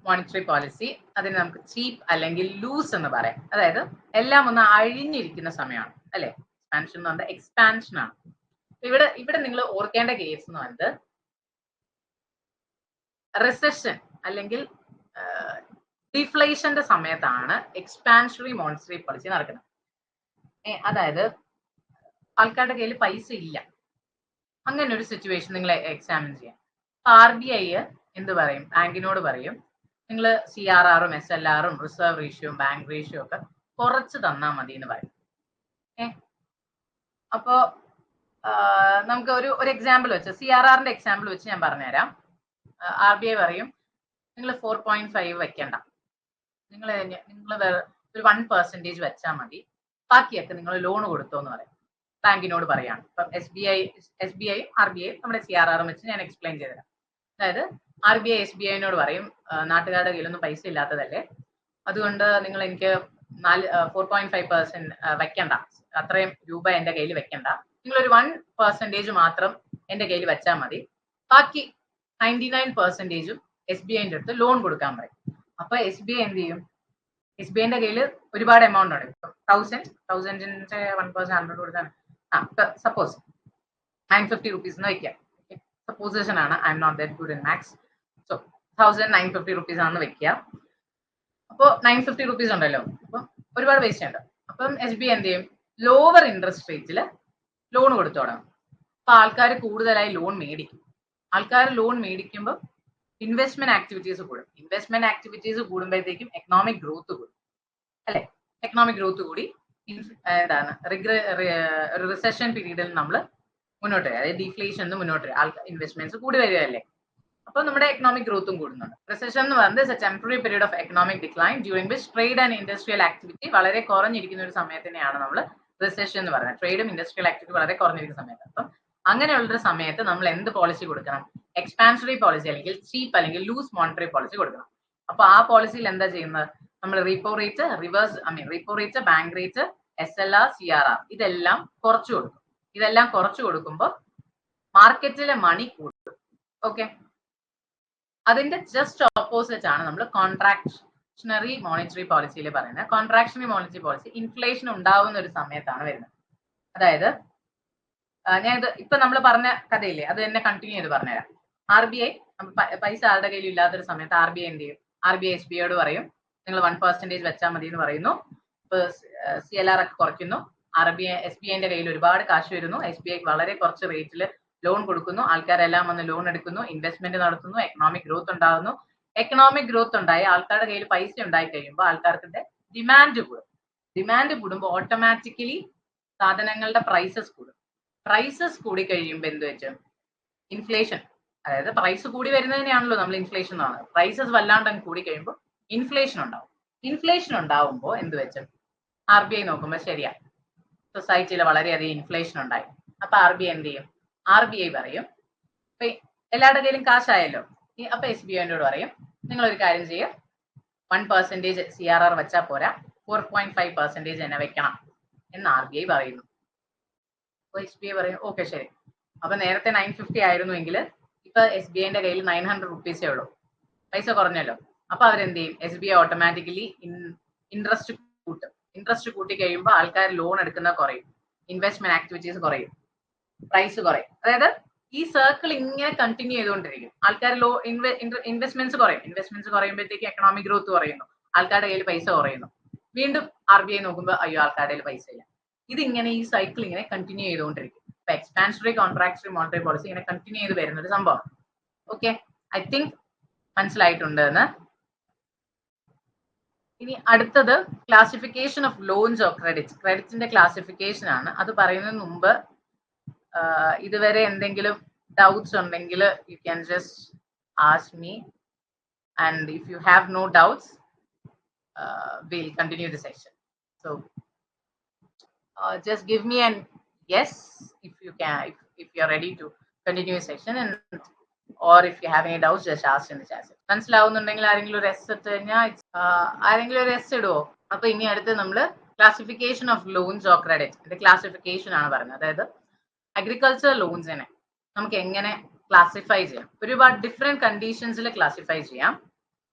മോണിറ്ററി പോളിസി? അതിന് നമുക്ക് ചീപ്പ് അല്ലെങ്കിൽ ലൂസ് എന്ന് പറയാം. അതായത് എല്ലാം ഒന്ന് അഴിഞ്ഞിരിക്കുന്ന സമയമാണ് അല്ലെ. എക്സ്പാൻഷൻ എന്ന് പറഞ്ഞാൽ എക്സ്പാൻഷൻ ആണ്. ഇവിടെ നിങ്ങൾ ഓർക്കേണ്ട കേസ് എന്ന് പറയുന്നത് റിസഷൻ അല്ലെങ്കിൽ ഡിഫ്ലേഷന്റെ സമയത്താണ് എക്സ്പാൻഷണറി മോണിറ്ററി പോളിസി നടക്കുന്നത്. അതായത് ആൾക്കാരുടെ കയ്യിൽ പൈസ ഇല്ല, അങ്ങനെ ഒരു സിറ്റുവേഷൻ നിങ്ങൾ എക്സാമിൻ ചെയ്യാം. RBI എന്ത് പറയും, ബാങ്കിനോട് പറയും, നിങ്ങൾ CRR-ഉം SLR-ഉം റിസർവ് റേഷ്യോയും ബാങ്ക് റേഷ്യോ ഒക്കെ കുറച്ച് തന്നാൽ മതി എന്ന് പറയും. അപ്പോ നമുക്ക് ഒരു എക്സാമ്പിൾ വെച്ച്, CRR-ന്റെ എക്സാമ്പിൾ വെച്ച് ഞാൻ പറഞ്ഞുതരാം. RBI പറയും, നിങ്ങൾ 4.5 വെക്കണ്ട, നിങ്ങൾ ഒരു 1% വെച്ചാൽ മതി, ബാക്കിയൊക്കെ നിങ്ങൾ ലോൺ കൊടുത്തോ എന്ന് പറയും, ബാങ്കിനോട് പറയാണ്. ഇപ്പം SBI RBI നമ്മുടെ CRR വെച്ച് ഞാൻ എക്സ്പ്ലെയിൻ ചെയ്തുതരാം. അതായത് RBI SBI-നോട് പറയും, നാട്ടുകാരുടെ കയ്യിലൊന്നും പൈസ ഇല്ലാത്തതല്ലേ, അതുകൊണ്ട് നിങ്ങൾ എനിക്ക് 4.5% വെക്കണ്ട, അത്രയും രൂപ എന്റെ കയ്യിൽ വെക്കണ്ട, നിങ്ങളൊരു 1% മാത്രം എന്റെ കയ്യിൽ വെച്ചാൽ മതി, ബാക്കി 99%ഉം SBI-ന്റെ അടുത്ത് ലോൺ കൊടുക്കാൻ പറയും. അപ്പൊ SBI എന്ത് ചെയ്യും, SBI-ന്റെ കയ്യിൽ ഒരുപാട് എമൗണ്ട് ഉണ്ട്. ഇപ്പം 1000ന്റെ 1% 100 കൊടുക്കാൻ, സപ്പോസ് 950 rupees എന്ന് വെക്കാം. സപ്പോസിഷൻ ആണ്, I am not that good in maths. So 1950 rupees ആണെന്ന് വെക്കുക. അപ്പോൾ 950 rupees ഉണ്ടല്ലോ, അപ്പം ഒരുപാട് പൈസ ഉണ്ട്. അപ്പം SBI എന്ത് ചെയ്യും, ലോവർ ഇൻട്രസ്റ്റ് റേറ്റിൽ ലോൺ കൊടുത്തു തുടങ്ങും. അപ്പൊ ആൾക്കാർ കൂടുതലായി ലോൺ മേടിക്കും. ആൾക്കാർ ലോൺ മേടിക്കുമ്പോൾ ഇൻവെസ്റ്റ്മെന്റ് ആക്ടിവിറ്റീസ് കൂടും. ഇൻവെസ്റ്റ്മെന്റ് ആക്ടിവിറ്റീസ് കൂടുമ്പോഴത്തേക്കും എക്കണോമിക് ഗ്രോത്ത് കൂടും അല്ലെ. എക്കണോമിക് ഗ്രോത്ത് കൂടി എന്താണ് റിസഷൻ പീരീഡിൽ നമ്മൾ മുന്നോട്ട് വരിക, അതായത് ഡിഫ്ലേഷൻ മുന്നോട്ട് വരിക, ഇൻവെസ്റ്റ്മെന്റ്സ് കൂടി വരികയല്ലേ. അപ്പൊ നമ്മുടെ എക്കണോമിക് ഗ്രോത്തും കൂടുന്നുണ്ട്. റിസഷൻ എന്ന് പറയുന്നത് temporary period of economic decline during which trade and industrial activity വളരെ കുറഞ്ഞിരിക്കുന്ന ഒരു സമയത്തിനെയാണ് നമ്മൾ റിസഷൻ എന്ന് പറയുന്നത്. ട്രേഡും ഇൻഡസ്ട്രിയൽ ആക്ടിവിറ്റി വളരെ കുറഞ്ഞിരിക്കുന്ന സമയത്ത്. അപ്പം അങ്ങനെയുള്ളൊരു സമയത്ത് നമ്മൾ എന്ത് പോളിസി കൊടുക്കണം, എക്സ്പാൻഷണറി പോളിസി അല്ലെങ്കിൽ ചീപ്പ് അല്ലെങ്കിൽ ലൂസ് മോണിറ്ററി പോളിസി കൊടുക്കണം. അപ്പൊ ആ പോളിസിയിൽ എന്താ ചെയ്യുന്നത്, നമ്മൾ repo rate, bank rate, SLR, CRR ഇതെല്ലാം കുറച്ചു കൊടുക്കും. ഇതെല്ലാം കുറച്ചു കൊടുക്കുമ്പോൾ മാർക്കറ്റിലെ മണി കൂടും. ഓക്കെ, അതിന്റെ ജസ്റ്റ് ഓപ്പോസിറ്റ് ആണ് നമ്മൾ കോൺട്രാക്ഷണറി മോണിറ്ററി പോളിസിയിൽ പറയുന്നത്. കോൺട്രാക്ഷണറി മോണിറ്ററി പോളിസി ഇൻഫ്ലേഷൻ ഉണ്ടാവുന്ന ഒരു സമയത്താണ് വരുന്നത്. അതായത് ഞാൻ ഇത് ഇപ്പൊ നമ്മൾ പറഞ്ഞ കഥയില്ലേ, അത് തന്നെ കണ്ടിന്യൂ ചെയ്ത് പറഞ്ഞുതരാം. RBI പൈസ ആരുടെ കയ്യിൽ ഇല്ലാത്തൊരു സമയത്ത് RBI എന്ത് ചെയ്യും, RBI SBI-യോട് പറയും, നിങ്ങൾ 1% വെച്ചാൽ മതി എന്ന് പറയുന്നു. ഇപ്പൊ CLR ഒക്കെ കുറയ്ക്കുന്നു. SBI-ന്റെ കയ്യിൽ ഒരുപാട് കാശ് വരുന്നു. SBI വളരെ കുറച്ച് റേറ്റിൽ ലോൺ കൊടുക്കുന്നു. ആൾക്കാരെല്ലാം വന്ന് ലോൺ എടുക്കുന്നു, ഇൻവെസ്റ്റ്മെന്റ് നടത്തുന്നു, എക്കണോമിക് ഗ്രോത്ത് ഉണ്ടാകുന്നു. എക്കണോമിക് ഗ്രോത്ത് ഉണ്ടായി ആൾക്കാരുടെ കയ്യിൽ പൈസ ഉണ്ടായി കഴിയുമ്പോൾ ആൾക്കാർക്ക് ഡിമാൻഡ് കൂടും. ഡിമാൻഡ് കൂടുമ്പോൾ ഓട്ടോമാറ്റിക്കലി സാധനങ്ങളുടെ പ്രൈസസ് കൂടും. പ്രൈസസ് കൂടി കഴിയുമ്പോൾ എന്ത് വെച്ചാൽ ഇൻഫ്ലേഷൻ, അതായത് പ്രൈസ് കൂടി വരുന്നതിനെയാണല്ലോ നമ്മൾ ഇൻഫ്ലേഷൻ എന്ന് പറയുന്നത്. പ്രൈസസ് വല്ലാണ്ട് കൂടി കഴിയുമ്പോൾ ഇൻഫ്ലേഷൻ ഉണ്ടാവും. ഇൻഫ്ലേഷൻ ഉണ്ടാവുമ്പോൾ എന്ത് വെച്ചാൽ RBI നോക്കുമ്പോൾ ശരിയാ, സൊസൈറ്റിയിൽ വളരെയധികം ഇൻഫ്ലേഷൻ ഉണ്ടായി. അപ്പൊ RBI എന്ത് ചെയ്യും, RBI പറയും, ഇപ്പൊ എല്ലാവരുടെ കയ്യിലും കാശായല്ലോ, അപ്പൊ SBI-നോട് പറയും, നിങ്ങളൊരു കാര്യം ചെയ്യുക, 1% CRR വെച്ചാൽ പോരാ, 4.5% തന്നെ വെക്കണം എന്ന് RBI പറയുന്നു. SBI പറയും ഓക്കെ ശരി. അപ്പൊ നേരത്തെ 950 ആയിരുന്നുവെങ്കിൽ ഇപ്പൊ SBIന്റെ കയ്യിൽ 900 റുപ്പീസേ ഉള്ളൂ, പൈസ കുറഞ്ഞല്ലോ. അപ്പൊ അവരെന്ത് ചെയ്യും, SBI ഓട്ടോമാറ്റിക്കലി ഇൻട്രസ്റ്റ് കൂട്ടും. ഇൻട്രസ്റ്റ് കൂട്ടി കഴിയുമ്പോൾ ആൾക്കാർ ലോൺ എടുക്കുന്ന കുറയും, ഇൻവെസ്റ്റ്മെന്റ് ആക്ടിവിറ്റീസ് കുറയും, പ്രൈസ് കുറയും. അതായത് ഈ സർക്കിൾ ഇങ്ങനെ കണ്ടിന്യൂ ചെയ്തുകൊണ്ടിരിക്കും. ആൾക്കാർ ഇൻവെസ്റ്റ്മെന്റ്സ് കുറയും, ഇൻവെസ്റ്റ്മെന്റ്സ് കുറയുമ്പോഴത്തേക്ക് എക്കണോമിക് ഗ്രോത്ത് കുറയുന്നു, ആൾക്കാരുടെ കയ്യിൽ പൈസ കുറയുന്നു. വീണ്ടും RBI നോക്കുമ്പോൾ അയ്യോ ആൾക്കാരുടെ കയ്യിൽ പൈസ ഇല്ല. ഇതിങ്ങനെ ഈ സൈക്കിൾ ഇങ്ങനെ കണ്ടിന്യൂ ചെയ്തുകൊണ്ടിരിക്കും. ഇപ്പൊ എക്സ്പാൻഷണറി കോൺട്രാക്ടറി മോണിറ്ററി പോളിസി ഇങ്ങനെ കണ്ടിന്യൂ ചെയ്ത് വരുന്ന ഒരു സംഭവം. ഓക്കെ, ഐ തിങ്ക് മനസ്സിലായിട്ടുണ്ട് എന്ന്. ഇനി അടുത്തത് classification of loans of credits. ക്രെഡിറ്റിന്റെ ക്ലാസിഫിക്കേഷൻ ആണ്. അത് പറയുന്നതിന് മുമ്പ് ഇതുവരെ എന്തെങ്കിലും doubts ഉണ്ടെങ്കിൽ you can just ask me, and if you have no doubts we'll continue the session. So just give me an yes if you can, if you are ready to continue the session, and or if you have any doubts just ask in the chat. മനസ്സിലാവുന്നുണ്ടെങ്കിൽ ആരെങ്കിലും ഒരു S ഇട്ട് കഴിഞ്ഞാൽ ആരെങ്കിലും ഒരു S ഇടുവോ? അപ്പൊ ഇനി അടുത്ത് നമ്മള് classification of loans or credit classification ആണ് പറയുന്നത്. അതായത് അഗ്രികൾച്ചർ ലോൺസിനെ നമുക്ക് എങ്ങനെ ക്ലാസിഫൈ ചെയ്യാം, ഒരുപാട് ഡിഫറെന്റ് കണ്ടീഷൻസിൽ ക്ലാസിഫൈ ചെയ്യാം.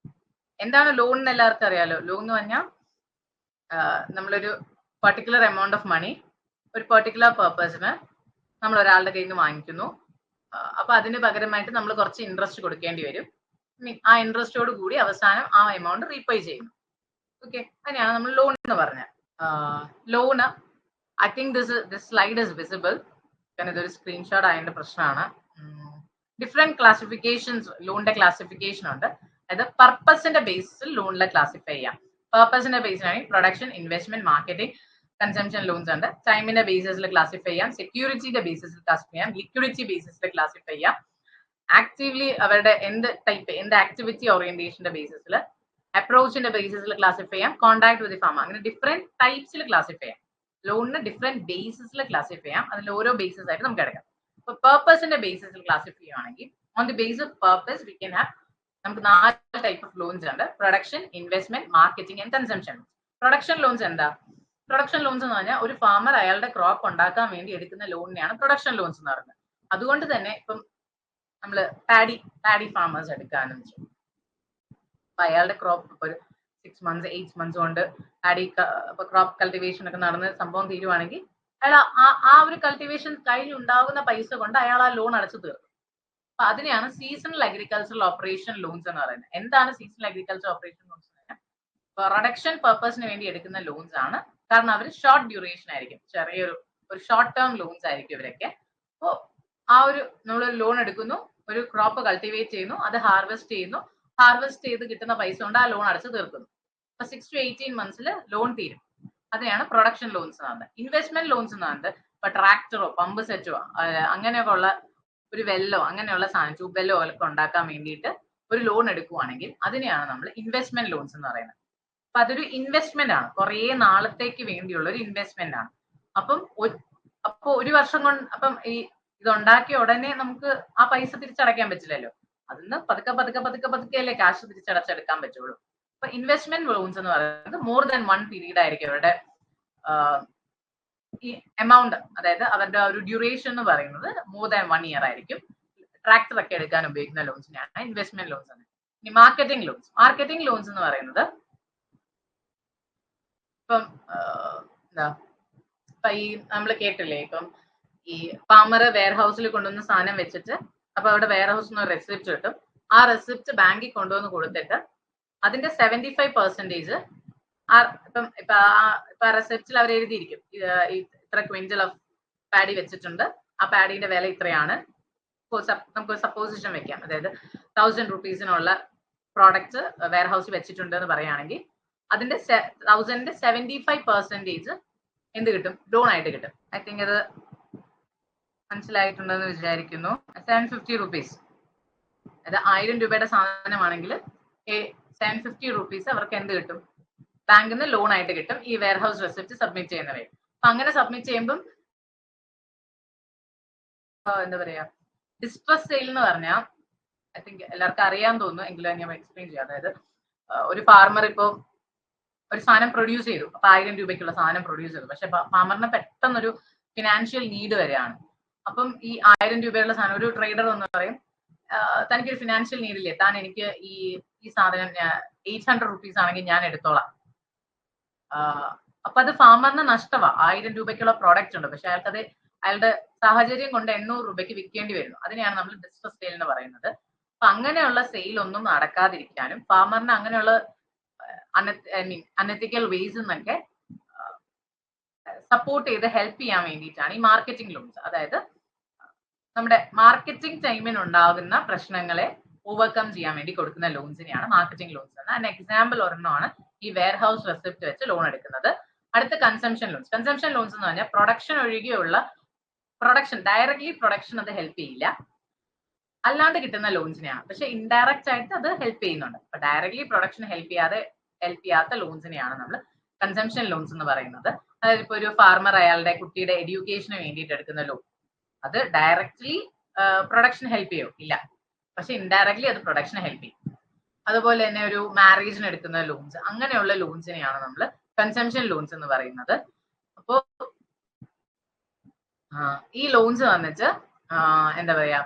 എന്താണ് ലോൺ എന്ന് എല്ലാവർക്കും അറിയാലോ. ലോൺ എന്ന് പറഞ്ഞാൽ നമ്മളൊരു പർട്ടിക്കുലർ എമൗണ്ട് ഓഫ് മണി ഒരു പർട്ടിക്കുലർ പർപ്പസിന് നമ്മൾ ഒരാളുടെ കയ്യിൽ നിന്ന് വാങ്ങിക്കുന്നു. അപ്പൊ അതിന് പകരമായിട്ട് നമ്മൾ കുറച്ച് ഇൻട്രസ്റ്റ് കൊടുക്കേണ്ടി വരും. ആ ഇൻട്രസ്റ്റോട് കൂടി അവസാനം ആ എമൗണ്ട് റീപേ ചെയ്യുന്നു. ഓക്കെ, അതിനെയാണ് നമ്മൾ ലോൺ എന്ന് പറഞ്ഞത്. Loan I think this slide is visible. കാരണം ഇതൊരു സ്ക്രീൻഷോട്ട് ആയതിന്റെ പ്രശ്നമാണ്. ഡിഫറെന്റ് ക്ലാസിഫിക്കേഷൻസ് ലോണിന്റെ ക്ലാസിഫിക്കേഷൻ ഉണ്ട്. അതായത് പർപ്പസിന്റെ ബേസിൽ ലോണിലെ ക്ലാസിഫൈ ചെയ്യാം. പർപ്പസിന്റെ ബേസിലാണ് production, investment, marketing, consumption loans ഉണ്ട്. ടൈമിന്റെ ബേസിസിൽ ക്ലാസിഫൈ ചെയ്യാം, സെക്യൂരിറ്റിയുടെ ബേസിസിൽ ക്ലാസിഫൈ ചെയ്യാം, ലിക്വിഡിറ്റി ബേസിസിൽ ക്ലാസിഫൈ ചെയ്യാം, ആക്റ്റീവ്ലി അവരുടെ എന്ത് ആക്ടിവിറ്റി ഓറിയന്റേഷന്റെ ബേസിസിൽ, അപ്രോച്ചിന്റെ ബേസിസിൽ ക്ലാസിഫൈ ചെയ്യാം, കോൺടാക്ട് വിത്ത് ഫാമർ, അങ്ങനെ ഡിഫറെന്റ് ടൈപ്സിൽ ക്ലാസിഫൈ ചെയ്യാം. ലോണിന് ഡിഫറെന്റ് ബേസിസിൽ ക്ലാസിഫൈ ചെയ്യാം. അതിൽ ഓരോ ബേസിസ് ആയിട്ട് നമുക്ക് എടുക്കാം. ഇപ്പൊ പർപ്പസിന്റെ ബേസിസിൽ ക്ലാസിഫൈ ചെയ്യുകയാണെങ്കിൽ on the base of purpose we can have, നമുക്ക് 4 ടൈപ്പ് ഓഫ് ലോൺസ് ഉണ്ട്. Production, investment, marketing and consumption. Production loans എന്താ? പ്രൊഡക്ഷൻ ലോൺസ് എന്ന് പറഞ്ഞാൽ ഒരു ഫാമർ അയാളുടെ ക്രോപ്പ് ഉണ്ടാക്കാൻ വേണ്ടി എടുക്കുന്ന ലോണിനെയാണ് പ്രൊഡക്ഷൻ ലോൺസ് എന്ന് പറയുന്നത്. അതുകൊണ്ട് തന്നെ ഇപ്പം നമ്മള് പാഡി ഫാമേഴ്സ് എടുക്കാന്ന് വെച്ചു, അപ്പൊ അയാളുടെ ക്രോപ്പ് ഒരു 6 months 8 months കൊണ്ട് ക്രോപ്പ് കൾട്ടിവേഷൻ ഒക്കെ നടന്ന് സംഭവം തീരുവാണെങ്കിൽ അയാൾ ആ ഒരു കൾട്ടിവേഷൻ കഴിഞ്ഞുണ്ടാകുന്ന പൈസ കൊണ്ട് അയാൾ ആ ലോൺ അടച്ചു തീർക്കും. അപ്പൊ അതിനെയാണ് സീസണൽ അഗ്രികൾച്ചറൽ ഓപ്പറേഷൻ ലോൺസ് എന്ന് പറയുന്നത്. എന്താണ് seasonal agriculture operation loans? Production പർപ്പസിന് വേണ്ടി എടുക്കുന്ന ലോൺസ് ആണ്. കാരണം അവർ ഷോർട്ട് ഡ്യൂറേഷൻ ആയിരിക്കും, ഒരു ഷോർട്ട് ടേം ലോൺസ് ആയിരിക്കും ഇവരൊക്കെ. അപ്പോൾ ആ ഒരു നമ്മളൊരു ലോൺ എടുക്കുന്നു, ഒരു ക്രോപ്പ് കൾട്ടിവേറ്റ് ചെയ്യുന്നു, അത് ഹാർവെസ്റ്റ് ചെയ്യുന്നു, ഹാർവെസ്റ്റ് ചെയ്ത് കിട്ടുന്ന പൈസ കൊണ്ട് ആ ലോൺ അടച്ചു തീർക്കുന്നു. അപ്പൊ 6 to 18 months ലോൺ തീരും. അതിനെയാണ് പ്രൊഡക്ഷൻ ലോൺസ് എന്ന് പറയുന്നത്. ഇൻവെസ്റ്റ്മെന്റ് ലോൺസ് എന്ന് പറയുന്നത് ഇപ്പൊ ട്രാക്ടറോ പമ്പ് സെറ്റോ അങ്ങനെയൊക്കെ ഉള്ള ഒരു വെല്ലോ അങ്ങനെയുള്ള സാധനം, ട്യൂബ് വെല്ലോ ഒക്കെ ഉണ്ടാക്കാൻ വേണ്ടിയിട്ട് ഒരു ലോൺ എടുക്കുവാണെങ്കിൽ അതിനെയാണ് നമ്മൾ ഇൻവെസ്റ്റ്മെന്റ് ലോൺസ് എന്ന് പറയുന്നത്. അപ്പൊ അതൊരു ഇൻവെസ്റ്റ്മെന്റ് ആണ്, കുറേ നാളത്തേക്ക് വേണ്ടിയുള്ള ഒരു ഇൻവെസ്റ്റ്മെന്റ് ആണ്. അപ്പൊ ഒരു വർഷം കൊണ്ട് അപ്പം ഇതുണ്ടാക്കിയ ഉടനെ നമുക്ക് ആ പൈസ തിരിച്ചടയ്ക്കാൻ പറ്റില്ലല്ലോ. അതിന്ന് പതുക്കെ അല്ലേ കാശ് തിരിച്ചടച്ചെടുക്കാൻ പറ്റുള്ളൂ. അപ്പൊ ഇൻവെസ്റ്റ്മെന്റ് ലോൺസ് എന്ന് പറയുന്നത് മോർ ദാൻ 1 പീരീഡ് ആയിരിക്കും അവരുടെ ഈ എമൗണ്ട്, അതായത് അവരുടെ ഒരു ഡ്യൂറേഷൻ എന്ന് പറയുന്നത് മോർ ദാൻ 1 year ആയിരിക്കും. ട്രാക്ടർ ഒക്കെ എടുക്കാൻ ഉപയോഗിക്കുന്ന ലോൺസിനാണ് ഇൻവെസ്റ്റ്മെന്റ് ലോൺസ് എന്ന്. ഇനി മാർക്കറ്റിംഗ് ലോൺസ് എന്ന് പറയുന്നത് ഇപ്പം ഇപ്പൊ ഈ നമ്മൾ കേട്ടില്ലേ, ഇപ്പം ഈ ഫാമർ വെയർ ഹൗസിൽ കൊണ്ടുവന്ന സാധനം വെച്ചിട്ട് അപ്പൊ അവിടെ വെയർ ഹൗസിന് ഒരു റെസിപ്റ്റ് കിട്ടും. ആ റെസിപ്റ്റ് ബാങ്കിൽ കൊണ്ടുവന്ന് കൊടുത്തിട്ട് അതിന്റെ 75% ഇപ്പൊ റെസിപ്റ്റിൽ അവർ എഴുതിയിരിക്കും ഇത്ര ക്വിന്റൽ ഓഫ് പാഡി വെച്ചിട്ടുണ്ട്, ആ പാഡിന്റെ വില ഇത്രയാണ്. നമുക്ക് സപ്പോസിഷൻ വെക്കാം, അതായത് 1000 rupees പ്രോഡക്റ്റ് വെയർ ഹൗസിൽ വെച്ചിട്ടുണ്ട് എന്ന് പറയുകയാണെങ്കിൽ അതിന്റെ 1000ന്റെ 75% എന്ത് കിട്ടും? ലോൺ ആയിട്ട് കിട്ടും. ഐ തിങ്ക് അത് മനസ്സിലായിട്ടുണ്ടെന്ന് വിചാരിക്കുന്നു. 750 rupees, അത് 1000 രൂപയുടെ സാധനമാണെങ്കിൽ 750 rupees അവർക്ക് എന്ത് കിട്ടും? ബാങ്കിൽ നിന്ന് ലോൺ ആയിട്ട് കിട്ടും, ഈ വെയർ ഹൗസ് റെസിപ്റ്റ് സബ്മിറ്റ് ചെയ്യുന്നവരെ. അപ്പൊ അങ്ങനെ സബ്മിറ്റ് ചെയ്യുമ്പം എന്താ പറയാ, ഡിസ്ട്രസ് സെയിൽ എന്ന് പറഞ്ഞാൽ ഐ തിങ്ക് എല്ലാവർക്കും അറിയാൻ തോന്നുന്നു, എങ്കിലും ഞാൻ എക്സ്പ്ലെയിൻ ചെയ്യാം. അതായത് ഒരു ഫാർമർ ഇപ്പോ ഒരു സാധനം പ്രൊഡ്യൂസ് ചെയ്തു, അപ്പൊ 1000 രൂപയ്ക്കുള്ള സാധനം പ്രൊഡ്യൂസ് ചെയ്തു, പക്ഷെ ഫാമറിന് പെട്ടെന്നൊരു ഫിനാൻഷ്യൽ നീഡ് വരെയാണ്. അപ്പം ഈ 1000 രൂപയുള്ള സാധനം ഒരു ട്രേഡർ എന്ന് പറയും, തനിക്കൊരു ഫിനാൻഷ്യൽ നീഡില്ലേ, താൻ എനിക്ക് ഈ സാധനം 800 റുപ്പീസ് ആണെങ്കിൽ ഞാൻ എടുത്തോളാം. അപ്പൊ അത് ഫാമറിന് നഷ്ടമാണ്. 1000 രൂപയ്ക്കുള്ള പ്രോഡക്റ്റ് ഉണ്ട്, പക്ഷെ അയാൾക്കത് അയാളുടെ സാഹചര്യം കൊണ്ട് 800 രൂപയ്ക്ക് വിൽക്കേണ്ടി വരുന്നു. അതിനെയാണ് നമ്മൾ ഡിസ്ട്രസ് സെയിൽ എന്ന് പറയുന്നത്. അപ്പൊ അങ്ങനെയുള്ള സെയിൽ ഒന്നും നടക്കാതിരിക്കാനും ഫാമറിന് അങ്ങനെയുള്ള അൺഎത്തിക്കൽ വേസ് എന്നൊക്കെ സപ്പോർട്ട് ചെയ്ത് ഹെൽപ്പ് ചെയ്യാൻ വേണ്ടിയിട്ടാണ് ഈ മാർക്കറ്റിംഗ് ലോൺസ്. അതായത് നമ്മുടെ മാർക്കറ്റിംഗ് ടൈമിന് ഉണ്ടാകുന്ന പ്രശ്നങ്ങളെ ഓവർകം ചെയ്യാൻ വേണ്ടി കൊടുക്കുന്ന ലോൺസിനെയാണ് മാർക്കറ്റിംഗ് ലോൺസ് എന്ന്. അതിന് എക്സാമ്പിൾ ഒരെണ്ണമാണ് ഈ വെയർ ഹൗസ് റെസിപ്റ്റ് വെച്ച് ലോൺ എടുക്കുന്നത്. അടുത്ത കൺസംഷൻ ലോൺസ്. കൺസംഷൻ ലോൺസ് എന്ന് പറഞ്ഞാൽ പ്രൊഡക്ഷൻ ഒഴികെയുള്ള ഡയറക്ട്ലി പ്രൊഡക്ഷൻ അത് ഹെൽപ്പ് ചെയ്യില്ല, അല്ലാണ്ട് കിട്ടുന്ന ലോൺസിനെയാണ്. പക്ഷെ ഇൻഡയറക്റ്റ് ആയിട്ട് അത് ഹെൽപ്പ് ചെയ്യുന്നുണ്ട്. അപ്പൊ ഡയറക്ട്ലി പ്രൊഡക്ഷൻ ഹെൽപ്പ് ചെയ്യാത്ത ലോൺസിനെയാണ് നമ്മൾ കൺസംഷൻ ലോൺസ് എന്ന് പറയുന്നത്. അതായത് ഇപ്പൊ ഒരു ഫാർമർ അയാളുടെ കുട്ടിയുടെ എഡ്യൂക്കേഷന് വേണ്ടിയിട്ട് എടുക്കുന്ന ലോൺ, അത് ഡയറക്ട്ലി പ്രൊഡക്ഷൻ ഹെൽപ്പ് ചെയ്യും ഇല്ല, പക്ഷെ ഇൻഡയറക്ട്ലി അത് പ്രൊഡക്ഷൻ ഹെൽപ്പ് ചെയ്യും. അതുപോലെ തന്നെ ഒരു മാരേജിന് എടുക്കുന്ന ലോൺസ്, അങ്ങനെയുള്ള ലോൺസിനെയാണ് നമ്മൾ കൺസംഷൻ ലോൺസ് എന്ന് പറയുന്നത്. അപ്പോ ഈ ലോൺസ് വന്നിട്ട് എന്താ പറയാ,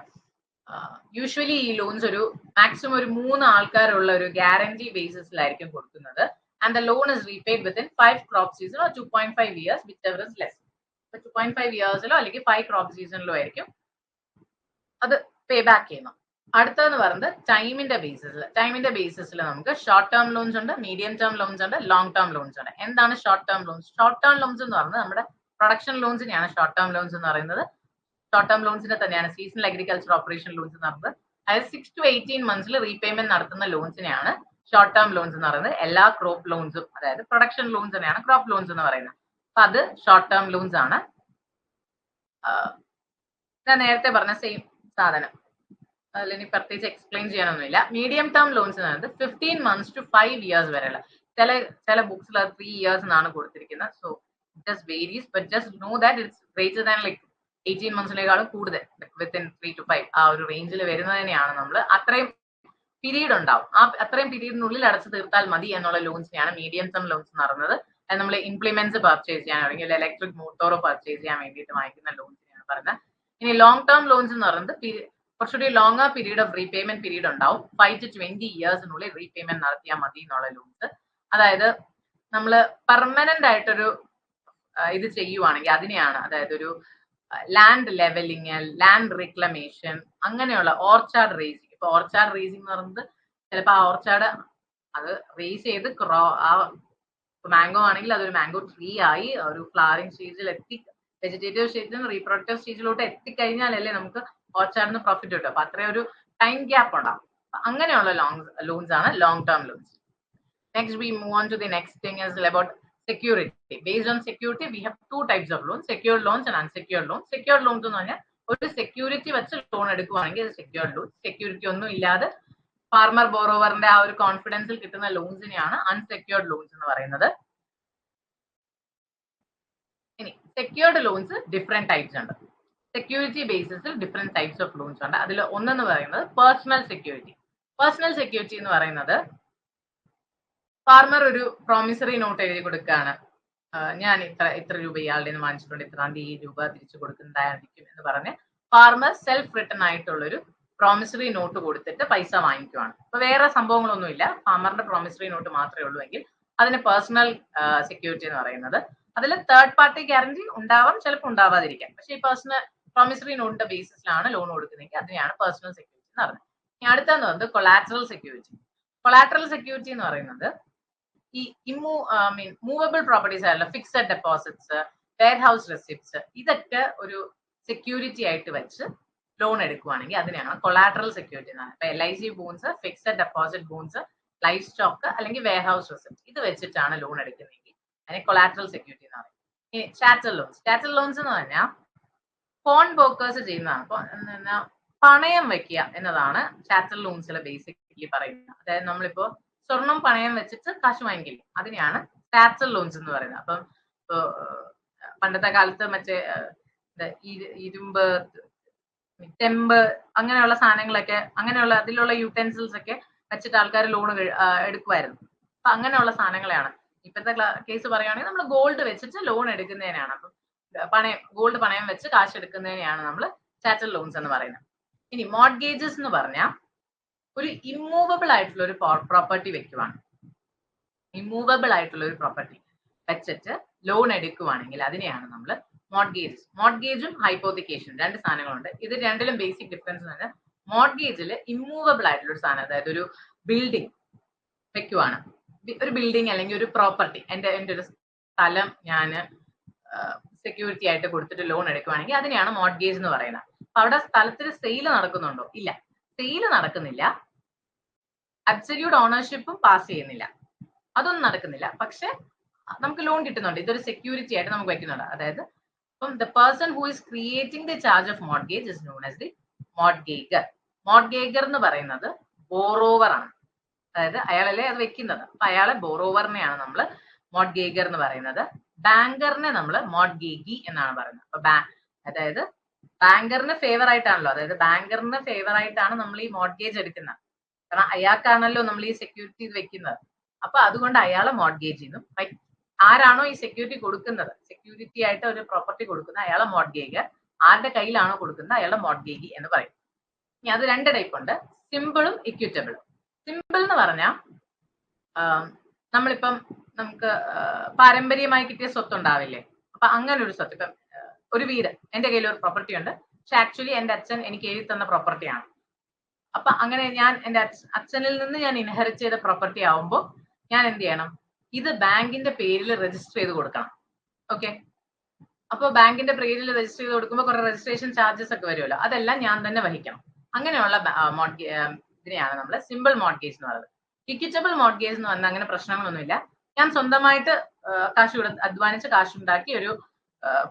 യൂഷ്വലി ഈ ലോൺസ് ഒരു മാക്സിമം ഒരു 3 ആൾക്കാരുള്ള ഒരു ഗ്യാരണ്ടി ബേസിസിലായിരിക്കും കൊടുക്കുന്നത്. And the loan is repaid within 5 crop season or 2.5 years, whichever is less. 2.5 yearsലോ അല്ലെങ്കിൽ 5 ക്രോപ്പ് സീസണിലോ ആയിരിക്കും അത് പേ ബാക്ക് ചെയ്യുന്നത്. അടുത്തതെന്ന് പറയുന്നത് ടൈമിന്റെ ബേസിസിൽ നമുക്ക് ഷോർട്ട് ടേം ലോൺസ് ഉണ്ട്, മീഡിയം ടേം ലോൺസ് ഉണ്ട്, ലോങ് ടേം ലോൺസ് ഉണ്ട്. എന്താണ് short term loans? Short term loans എന്ന് പറയുന്നത് നമ്മുടെ പ്രൊഡക്ഷൻ ലോൺസിനെയാണ് ഷോർട്ട് ടേം ലോൺസ് എന്ന് പറയുന്നത്. ഷോർട്ട് ടേം ലോൺസിനെ തന്നെയാണ് സീസണൽ അഗ്രികൾച്ചർ ഓപ്പറേഷൻ ലോൺസ് എന്ന് പറയുന്നത്. അതായത് 6 to 18 months റീപേയ്മെന്റ് നടത്തുന്ന ലോൺസിനെയാണ് ഷോർട്ട് ടേം ലോൺസ് എന്ന് പറയുന്നത്. എല്ലാ ക്രോപ്പ് ലോൺസും, അതായത് പ്രൊഡക്ഷൻ ലോൺസ് തന്നെയാണ് ക്രോപ്പ് ലോൺസ് എന്ന് പറയുന്നത്. അപ്പൊ അത് ഷോർട്ട് ടേം ലോൺസ് ആണ്. ഞാൻ നേരത്തെ പറഞ്ഞ സെയിം സാധനം, അതിൽ ഇനി പ്രത്യേകിച്ച് എക്സ്പ്ലെയിൻ ചെയ്യാനൊന്നുമില്ല. മീഡിയം ടേം ലോൺസ് എന്ന് പറയുന്നത് 15 months to 5 years വരെയുള്ള, ചില ബുക്സിൽ 3 years എന്നാണ് കൊടുത്തിരിക്കുന്നത്. So just varies, but just know that it's greater than like 18 monthsനേക്കാളും കൂടുതൽ, വിത്തിൻ 3 to 5 ആ ഒരു റേഞ്ചിൽ വരുന്നതിനെയാണ് നമ്മൾ, അത്രയും പീരീഡ് ഉണ്ടാവും, അത്രയും പീരീഡിനുള്ളിൽ അടച്ചു തീർത്താൽ മതി എന്നുള്ള ലോൺസിനെയാണ് മീഡിയം ടേം ലോൺസ് എന്ന് പറയുന്നത്. അത് നമ്മൾ ഇംപ്ലിമെന്റ്സ് പർച്ചേസ് ചെയ്യാൻ അല്ലെങ്കിൽ ഇലക്ട്രിക് മോട്ടോറോ പർച്ചേസ് ചെയ്യാൻ വേണ്ടിയിട്ട് വാങ്ങിക്കുന്ന ലോൺസിനെയാണ് പറയുന്നത്. ഇനി ലോങ് ടേം ലോൺസ് എന്ന് പറയുന്നത് കുറച്ചുകൂടി longer period of repayment period ഉണ്ടാവും. 5 to 20 yearsനുള്ളിൽ റീപേയ്മെന്റ് നടത്തിയാൽ മതി എന്നുള്ള ലോൺസ്. അതായത് നമ്മൾ പെർമനന്റ് ആയിട്ടൊരു ഇത് ചെയ്യുവാണെങ്കിൽ അതിനെയാണ്, അതായത് ഒരു ലാൻഡ് ലെവലിങ്, ലാൻഡ് റിക്ലമേഷൻ, അങ്ങനെയുള്ള ഓർച്ചാർഡ് റേസിങ്. ഇപ്പൊ ഓർച്ചാർഡ് റേസിംഗ് എന്ന് പറയുന്നത് ചിലപ്പോൾ ആ ഓർച്ചാർഡ് അത് റേസ് ചെയ്ത് മാംഗോ ആണെങ്കിൽ അതൊരു മാംഗോ ട്രീ ആയി ഒരു ഫ്ലവറിംഗ് സ്റ്റേജിൽ വെജിറ്റേറ്റീവ് സ്റ്റേജിൽ നിന്ന് റീപ്രൊഡക്റ്റീവ് സ്റ്റേജിലോട്ട് എത്തിക്കഴിഞ്ഞാലല്ലേ നമുക്ക് ഓർച്ചാർഡിന് പ്രോഫിറ്റ് കിട്ടും. അപ്പൊ അത്രയും ഒരു ടൈം ഗ്യാപ്പ് ഉണ്ടാവും. അങ്ങനെയുള്ള ലോൺസ് ആണ് long term loans. Next we move on to the next thing is about security. Based on security we have 2 types of loans, secured loans and unsecured loans. Secured loans എന്ന് പറഞ്ഞാൽ ഒരു security വെച്ച് loan എടുക്കുവാണെങ്കിൽ അത് secured loan. Security ഒന്നും ഇല്ലാതെ farmer ബോറോവറിന്റെ ആ ഒരു കോൺഫിഡൻസിൽ കിട്ടുന്ന ലോൺസിനെയാണ് അൺസെക്യൂർഡ് ലോൺസ് എന്ന് പറയുന്നത്. ഇനി സെക്യൂർഡ് ലോൺസ് ഡിഫറെന്റ് ടൈപ്സ് ഉണ്ട്. സെക്യൂരിറ്റി ബേസിസിൽ ഡിഫറെന്റ് ടൈപ്സ് ഓഫ് ലോൺസ് ഉണ്ട്. അതിൽ ഒന്നെന്ന് പറയുന്നത് പേഴ്സണൽ സെക്യൂരിറ്റി. പേഴ്സണൽ സെക്യൂരിറ്റി എന്ന് പറയുന്നത് ഫാർമർ ഒരു പ്രോമിസറി നോട്ട് എഴുതി കൊടുക്കുകയാണ്, ഞാൻ ഇത്ര രൂപ ഇയാളുടെ നിന്ന് വാങ്ങിച്ചിട്ടുണ്ട്, ഇത്രാം തീയതി രൂപ തിരിച്ചു കൊടുക്കുന്നതായിരിക്കും എന്ന് പറഞ്ഞ് ഫാർമർ സെൽഫ് റിട്ടേൺ ആയിട്ടുള്ളൊരു പ്രോമിസറി നോട്ട് കൊടുത്തിട്ട് പൈസ വാങ്ങിക്കുവാണ്. അപ്പൊ വേറെ സംഭവങ്ങളൊന്നുമില്ല, ഫാർമറിന്റെ പ്രോമിസറി നോട്ട് മാത്രമേ ഉള്ളൂ എങ്കിൽ അതിന് പേഴ്സണൽ സെക്യൂരിറ്റി എന്ന് പറയുന്നത്. അതിൽ തേർഡ് പാർട്ടി ഗ്യാരണ്ടി ഉണ്ടാവാം, ചിലപ്പോൾ ഉണ്ടാവാതിരിക്കാം. പക്ഷേ ഈ പ്രോമിസറി നോട്ടിന്റെ ബേസിസിലാണ് ലോൺ കൊടുക്കുന്നതെങ്കിൽ അതിനെയാണ് പേഴ്സണൽ സെക്യൂരിറ്റി എന്ന് പറയുന്നത്. ഇനി അടുത്തെന്ന് പറയുന്നത് കൊളാറ്ററൽ സെക്യൂരിറ്റി. കൊളാറ്ററൽ സെക്യൂരിറ്റി എന്ന് പറയുന്നത് ഈ മൂവബിൾ പ്രോപ്പർട്ടീസ് ആയിട്ടുള്ള fixed deposits, warehouse receipts, ഇതൊക്കെ ഒരു സെക്യൂരിറ്റി ആയിട്ട് വെച്ച് ലോൺ എടുക്കുവാണെങ്കിൽ അതിനെയാണ് കൊളാറ്ററൽ സെക്യൂരിറ്റി എന്ന് പറയുന്നത്. ഇപ്പൊ LIC bonds, fixed deposit bonds, life stock അല്ലെങ്കിൽ വെയർ ഹൗസ് റെസിപ്റ്റ്സ്, ഇത് വെച്ചിട്ടാണ് ലോൺ എടുക്കുന്നതെങ്കിൽ അതിനെ കൊളാറ്ററൽ സെക്യൂരിറ്റി എന്ന് പറയും. ഇനി ചാറ്റൽ ലോൺസ്. ചാറ്റൽ ലോൺസ് എന്ന് പറഞ്ഞാൽ ഫോൺ ബ്രോക്കേഴ്സ് ചെയ്യുന്നതാണ്. അപ്പൊ പണയം വെക്കുക എന്നതാണ് ചാറ്റൽ ലോൺസിലെ ബേസിക്കലി പറയുന്നത്. അതായത് നമ്മളിപ്പോ സ്വർണം പണയം വെച്ചിട്ട് കാശ് വാങ്ങിക്കില്ല, അതിനെയാണ് ചാറ്റൽ ലോൺസ് എന്ന് പറയുന്നത്. അപ്പം പണ്ടത്തെ കാലത്ത് മറ്റേ ഇരുമ്പ്, ടെമ്പ്, അങ്ങനെയുള്ള സാധനങ്ങളൊക്കെ, അങ്ങനെയുള്ള അതിലുള്ള യൂട്ടൻസിൽസ് ഒക്കെ വെച്ചിട്ട് ആൾക്കാർ ലോൺ എടുക്കുമായിരുന്നു. അപ്പൊ അങ്ങനെയുള്ള സാധനങ്ങളെയാണ്. ഇപ്പോഴത്തെ കേസ് പറയുകയാണെങ്കിൽ നമ്മൾ ഗോൾഡ് വെച്ചിട്ട് ലോൺ എടുക്കുന്നതിനാണ്. അപ്പം ഗോൾഡ് പണയം വെച്ച് കാശ് എടുക്കുന്നതിനെയാണ് നമ്മൾ ചാറ്റൽ ലോൺസ് എന്ന് പറയുന്നത്. ഇനി മോർഗേജസ് എന്ന് പറഞ്ഞാൽ ഒരു ഇമ്മൂവബിൾ ആയിട്ടുള്ള ഒരു പ്രോപ്പർട്ടി വെക്കുവാണ്. ഇമ്മൂവബിൾ ആയിട്ടുള്ള ഒരു പ്രോപ്പർട്ടി വെച്ചിട്ട് ലോൺ എടുക്കുവാണെങ്കിൽ അതിനെയാണ് നമ്മൾ മോർഗേജസ്. മോർഗേജും ഹൈപ്പോത്തിക്കേഷനും രണ്ട് സാധനങ്ങളുണ്ട്. ഇത് രണ്ടിലും ബേസിക് ഡിഫറൻസ് എന്ന് പറഞ്ഞാൽ മോർഗേജിൽ ഇമ്മൂവബിൾ ആയിട്ടുള്ള ഒരു സാധനം, അതായത് ഒരു ബിൽഡിംഗ് വെക്കുവാണ്. ഒരു ബിൽഡിംഗ് അല്ലെങ്കിൽ ഒരു പ്രോപ്പർട്ടി, എൻ്റെ ഒരു സ്ഥലം ഞാൻ സെക്യൂരിറ്റി ആയിട്ട് കൊടുത്തിട്ട് ലോൺ എടുക്കുവാണെങ്കിൽ അതിനെയാണ് മോർഗേജ് എന്ന് പറയുന്നത്. അപ്പൊ അവിടെ സ്ഥലത്തിന് സെയിൽ നടക്കുന്നുണ്ടോ? ഇല്ല, സെയിൽ നടക്കുന്നില്ല. അബ്സല്യൂട്ട് ഓണർഷിപ്പും പാസ് ചെയ്യുന്നില്ല, അതൊന്നും നടക്കുന്നില്ല. പക്ഷെ നമുക്ക് ലോൺ കിട്ടുന്നുണ്ട്. ഇതൊരു സെക്യൂരിറ്റി ആയിട്ട് നമുക്ക് വെക്കുന്നുണ്ട്. അതായത് ഇപ്പം the person who is creating the charge of mortgage is known as the മോർഗേജർ. മോർഗേജർ എന്ന് പറയുന്നത് ബോറോവർ ആണ്, അതായത് അയാളല്ലേ അത് വെക്കുന്നത്. അപ്പൊ അയാളെ ബോറോവറിനെയാണ് നമ്മൾ മോർഗേജർ എന്ന് പറയുന്നത്. ബാങ്കറിനെ നമ്മൾ മോർഗേജി എന്നാണ് പറയുന്നത്. അപ്പൊ അതായത് ബാങ്കറിന് ഫേവർ ആയിട്ടാണല്ലോ, അതായത് ബാങ്കറിന് ഫേവർ ആയിട്ടാണ് നമ്മൾ ഈ മോർഗേജ് എടുക്കുന്നത്. കാരണം അയാൾക്കാണല്ലോ നമ്മൾ ഈ സെക്യൂരിറ്റി വെക്കുന്നത്. അപ്പൊ അതുകൊണ്ട് അയാളെ മോർഗേജ് എന്നും, ആരാണോ ഈ സെക്യൂരിറ്റി കൊടുക്കുന്നത്, സെക്യൂരിറ്റി ആയിട്ട് ഒരു പ്രോപ്പർട്ടി കൊടുക്കുന്ന അയാളെ മോർഗേജർ, ആരുടെ കയ്യിലാണോ കൊടുക്കുന്നത് അയാളെ മോർഗേജി എന്ന് പറയും. ഇനി അത് രണ്ട് ടൈപ്പ് ഉണ്ട്, സിമ്പിളും ഇക്വിറ്റബിളും. സിമ്പിൾ എന്ന് പറഞ്ഞാൽ നമ്മളിപ്പം നമുക്ക് പാരമ്പര്യമായി കിട്ടിയ സ്വത്ത് ഉണ്ടാവില്ലേ, അപ്പൊ അങ്ങനെ ഒരു സ്വത്ത്. ഇപ്പം ഒരു വീട്, എന്റെ കയ്യിൽ ഒരു പ്രോപ്പർട്ടി ഉണ്ട്, പക്ഷെ ആക്ച്വലി എന്റെ അച്ഛൻ എനിക്ക് എഴുതി തന്ന പ്രോപ്പർട്ടിയാണ്. അപ്പൊ അങ്ങനെ ഞാൻ എന്റെ അച്ഛനിൽ നിന്ന് ഞാൻ ഇൻഹെറിറ്റ് ചെയ്ത പ്രോപ്പർട്ടി ആവുമ്പോൾ ഞാൻ എന്ത് ചെയ്യണം? ഇത് ബാങ്കിന്റെ പേരിൽ രജിസ്റ്റർ ചെയ്ത് കൊടുക്കണം. ഓക്കെ, അപ്പോൾ ബാങ്കിന്റെ പേരിൽ രജിസ്റ്റർ ചെയ്ത് കൊടുക്കുമ്പോൾ കുറെ രജിസ്ട്രേഷൻ ചാർജസ് ഒക്കെ വരുമല്ലോ, അതെല്ലാം ഞാൻ തന്നെ വഹിക്കണം. അങ്ങനെയുള്ള ഇതിനെയാണ് നമ്മൾ സിമ്പിൾ മോർഗേജ് എന്ന് പറയുന്നത്. ഇക്വിറ്റബിൾ മോർഗേജ് എന്ന് പറഞ്ഞാൽ അങ്ങനെ പ്രശ്നങ്ങളൊന്നുമില്ല. ഞാൻ സ്വന്തമായിട്ട് അധ്വാനിച്ച് കാശുണ്ടാക്കി ഒരു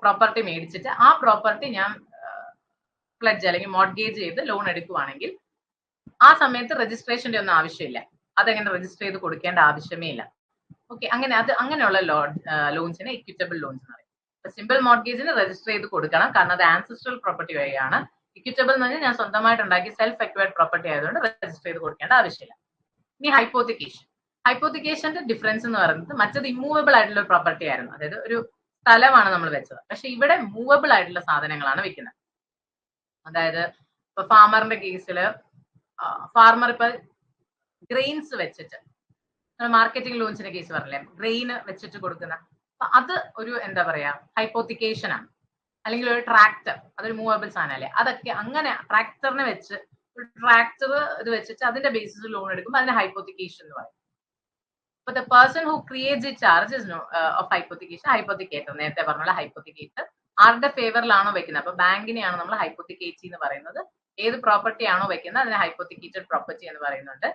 പ്രോപ്പർട്ടി മേടിച്ചിട്ട് ആ പ്രോപ്പർട്ടി ഞാൻ പ്ലെഡ്ജ് അല്ലെങ്കിൽ മോർഗേജ് ചെയ്ത് ലോൺ എടുക്കുവാണെങ്കിൽ ആ സമയത്ത് രജിസ്ട്രേഷന്റെ ഒന്നും ആവശ്യമില്ല. അതെങ്ങനെ രജിസ്റ്റർ ചെയ്ത് കൊടുക്കേണ്ട ആവശ്യമേ ഇല്ല. ഓക്കെ, അങ്ങനെയുള്ള ലോൺസിനെ ഇക്വിറ്റബിൾ ലോൺസ് എന്ന് പറയും. സിമ്പിൾ മോർഗേജിന് രജിസ്റ്റർ ചെയ്ത് കൊടുക്കണം, കാരണം അത് ആൻസിസ്ട്രൽ പ്രോപ്പർട്ടി വഴിയാണ്. ഇക്വിറ്റബിൾ എന്ന് പറഞ്ഞാൽ ഞാൻ സ്വന്തമായിട്ട് ഉണ്ടാക്കി സെൽഫ് അക്വയർഡ് പ്രോപ്പർട്ടി ആയതുകൊണ്ട് രജിസ്റ്റർ ചെയ്ത് കൊടുക്കേണ്ട ആവശ്യമില്ല. ഇനി ഹൈപ്പോത്തിക്കേഷൻ. ഹൈപ്പോത്തിക്കേഷന്റെ ഡിഫറൻസ് എന്ന് പറയുന്നത് മറ്റത് ഇമ്മൂവബിൾ ആയിട്ടുള്ള പ്രോപ്പർട്ടി ആയിരുന്നു, അതായത് ഒരു സ്ഥലമാണ് നമ്മൾ വെച്ചത്. പക്ഷെ ഇവിടെ മൂവബിൾ ആയിട്ടുള്ള സാധനങ്ങളാണ് വെക്കുന്നത്. അതായത് ഇപ്പൊ ഫാമറിന്റെ കേസിൽ ഫാർമർ ഇപ്പൊ ഗ്രെയിൻസ് വെച്ചിട്ട്, മാർക്കറ്റിംഗ് ലോൺസിന്റെ കേസ് പറഞ്ഞില്ലേ, ഗ്രെയിന് വെച്ചിട്ട് കൊടുക്കുന്ന, അത് ഒരു എന്താ പറയാ ഹൈപ്പോത്തിക്കേഷൻ ആണ്. അല്ലെങ്കിൽ ഒരു ട്രാക്ടർ, അതൊരു മൂവബിൾ സാധനം അല്ലേ, അതൊക്കെ അങ്ങനെ ട്രാക്ടറിനെ വെച്ച് ഒരു ട്രാക്ടർ ഇത് വെച്ചിട്ട് അതിന്റെ ബേസിസ് ലോൺ എടുക്കുമ്പോൾ അതിന് ഹൈപ്പോത്തിക്കേഷൻ എന്ന് പറയും. അപ്പൊ the person who creates the charges of hypothecation, hypothecator. നേരത്തെ പറഞ്ഞ ഹൈപ്പോത്തിക്കേറ്റർ ആരുടെ ഫേവറിലാണോ വെക്കുന്നത്, അപ്പൊ ബാങ്കിനെയാണ് നമ്മൾ ഹൈപ്പോത്തിക്കേറ്റ് എന്ന് പറയുന്നത്. ഏത് പ്രോപ്പർട്ടി ആണോ വെക്കുന്നത് അതിനെ ഹൈപ്പോത്തിക്കേറ്റഡ് പ്രോപ്പർട്ടി എന്ന് പറയുന്നുണ്ട്.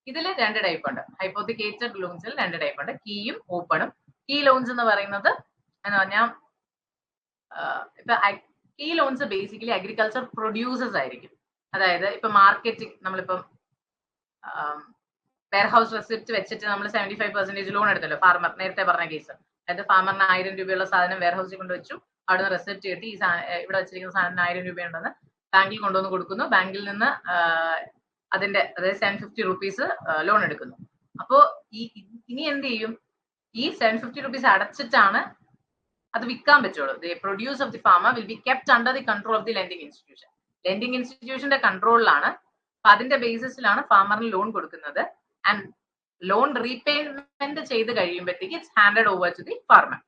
ഇതിൽ രണ്ട് ടൈപ്പ് ഉണ്ട്. ഹൈപ്പോത്തിക്കേറ്റഡ് ലോൺസിൽ രണ്ട് ടൈപ്പ് ഉണ്ട്, കീയും ഓപ്പണും. കീ ലോൺസ് എന്ന് പറയുന്നത് എന്ന് പറഞ്ഞാൽ ഇപ്പൊ key loans basically agriculture producers ആയിരിക്കും. അതായത് ഇപ്പൊ മാർക്കറ്റിംഗ്, നമ്മളിപ്പം വെയർഹൗസ് റെസിപ്റ്റ് വെച്ചിട്ട് നമ്മൾ 75% ലോൺ എടുത്തല്ലോ ഫാർമർ, നേരത്തെ പറഞ്ഞ കേസ്. അതായത് ഫാമറിന് 1000 രൂപയുള്ള സാധനം വെയർഹൗസിൽ കൊണ്ടുവച്ചു, അവിടുന്ന് റെസിപ്റ്റ് കിട്ടി ഈ ഇവിടെ വെച്ചിരിക്കുന്ന സാധനം 1000 രൂപയുണ്ടെന്ന് ബാങ്കിൽ കൊണ്ടുവന്ന് കൊടുക്കുന്നു. ബാങ്കിൽ നിന്ന് അതിന്റെ അതായത് 750 റുപ്പീസ് ലോൺ എടുക്കുന്നു. അപ്പോ ഇനി എന്ത് ചെയ്യും? ഈ 750 റുപ്പീസ് അടച്ചിട്ടാണ് അത് വിൽക്കാൻ പറ്റുള്ളൂ. The produce of the farmer will be kept under the control of the lending institution. Lending ഇൻസ്റ്റിറ്റ്യൂഷന്റെ കൺട്രോളിലാണ്. അപ്പൊ അതിന്റെ ബേസിസിലാണ് ഫാമറിന് ലോൺ കൊടുക്കുന്നത്. ആൻഡ് ലോൺ റീപേയ്മെന്റ് ചെയ്ത് കഴിയുമ്പോഴത്തേക്ക് it's handed over to the farmer.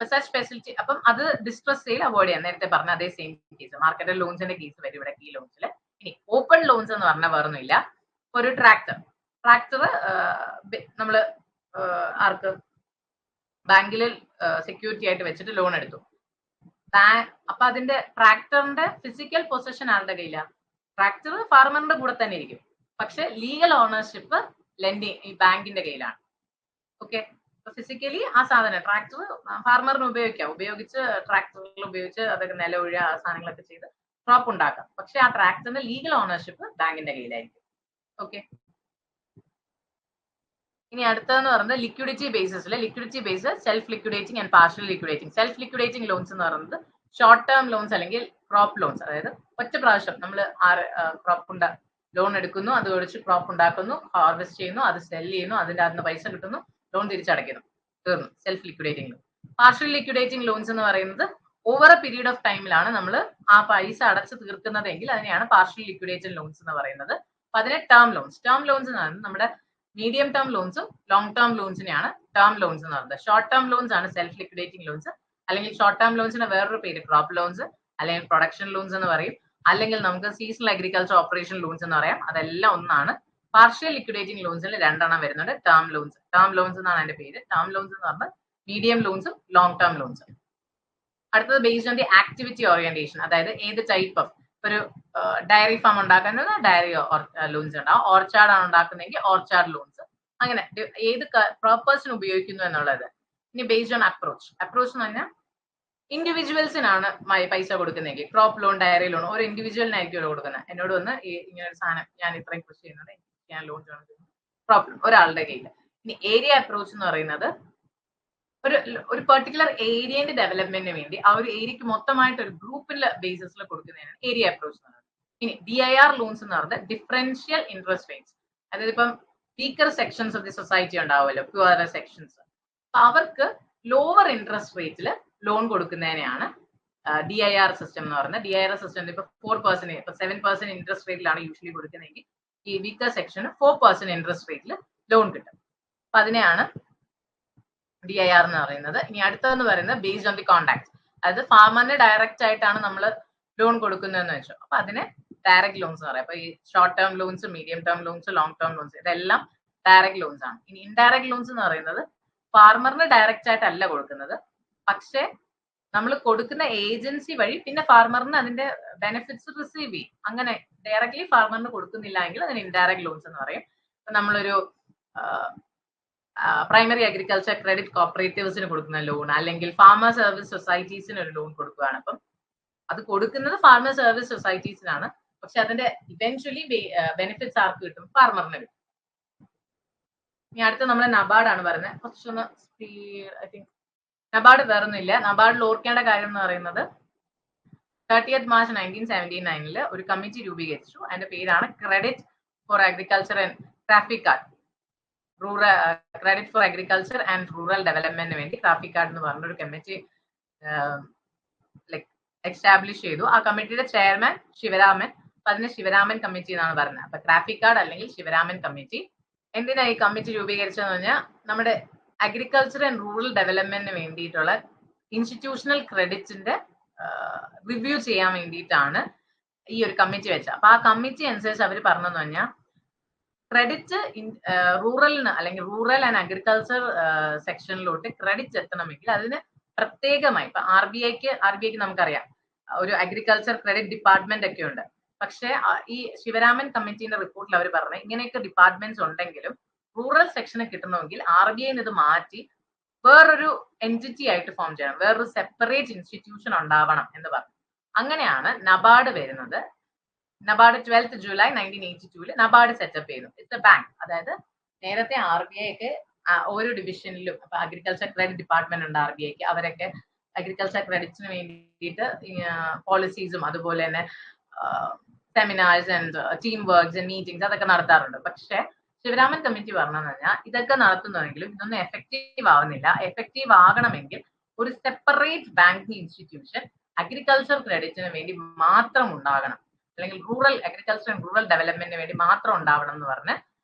Such facility. അപ്പം അത് ഡിസ്ട്രസ് സെയിൽ അവോയ്ഡ് ചെയ്യാം. നേരത്തെ പറഞ്ഞ അതേ സെയിം കേസ് മാർക്കറ്റ് ലോൺസിന്റെ കേസ് വരും ഇവിടെ കീ ലോൺസിൽ. ഇനി ഓപ്പൺ ലോൺസ് എന്ന് പറഞ്ഞാൽ വേറൊന്നുമില്ല. ഒരു ട്രാക്ടർ നമ്മള് ആർക്ക് ബാങ്കിൽ സെക്യൂരിറ്റി ആയിട്ട് വെച്ചിട്ട് ലോൺ എടുത്തു. അപ്പൊ അതിന്റെ ട്രാക്ടറിന്റെ ഫിസിക്കൽ പൊസിഷൻ ആരുടെ കയ്യിലാണ്? ട്രാക്ടർ ഫാർമറിന്റെ കൂടെ തന്നെ ഇരിക്കും, പക്ഷെ ലീഗൽ ഓണർഷിപ്പ് ഈ ബാങ്കിന്റെ കയ്യിലാണ്. ഓക്കെ, ഫിസിക്കലി ആ സാധനം ട്രാക്ടർ ഫാർമറിന് ഉപയോഗിച്ച് ട്രാക്ടറിൽ ഉപയോഗിച്ച് അതൊക്കെ നിലൊഴിയ സാധനങ്ങളൊക്കെ ചെയ്ത് ക്രോപ്പ് ഉണ്ടാക്കാം. പക്ഷെ ആ ട്രാക്ടറിന്റെ ലീഗൽ ഓണർഷിപ്പ് ബാങ്കിന്റെ കയ്യിലായിരിക്കും. ഓക്കെ, ഇനി അടുത്തതെന്ന് പറയുന്നത് ലിക്വിഡിറ്റി ബേസിസിൽ. Liquidity base self liquidating and partial liquidating. Self liquidating loans എന്ന് പറയുന്നത് ഷോർട്ട് ടേം ലോൺസ് അല്ലെങ്കിൽ ക്രോപ്പ് ലോൺസ്. അതായത് ഒറ്റ പ്രാവശ്യം നമ്മൾ ക്രോപ്പ് ലോൺ എടുക്കുന്നു, അത് ഒഴിച്ച് ക്രോപ്പ് ഉണ്ടാക്കുന്നു, ഹാർവെസ്റ്റ് ചെയ്യുന്നു, അത് സെൽ ചെയ്യുന്നു, അതിന്റെ അകത്ത് പൈസ കിട്ടുന്നു, ലോൺ തിരിച്ചടയ്ക്കുന്നു, തീർന്നു. Self liquidating loan. Partial liquidating loans എന്ന് പറയുന്നത് ഓവർ എ പീരീഡ് ഓഫ് ടൈമിലാണ് നമ്മൾ ആ പൈസ അടച്ചു തീർക്കുന്നതെങ്കിൽ അതിനെയാണ് പാർഷ്യൽ ലിക്വിഡേറ്റഡ് ലോൺസ് എന്ന് പറയുന്നത്. അപ്പൊ അതിനെ ടേം ലോൺസ് എന്ന് പറയുന്നത് നമ്മുടെ മീഡിയം ടേം ലോൺസും ലോങ് ടേം ലോൺസിനെയാണ് ടേം ലോൺസ് എന്ന് പറയുന്നത്. ഷോർട്ട് ടേം ലോൺസ് ആണ് സെൽഫ് ലിക്വിഡേറ്റിംഗ് ലോൺസ്, അല്ലെങ്കിൽ ഷോർട്ട് ടേം ലോൺസിന് വേറൊരു പേര് ക്രോപ്പ് ലോൺസ്, അല്ലെങ്കിൽ പ്രൊഡക്ഷൻ ലോൺസ് എന്ന് പറയും, അല്ലെങ്കിൽ നമുക്ക് സീസണൽ അഗ്രികൾച്ചർ ഓപ്പറേഷൻ ലോൺസ് എന്ന് പറയാം. അതെല്ലാം ഒന്നാണ്. പാർഷ്യൽ ലിക്വിഡേറ്റിംഗ് ലോൺസിൽ രണ്ടെണ്ണം വരുന്നുണ്ട്. ടേം ലോൺസ് എന്നാണ് അതിന്റെ പേര്. ടേം ലോൺസ് എന്ന് പറഞ്ഞാൽ മീഡിയം ലോൺസും ലോങ് ടേം ലോൺസും. അടുത്തത് based on the activity orientation, അതായത് ഏത് ടൈപ്പ് ഓഫ് ഒരു ഡയറി ഫാം ഉണ്ടാക്കുന്നത് ഡയറി ലോൺസ് ഉണ്ടാവും, ഓർച്ചാർഡ് ആണ് ഉണ്ടാക്കുന്നതെങ്കിൽ ഓർച്ചാർഡ് ലോൺസ്, അങ്ങനെ ഏത് പർപ്പസിന് ഉപയോഗിക്കുന്നു എന്നുള്ളത്. ഇനി ബേസ്ഡ് ഓൺ അപ്രോച്ച് എന്ന് പറഞ്ഞാൽ ഇൻഡിവിജ്വൽസിനാണ് പൈസ കൊടുക്കുന്നതെങ്കിൽ ക്രോപ്പ് ലോൺ, ഡയറി ലോൺ ഒരു ഇൻഡിവിജ്വലിനായിരിക്കും കൊടുക്കുന്നത്. എന്നോട് വന്ന് ഇങ്ങനെ ഒരു സാധനം ഞാൻ ഇത്രയും കൃഷി ചെയ്യുന്നുണ്ട്, ഞാൻ ലോൺ ക്രോപ്പ് ലോൺ ഒരാളുടെ കയ്യിൽ. ഇനി ഏരിയ അപ്രോച്ച് എന്ന് പറയുന്നത് ഒരു പെർട്ടിക്കുലർ ഏരിയന്റെ ഡെവലപ്മെന്റിന് വേണ്ടി ആ ഒരു ഏരിയക്ക് മൊത്തമായിട്ട് ഒരു ഗ്രൂപ്പിന്റെ ബേസിസിൽ കൊടുക്കുന്നതാണ് ഏരിയ അപ്രോച്ച് എന്ന് പറയുന്നത്. ഇനി DIR ലോൺസ് എന്ന് പറയുന്നത് ഡിഫറൻഷ്യൽ ഇൻട്രസ്റ്റ് റേറ്റ്സ്, അതായത് ഇപ്പം weaker sections of the society ഉണ്ടാവുമല്ലോ, പ്യുവർ സെക്ഷൻസ്, അപ്പൊ അവർക്ക് ലോവർ ഇൻട്രസ്റ്റ് റേറ്റിൽ ലോൺ കൊടുക്കുന്നതിനെയാണ് DIR സിസ്റ്റം എന്ന് പറയുന്നത്. DIR സിസ്റ്റം ഇപ്പൊ 4%, ഇപ്പൊ 7% ഇൻട്രസ്റ്റ് റേറ്റിലാണ് യൂഷ്വലി കൊടുക്കുന്നതെങ്കിൽ ഈ വീക്കർ സെക്ഷന് 4% ഇൻട്രസ്റ്റ് റേറ്റിൽ ലോൺ കിട്ടും. അപ്പൊ അതിനെയാണ് DIR എന്ന് പറയുന്നത്. ഇനി അടുത്തതെന്ന് പറയുന്നത് ബേസ്ഡ് ഓൺ ദി കോണ്ടാക്ട്, അതായത് ഫാമറിന് ഡയറക്റ്റ് ആയിട്ടാണ് നമ്മൾ ലോൺ കൊടുക്കുന്നതെന്ന് വെച്ചോ, അപ്പൊ അതിനെ ഡയറക്റ്റ് ലോൺസ് എന്ന് പറയാം. അപ്പൊ ഈ short term loans, medium term loans, long term loans ഇതെല്ലാം ഡയറക്റ്റ് ലോൺസ് ആണ്. ഇനി ഇൻഡയറക്റ്റ് ലോൺസ് എന്ന് പറയുന്നത് ഫാർമറിന് ഡയറക്റ്റ് ആയിട്ടല്ല കൊടുക്കുന്നത്, പക്ഷെ നമ്മൾ കൊടുക്കുന്ന ഏജൻസി വഴി പിന്നെ ഫാർമറിന് അതിന്റെ ബെനിഫിറ്റ്സ് റിസീവ് ചെയ്യും. അങ്ങനെ ഡയറക്ട്ലി ഫാർമറിന് കൊടുക്കുന്നില്ല എങ്കിൽ അതിന് ഇൻഡയറക്റ്റ് ലോൺസ് എന്ന് പറയും. ഇപ്പൊ നമ്മളൊരു പ്രൈമറി അഗ്രികൾച്ചർ ക്രെഡിറ്റ് കോപ്പറേറ്റീവ്സിന് കൊടുക്കുന്ന ലോൺ, അല്ലെങ്കിൽ ഫാമർ സർവീസ് സൊസൈറ്റീസിന് ഒരു ലോൺ കൊടുക്കുകയാണ്. അപ്പം അത് കൊടുക്കുന്നത് ഫാർമർ സർവീസ് സൊസൈറ്റീസിനാണ്, പക്ഷെ അതിന്റെ ഇവൻച്വലി ബെനിഫിറ്റ്സ് ആർക്ക് കിട്ടും? ഫാർമറിന് കിട്ടും. ഇനി അടുത്ത നമ്മൾ നബാർഡാണ് പറയുന്നത്. കുറച്ചൊന്ന് ഐ തിങ്ക് നബാർഡ് വേറൊന്നുമില്ല. നബാർഡിൽ ഓർക്കേണ്ട കാര്യം എന്ന് പറയുന്നത് 30th March 1979 ഒരു കമ്മിറ്റി രൂപീകരിച്ചു. അതിന്റെ പേരാണ് credit for agriculture and traffic card, credit for agriculture and rural ഡെവലപ്മെന്റിന് വേണ്ടി ട്രാഫിക് കാർഡ് എന്ന് പറഞ്ഞൊരു കമ്മിറ്റി എസ്റ്റാബ്ലിഷ് ചെയ്തു. ആ കമ്മിറ്റിയുടെ ചെയർമാൻ ശിവരാമൻ. അപ്പൊ അതിന് ശിവരാമൻ കമ്മിറ്റി എന്നാണ് പറയുന്നത്. അപ്പൊ ട്രാഫിക് കാർഡ് അല്ലെങ്കിൽ ശിവരാമൻ കമ്മിറ്റി. എന്തിനാ ഈ കമ്മിറ്റി രൂപീകരിച്ചതെന്ന് പറഞ്ഞാൽ നമ്മുടെ അഗ്രികൾച്ചർ ആൻഡ് റൂറൽ ഡെവലപ്മെന്റിന് വേണ്ടിയിട്ടുള്ള ഇൻസ്റ്റിറ്റ്യൂഷണൽ ക്രെഡിറ്റിന്റെ റിവ്യൂ ചെയ്യാൻ വേണ്ടിയിട്ടാണ് ഈ ഒരു കമ്മിറ്റി വെച്ചത്. അപ്പൊ ആ കമ്മിറ്റി അനുസരിച്ച് അവർ പറഞ്ഞെന്ന് പറഞ്ഞാൽ ക്രെഡിറ്റ് റൂറലിന് അല്ലെങ്കിൽ റൂറൽ ആൻഡ് അഗ്രികൾച്ചർ സെക്ഷനിലോട്ട് ക്രെഡിറ്റ് എത്തണമെങ്കിൽ അതിന് പ്രത്യേകമായി ഇപ്പൊ ആർ ബി ഐക്ക് നമുക്കറിയാം ഒരു അഗ്രികൾച്ചർ ക്രെഡിറ്റ് ഡിപ്പാർട്ട്മെന്റ് ഒക്കെ ഉണ്ട്. പക്ഷെ ഈ ശിവരാമൻ കമ്മിറ്റിന്റെ റിപ്പോർട്ടിൽ അവർ പറഞ്ഞു ഇങ്ങനെയൊക്കെ ഡിപ്പാർട്ട്മെന്റ്സ് ഉണ്ടെങ്കിലും റൂറൽ സെക്ഷന് കിട്ടണമെങ്കിൽ RBI ഇത് മാറ്റി വേറൊരു എൻറ്റിറ്റി ആയിട്ട് ഫോം ചെയ്യണം, വേറൊരു സെപ്പറേറ്റ് ഇൻസ്റ്റിറ്റ്യൂഷൻ ഉണ്ടാവണം എന്ന് പറഞ്ഞു. അങ്ങനെയാണ് നബാർഡ് വരുന്നത്. NABARD 12th July 1982 NABARD set up ചെയ്തു. It's a bank. അതായത് നേരത്തെ RBI ഒക്കെ ഓരോ ഡിവിഷനിലും ഇപ്പൊ അഗ്രികൾച്ചർ ക്രെഡിറ്റ് ഡിപ്പാർട്ട്മെന്റ് ഉണ്ട് RBIക്ക്, അവരൊക്കെ അഗ്രികൾച്ചർ ക്രെഡിറ്റ്സിന് വേണ്ടിയിട്ട് പോളിസീസും അതുപോലെ തന്നെ seminars and team works and meetings അതൊക്കെ നടത്താറുണ്ട്. പക്ഷെ ശിവരാമൻ കമ്മിറ്റി പറഞ്ഞതെന്ന് പറഞ്ഞാൽ ഇതൊക്കെ നടത്തുന്നുണ്ടെങ്കിലും ഇതൊന്നും എഫക്റ്റീവ് ആവുന്നില്ല. എഫക്റ്റീവ് ആകണമെങ്കിൽ ഒരു സെപ്പറേറ്റ് ബാങ്കിങ് ഇൻസ്റ്റിറ്റ്യൂഷൻ അഗ്രികൾച്ചർ ക്രെഡിറ്റിന് വേണ്ടി മാത്രം ഉണ്ടാകണം, അല്ലെങ്കിൽ റൂറൽ അഗ്രികൾച്ചർ ആൻഡ് റൂറൽ ഡെവലപ്മെന്റിന് വേണ്ടി മാത്രം ഉണ്ടാവണം എന്ന് പറഞ്ഞ്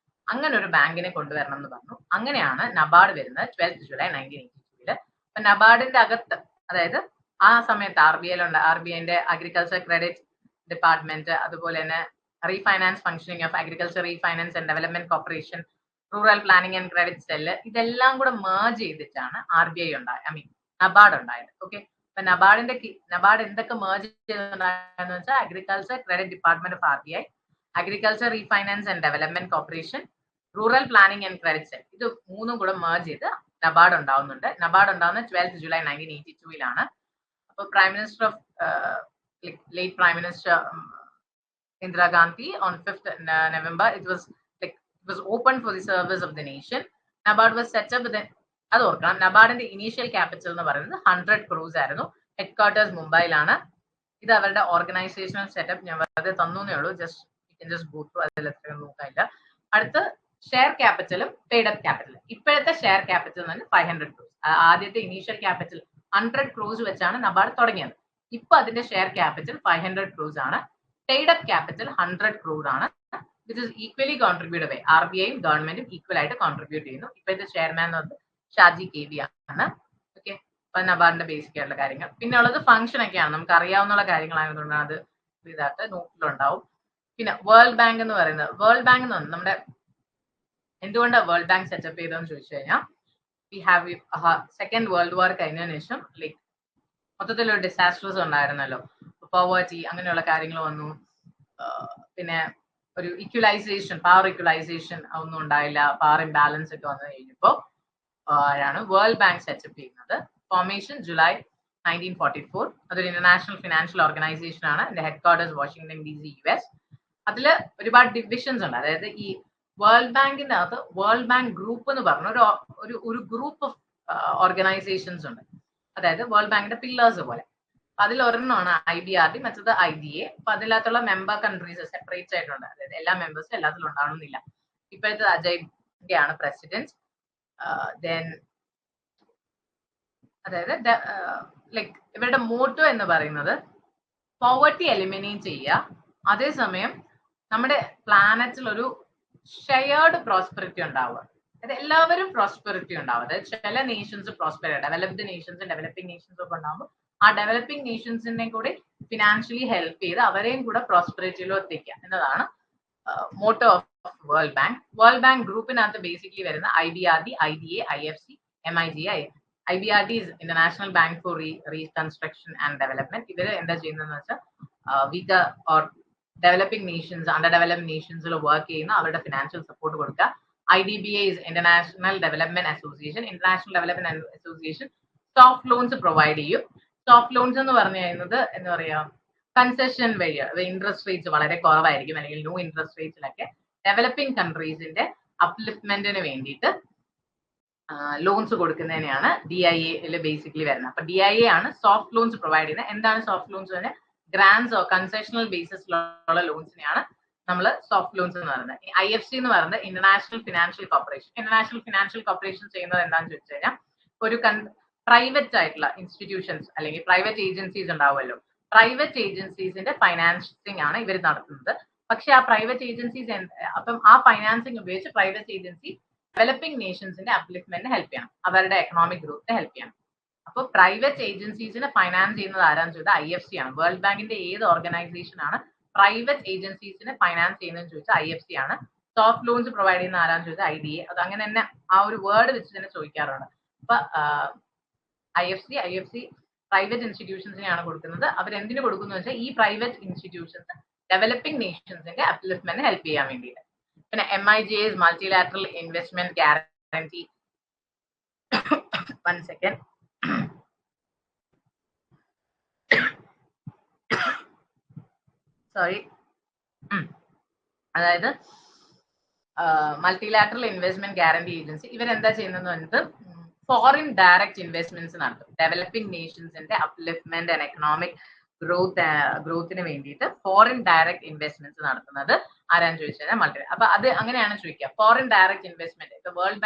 അങ്ങനെ ഒരു ബാങ്കിനെ കൊണ്ടുവരണം എന്ന് പറഞ്ഞു. അങ്ങനെയാണ് നബാർഡ് വരുന്നത് 12th July 1982. അപ്പൊ നബാർഡിന്റെ അകത്ത്, അതായത് ആ സമയത്ത് RBIന്റെ അഗ്രികൾച്ചർ ക്രെഡിറ്റ് ഡിപ്പാർട്ട്മെന്റ്, അതുപോലെ തന്നെ refinance functioning of agriculture refinance and development corporation, rural planning and credit cell, ഇതെല്ലാം കൂടെ മേർജ് ചെയ്തിട്ടാണ് RBI ഉണ്ടായത്, നബാർഡ് ഉണ്ടായത്. ഓക്കെ, അപ്പൊ നബാർഡ് എന്തൊക്കെ മേർജ് ചെയ്തിട്ടുണ്ടായെന്ന് വെച്ചാൽ agriculture credit department of RBI, agriculture refinance and development corporation, rural planning and credit cell, ഇത് മൂന്നും കൂടെ മേർജ് ചെയ്ത് നബാർഡ് ഉണ്ടാവുന്നുണ്ട്. നബാർഡ് ഉണ്ടാവുന്നത് 12th July 1982. അപ്പൊ prime minister of late Prime Minister Indira Gandhi on 5th November, it was open for the service of the nation. NABARD was set up with അത് ഓർക്കണം. നബാർഡിന്റെ initial capital എന്ന് പറയുന്നത് 100 crores ആയിരുന്നു. Headquarters മുംബൈയിലാണ്. ഇത് അവരുടെ organisational setup ഞാൻ വെറുതെ തന്നേ ഉള്ളൂ, ജസ്റ്റ് ഗോ ത്രൂ, അതിൽ എത്രയും നോക്കാനില്ല. അടുത്ത് ഷെയർ ക്യാപിറ്റലും പെയ്ഡ് അപ്പ് ക്യാപിറ്റലും. ഇപ്പോഴത്തെ ഷെയർ ക്യാപിറ്റൽ എന്ന് പറഞ്ഞാൽ 500 crores. ആദ്യത്തെ ഇനീഷ്യൽ ക്യാപിറ്റൽ 100 crores വെച്ചാണ് നബാർഡ് തുടങ്ങിയത്. ഇപ്പൊ അതിന്റെ ഷെയർ ക്യാപിറ്റൽ 500 crores ആണ്. പെയ്ഡ് അപ്പ് ക്യാപിറ്റൽ 100 crore ആണ്. Which is equally contribute by RBI ഗവൺമെന്റും ഈക്വൽ ആയിട്ട് കോൺട്രിബ്യൂട്ട് ചെയ്യുന്നു. ഇപ്പോഴത്തെ ചെയർമാൻ എന്ന് പറഞ്ഞത് ഷാജി KV ആണ്. ഓക്കെ, അപ്പൊ നബാർഡിന്റെ ബേസിക് ആയിട്ടുള്ള കാര്യങ്ങൾ. പിന്നെ ഉള്ളത് ഫംഗ്ഷൻ ഒക്കെയാണ്, നമുക്ക് അറിയാവുന്ന കാര്യങ്ങളായതുകൊണ്ടാണ് അത് ഇതായിട്ട് നോട്ടിലുണ്ടാവും. പിന്നെ വേൾഡ് ബാങ്ക് എന്ന് പറയുന്നത്, വേൾഡ് ബാങ്ക് എന്ന് പറഞ്ഞാൽ നമ്മുടെ എന്തുകൊണ്ടാണ് വേൾഡ് ബാങ്ക് സെറ്റപ്പ് ചെയ്തതെന്ന് ചോദിച്ചു കഴിഞ്ഞാൽ, we have second world war കഴിഞ്ഞതിന് ശേഷം ലൈക്ക് മൊത്തത്തിലൊരു ഡിസാസ്റ്റേഴ്സ് ഉണ്ടായിരുന്നല്ലോ, പോവേർട്ടി അങ്ങനെയുള്ള കാര്യങ്ങൾ വന്നു. പിന്നെ ഒരു ഇക്വലൈസേഷൻ, പവർ ഇക്വലൈസേഷൻ ഒന്നും ഉണ്ടായില്ല, പവർ ഇംബാലൻസ് ഒക്കെ വന്നു കഴിഞ്ഞപ്പോൾ ആണ് വേൾഡ് ബാങ്ക് സെറ്റപ്പ് ചെയ്യുന്നത്. Formation July 1944. അതൊരു ഇന്റർനാഷണൽ ഫിനാൻഷ്യൽ ഓർഗനൈസേഷൻ ആണ്. അതിന്റെ head quarters Washington DC US. അതിൽ ഒരുപാട് ഡിവിഷൻസ് ഉണ്ട്. അതായത് ഈ വേൾഡ് ബാങ്കിന്റെ അകത്ത് വേൾഡ് ബാങ്ക് ഗ്രൂപ്പ് എന്ന് പറഞ്ഞ ഒരു ഗ്രൂപ്പ് ഓഫ് ഓർഗനൈസേഷൻസ് ഉണ്ട്. അതായത് വേൾഡ് ബാങ്കിന്റെ പില്ലേഴ്സ് പോലെ. അതിൽ ഒരെണ്ണമാണ് IBRD, മറ്റത് IDA. അപ്പൊ അതിനകത്തുള്ള മെമ്പർ കൺട്രീസ് സെപ്പറേറ്റ് ആയിട്ടുണ്ട്. അതായത് എല്ലാ മെമ്പേഴ്സും എല്ലാത്തിലും ഉണ്ടാവണമെന്നില്ല. ഇപ്പോഴത്തെ അജയ് ആണ് പ്രസിഡന്റ്. ദെൻ അതായത് ലൈക്ക് ഇവരുടെ മോട്ടോ എന്ന് പറയുന്നത് പോവർട്ടി എലിമിനേറ്റ് ചെയ്യുക, അതേസമയം നമ്മുടെ പ്ലാനറ്റിൽ ഒരു ഷെയർഡ് പ്രോസ്പെറിറ്റി ഉണ്ടാവുക. അതായത് എല്ലാവരും പ്രോസ്പെറിറ്റി ഉണ്ടാവും. അതായത് ചില നേഷൻസ് പ്രോസ്പെർ, ഡെവലപ്ഡ് നേഷൻസും ഡെവലപ്പിംഗ് നേഷൻസും ഒക്കെ ഉണ്ടാകുമ്പോൾ ആ ഡെവലപ്പിംഗ് നേഷൻസിനെ കൂടി ഫിനാൻഷ്യലി ഹെൽപ്പ് ചെയ്ത് അവരെയും കൂടെ പ്രോസ്പെറിറ്റിയിലോ എത്തിക്കുക എന്നതാണ് motto of World Bank. World Bank ഗ്രൂപ്പിനകത്ത് ബേസിക്കലി വരുന്ന IBRD, IDA, IFC, MIGI. IBRD is International Bank for Reconstruction and Development. ഇവര് എന്താ ചെയ്യുന്നതെന്ന് വെച്ചാൽ weaker or developing nations, underdeveloped നേഷൻസിൽ വർക്ക് ചെയ്യുന്ന അവരുടെ ഫിനാൻഷ്യൽ സപ്പോർട്ട് കൊടുക്കുക. IDBA is International Development Association. International Development Association soft loans provide ചെയ്യും. Soft loans എന്ന് പറഞ്ഞു കഴിയുന്നത് എന്താ പറയാ, കൺസെഷൻ വഴി ഇൻട്രസ്റ്റ് റേറ്റ്സ് വളരെ കുറവായിരിക്കും, അല്ലെങ്കിൽ നോ ഇൻട്രസ്റ്റ് റേറ്റ്സിലൊക്കെ ഡെവലപ്പിംഗ് കൺട്രീസിന്റെ അപ്ലിഫ്റ്റ്മെന്റിന് വേണ്ടിയിട്ട് ലോൺസ് കൊടുക്കുന്നതിനെയാണ് DIA ബേസിക്കലി വരുന്നത്. അപ്പൊ DIA ആണ് സോഫ്റ്റ് ലോൺസ് പ്രൊവൈഡ് ചെയ്യുന്നത്. എന്താണ് സോഫ്റ്റ് ലോൺസ് തന്നെ? ഗ്രാൻഡ്സ് കൺസെഷണൽ ബേസിസിലുള്ള ലോൺസിനെയാണ് നമ്മൾ സോഫ്റ്റ് ലോൺസ് എന്ന് പറയുന്നത്. IFC എന്ന് പറയുന്നത് international financial corporation. International financial corporation ചെയ്യുന്നത് എന്താണെന്ന് ചോദിച്ചു കഴിഞ്ഞാൽ, ഒരു പ്രൈവറ്റ് ആയിട്ടുള്ള ഇൻസ്റ്റിറ്റ്യൂഷൻസ് അല്ലെങ്കിൽ പ്രൈവറ്റ് ഏജൻസീസ് ഉണ്ടാവുമല്ലോ, പ്രൈവറ്റ് ഏജൻസീസിന്റെ ഫൈനാൻസിങ് ആണ് ഇവർ നടത്തുന്നത്. പക്ഷെ ആ പ്രൈവറ്റ് ഏജൻസീസ് അപ്പം ആ ഫൈനാൻസിങ് ഉപയോഗിച്ച് പ്രൈവറ്റ് ഏജൻസി ഡെവലപ്പിംഗ് നേഷൻസിന്റെ അപ്ലിഫ്റ്റ്മെന്റിന് ഹെൽപ്പ് ചെയ്യണം, അവരുടെ എക്കണോമിക് ഗ്രോത്തിന് ഹെൽപ്പ് ചെയ്യണം. അപ്പോൾ പ്രൈവറ്റ് ഏജൻസീസിനെ ഫൈനാൻസ് ചെയ്യുന്നത് ആരാന്ന് ചോദിച്ചാൽ IFC ആണ്. വേൾഡ് ബാങ്കിന്റെ ഏത് ഓർഗനൈസേഷൻ ആണ് പ്രൈവറ്റ് ഏജൻസീസിനെ ഫൈനാൻസ് ചെയ്യുന്നതെന്ന് ചോദിച്ചാൽ IFC ആണ്. സോഫ്റ്റ് ലോൺസ് പ്രൊവൈഡ് ചെയ്യുന്ന ആരാന്ന് ചോദിച്ചാൽ IDA. അത് അങ്ങനെ തന്നെ ആ ഒരു വേർഡ് വെച്ച് തന്നെ ചോദിക്കാറുണ്ട്. അപ്പൊ IFC പ്രൈവറ്റ് ഇൻസ്റ്റിറ്റ്യൂഷൻസിനെയാണ് കൊടുക്കുന്നത്. അവർ എന്തിനു കൊടുക്കുന്നു വെച്ചാൽ ഈ പ്രൈവറ്റ് ഇൻസ്റ്റിറ്റ്യൂഷൻസ് ഡെവലപ്പിംഗ് നേഷൻസിന്റെ അപ്ലിഫ്റ്റ്മെന്റിന് ഹെൽപ്പ് ചെയ്യാൻ വേണ്ടിയിട്ട്. പിന്നെ MIGA is Multilateral Investment Guarantee. One second. Sorry. അതായത് മൾട്ടിലാറ്ററൽ ഇൻവെസ്റ്റ്മെന്റ് ഗ്യാരണ്ടി ഏജൻസി ഇവരെന്താ ചെയ്യുന്നതെന്ന് പറഞ്ഞിട്ട് ഫോറിൻ ഡയറക്റ്റ് ഇൻവെസ്റ്റ്മെന്റ്സ് നടത്തും. ഡെവലപ്പിംഗ് നേഷൻസിന്റെ അപ്ലിഫ്റ്റ്മെന്റ് ആൻഡ് എക്കണോമിക് ഗ്രോത്തിന് വേണ്ടിയിട്ട് ഫോറിൻ ഡയറക്റ്റ് ഇൻവെസ്റ്റ്മെന്റ്സ് നടത്തുന്നത് ആരാന്ന് ചോദിച്ചു കഴിഞ്ഞാൽ അപ്പൊ അത് അങ്ങനെയാണ് ചോദിക്കുക. ഫോറിൻ ഡയറക്റ്റ് ഇൻവെസ്റ്റ്മെന്റ് ഇപ്പൊ വേൾഡ്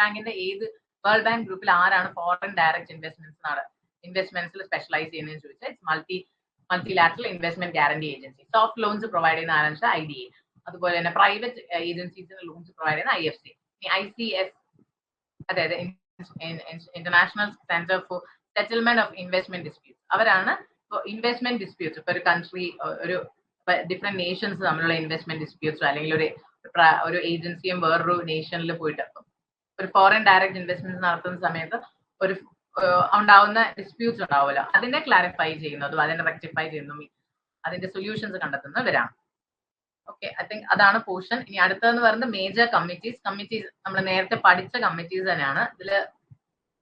വേൾഡ് ബാങ്ക് ഗ്രൂപ്പിൽ ആരാണ് ഫോറിൻ ഡയറക്റ്റ് ഇൻവെസ്റ്റ്മെന്റ്സിൽ സ്പെഷ്യലൈസ് ചെയ്യുന്നതെന്ന് ചോദിച്ചാൽ multilateral investment guarantee agency. Soft loans provide ചെയ്യുന്ന ആരാന്ന് വെച്ചാൽ IDA. അതുപോലെ തന്നെ പ്രൈവറ്റ് ഏജൻസീസിന് ലോൺസ് പ്രൊവൈഡ് ചെയ്യുന്ന IFC. ICS അതായത് international centre for settlement of investment disputes. അവരാണ് ഇൻവെസ്റ്റ്മെന്റ് ഡിസ്പ്യൂട്ട്സ്, ഇപ്പൊ ഒരു കൺട്രി ഒരു ഡിഫറെന്റ് നേഷൻസ് തമ്മിലുള്ള ഇൻവെസ്റ്റ്മെന്റ് ഡിസ്പ്യൂട്ട്സോ അല്ലെങ്കിൽ ഒരു ഏജൻസിയും വേറൊരു നേഷനിൽ പോയിട്ട് ഒരു ഫോറിൻ ഡയറക്റ്റ് ഇൻവെസ്റ്റ്മെന്റ് നടത്തുന്ന സമയത്ത് ഒരു ഉണ്ടാവുന്ന ഡിസ്പ്യൂട്ട്സ് ഉണ്ടാവുമല്ലോ, അതിനെ ക്ലാരിഫൈ ചെയ്യുന്നതും അതിനെ റെക്ടിഫൈ ചെയ്യുന്നതും അതിന്റെ സൊല്യൂഷൻസ് കണ്ടെത്തുന്നവരാണ്. ഓക്കെ, ഐ തിങ്ക് അതാണ് പോർഷൻ. ഇനി അടുത്തതെന്ന് പറയുന്നത് മേജർ കമ്മിറ്റീസ് നമ്മൾ നേരത്തെ പഠിച്ച കമ്മിറ്റീസ് തന്നെയാണ്. ഇതിൽ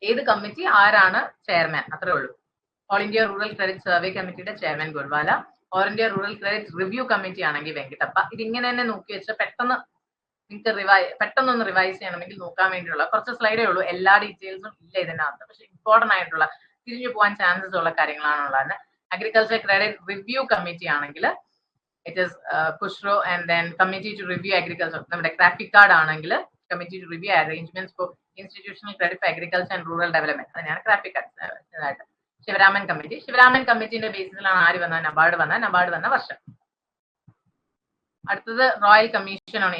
ഏത് കമ്മിറ്റി ആരാണ് ചെയർമാൻ അത്രേ ഉള്ളൂ. All India rural credit survey കമ്മിറ്റിയുടെ chairman Gorwala, all India rural credit review committee ആണെങ്കിൽ വെങ്കിട്ടപ്പ. ഇതിങ്ങനെ തന്നെ നോക്കി വെച്ചാൽ പെട്ടെന്ന് നിങ്ങൾക്ക് പെട്ടെന്നൊന്ന് റിവൈസ് ചെയ്യണമെങ്കിൽ നോക്കാൻ വേണ്ടിയുള്ള കുറച്ച് സ്ലൈഡേ ഉള്ളൂ. എല്ലാ ഡീറ്റെയിൽസും ഇല്ല ഇതിനകത്ത്, പക്ഷെ ഇമ്പോർട്ടന്റ് ആയിട്ടുള്ള തിരിഞ്ഞു പോകാൻ ചാൻസസ് ഉള്ള കാര്യങ്ങളാണുള്ളത്. അഗ്രികൾച്ചർ ക്രെഡിറ്റ് റിവ്യൂ കമ്മിറ്റി ആണെങ്കിൽ it is Khusro and then committee to review agriculture. നമ്മുടെ ഗ്രാഫിക് കാർഡ് ആണെങ്കിൽ committee to review arrangements for institutional credit for agriculture and rural development, അതിനാണ് ഗ്രാഫിക് കാർഡ്. ശിവരാമൻ കമ്മിറ്റിന്റെ ബേസിസിലാണ് ആര് വന്ന നബാർഡ് വന്ന വർഷം. അടുത്തത് royal commission on